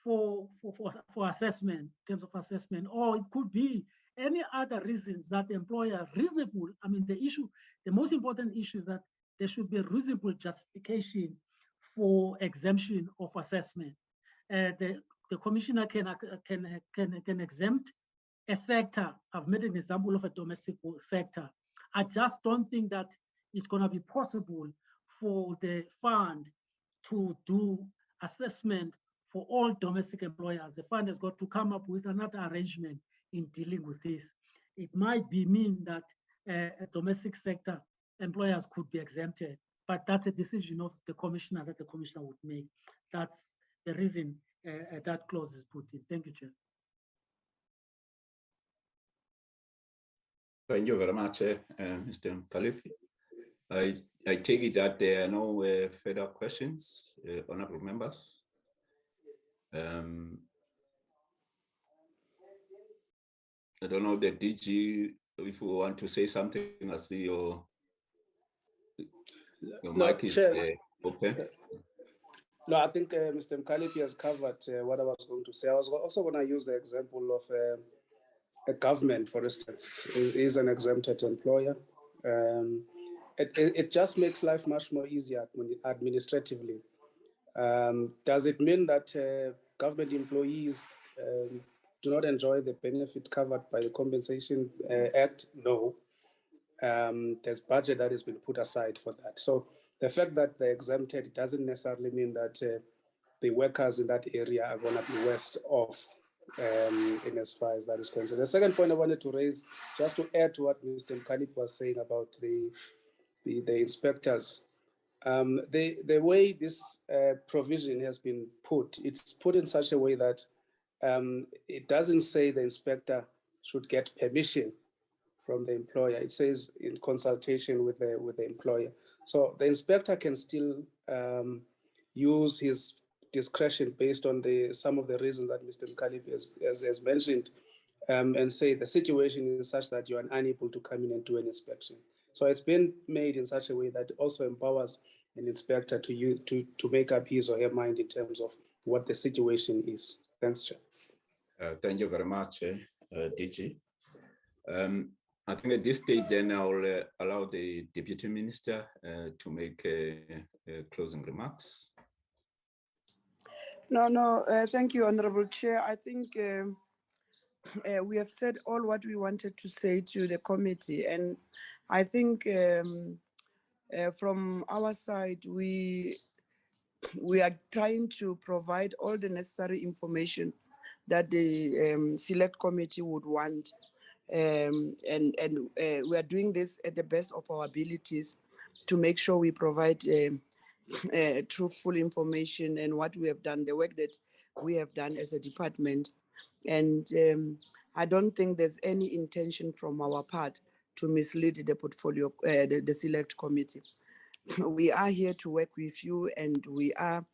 for assessment, in terms of assessment, or it could be any other reasons that the employer reasonable. I mean, the most important issue is that there should be a reasonable justification for exemption of assessment. The commissioner can exempt a sector. I've made an example of a domestic sector. I just don't think that it's going to be possible for the fund to do assessment for all domestic employers. The fund has got to come up with another arrangement in dealing with this. It might mean that a domestic sector employers could be exempted, but that's a decision of the commissioner that the commissioner would make. That's the reason that clause is put in. Thank you, Chair. Thank you very much, Mr. Kalipi. I take it that there are no further questions, honorable members. I don't know, the DG, if you want to say something, I see your mic is open. No, I think Mr. Mkalipi has covered what I was going to say. I was also going to use the example of a government, for instance, is an exempted employer. It just makes life much more easier administratively. Does it mean that government employees do not enjoy the benefit covered by the Compensation Act? No. There's budget that has been put aside for that. So the fact that they're exempted doesn't necessarily mean that the workers in that area are going to be worse off in as far as that is concerned. The second point I wanted to raise, just to add to what Mr. Mkalip was saying about the inspectors. The way this provision has been put, it's put in such a way that it doesn't say the inspector should get permission from the employer. It says in consultation with the employer. So the inspector can still use his discretion based on some of the reasons that Mr. Mkalip has mentioned, and say the situation is such that you are unable to come in and do an inspection. So it's been made in such a way that also empowers an inspector to make up his or her mind in terms of what the situation is. Thanks, Chair. Thank you very much, DG. I think at this stage, then I'll allow the Deputy Minister to make closing remarks. No, thank you, Honorable Chair. I think we have said all what we wanted to say to the committee, and I think from our side, we are trying to provide all the necessary information that the select committee would want. And we are doing this at the best of our abilities to make sure we provide truthful information and what we have done, the work that we have done as a department. And I don't think there's any intention from our part to mislead the portfolio, the select committee. We are here to work with you, and we are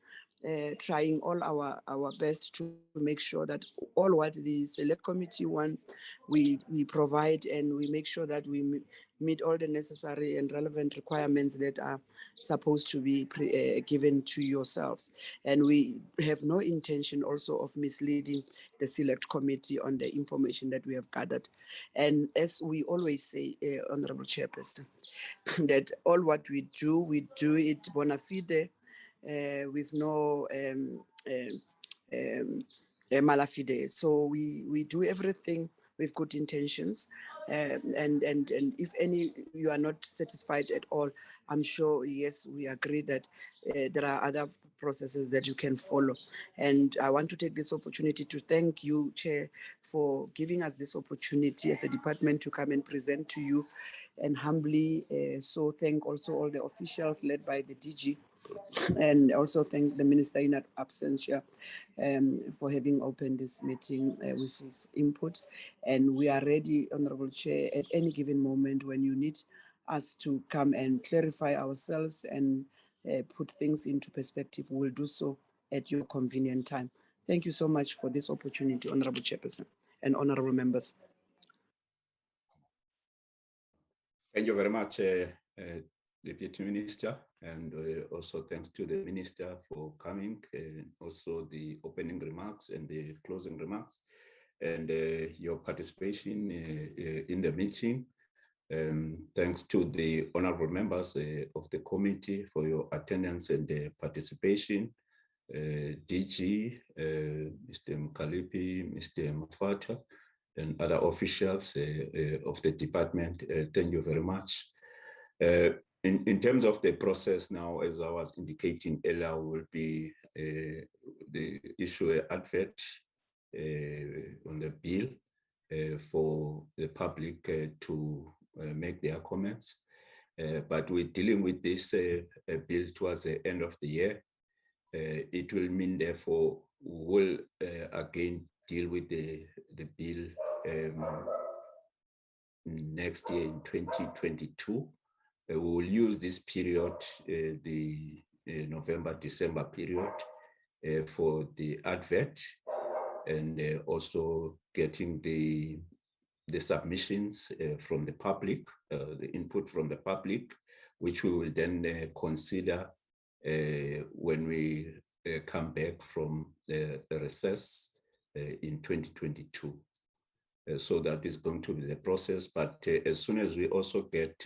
trying all our best to make sure that all what the select committee wants, we provide, and we make sure that we meet all the necessary and relevant requirements that are supposed to be given to yourselves. And we have no intention also of misleading the select committee on the information that we have gathered. And as we always say, Honorable Chairperson, that all what we do it bona fide, with no malafide. So we do everything with good intentions, and if any you are not satisfied at all, I'm sure, yes, we agree that there are other processes that you can follow. And I want to take this opportunity to thank you, Chair, for giving us this opportunity as a department to come and present to you, and humbly so thank also all the officials led by the DG, and also thank the Minister in absentia for having opened this meeting with his input. And we are ready, Honorable Chair, at any given moment when you need us to come and clarify ourselves and put things into perspective, we'll do so at your convenient time. Thank you so much for this opportunity, Honorable Chairperson and honorable members. Thank you very much, Deputy Minister, and also thanks to the Minister for coming, and also the opening remarks and the closing remarks, and your participation in the meeting. Thanks to the honorable members of the committee for your attendance and participation. DG, Mr. Mkalipi, Mr. Mafata, and other officials of the department, thank you very much. In terms of the process now, as I was indicating earlier, will be the issue advert on the bill for the public to make their comments. But we're dealing with this bill towards the end of the year. It will mean, therefore, we will again deal with the bill next year in 2022. We will use this period, the November-December period, for the advert, and also getting the submissions from the public, the input from the public, which we will then consider when we come back from the recess in 2022. So that is going to be the process. But as soon as we also get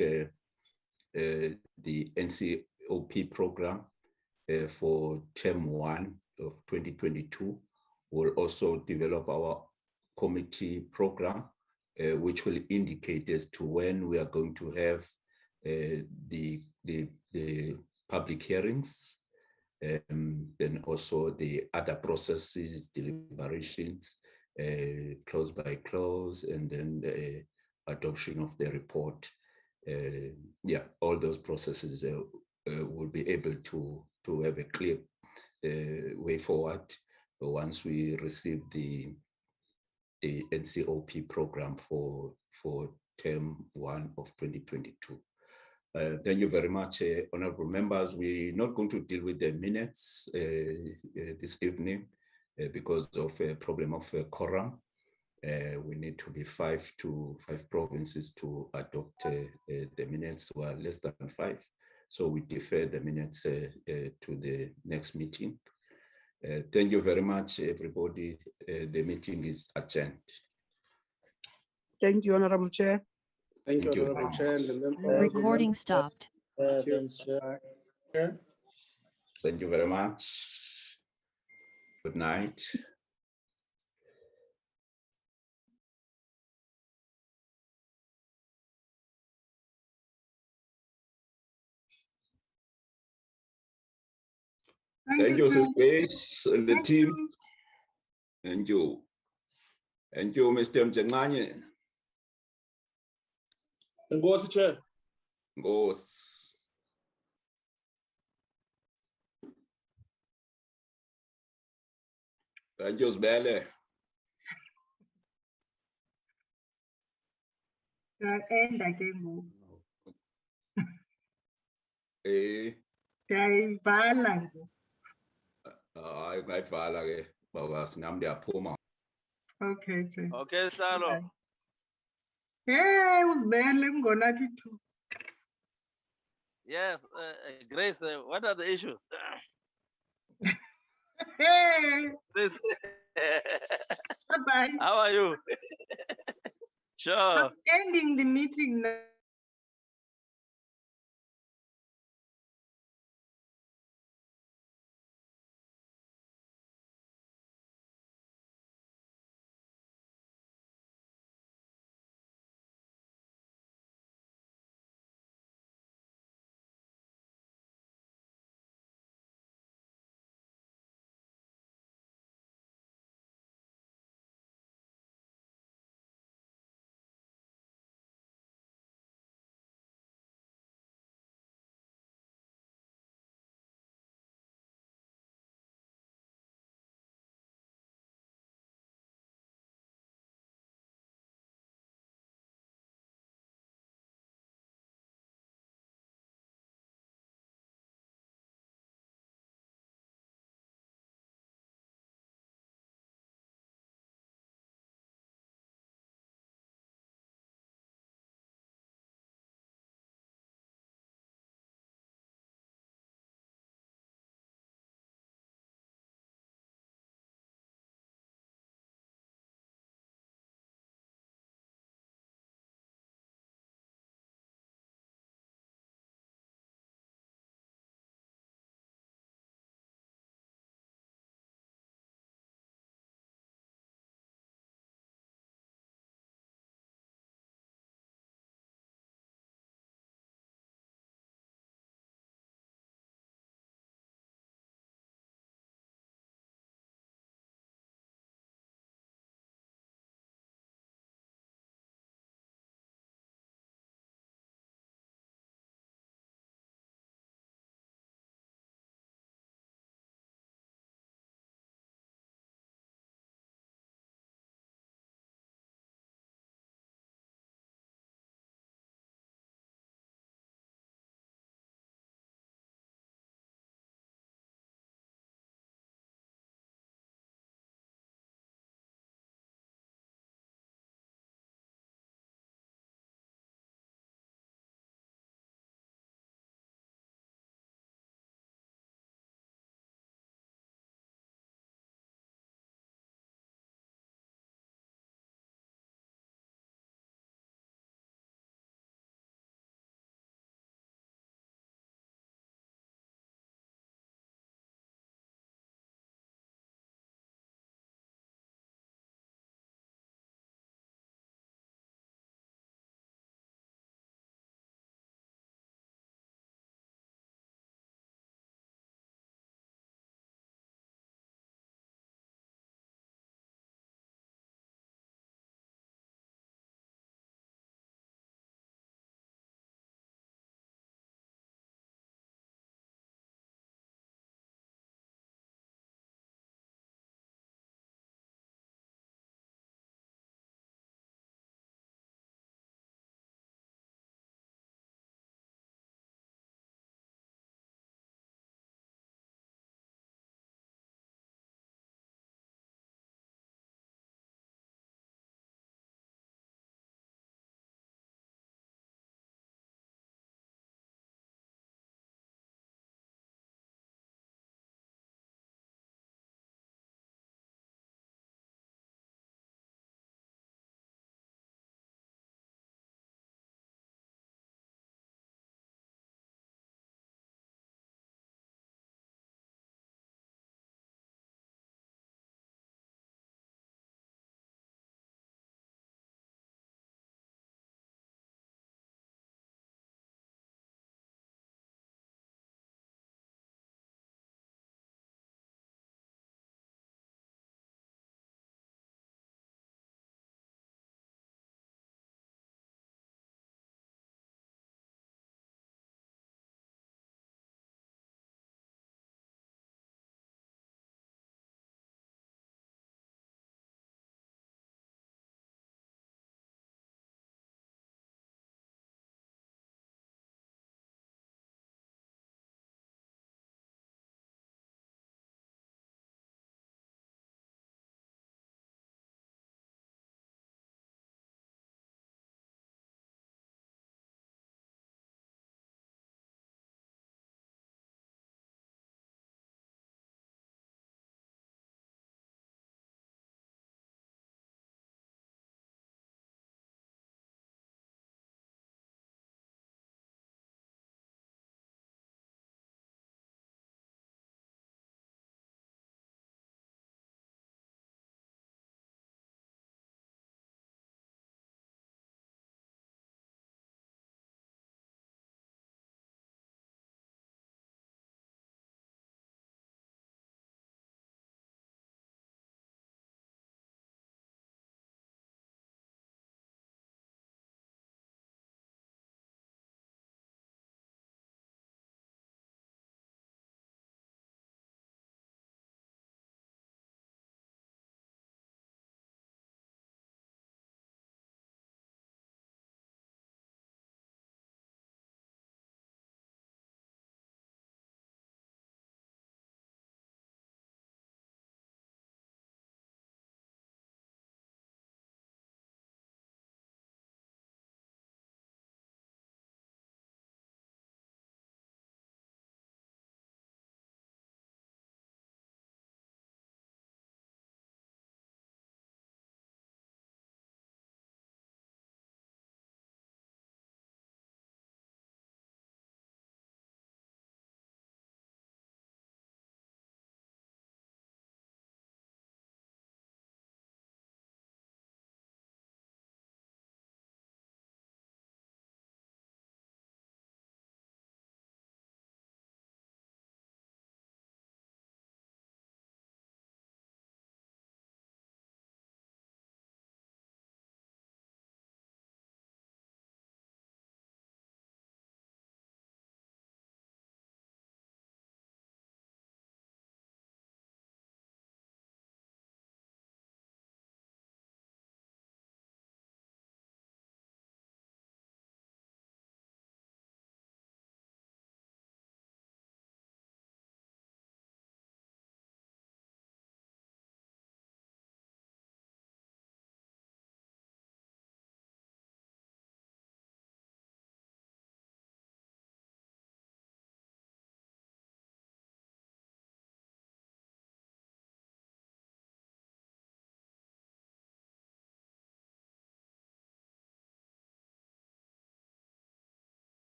the NCOP program for term 1 of 2022, we'll also develop our committee program, which will indicate as to when we are going to have the public hearings, then also the other processes, deliberations, close by close, and then the adoption of the report. Yeah, all those processes will be able to have a clear way forward once we receive the NCOP program for term 1 of 2022. Thank you very much, honorable members. We're not going to deal with the minutes this evening because of a problem of quorum. We need to be 5 provinces to adopt the minutes, were less than 5. So we defer the minutes to the next meeting. Thank you very much, everybody. The meeting is adjourned. Thank you, Honorable Chair. Thank you, Honorable Chair. And the Recording stopped. Thanks, Chair. Thank you very much. Good night. Thank you, Sis Grace and the team. Thank you. Thank you, Mr. Mjengmanye. Ngozi, Chair. Ngozi. Thank you, Sibele. And again, Eh. Daivala. Hayi ungayivala ke baba sinami ndiyaphuma. Okay, Jay. Okay, Salo. Hey, uzibele kungonathi two. Yes, Grace, what are the issues? Hey, Grace, bye-bye. how are you? Sure. I'm ending the meeting now.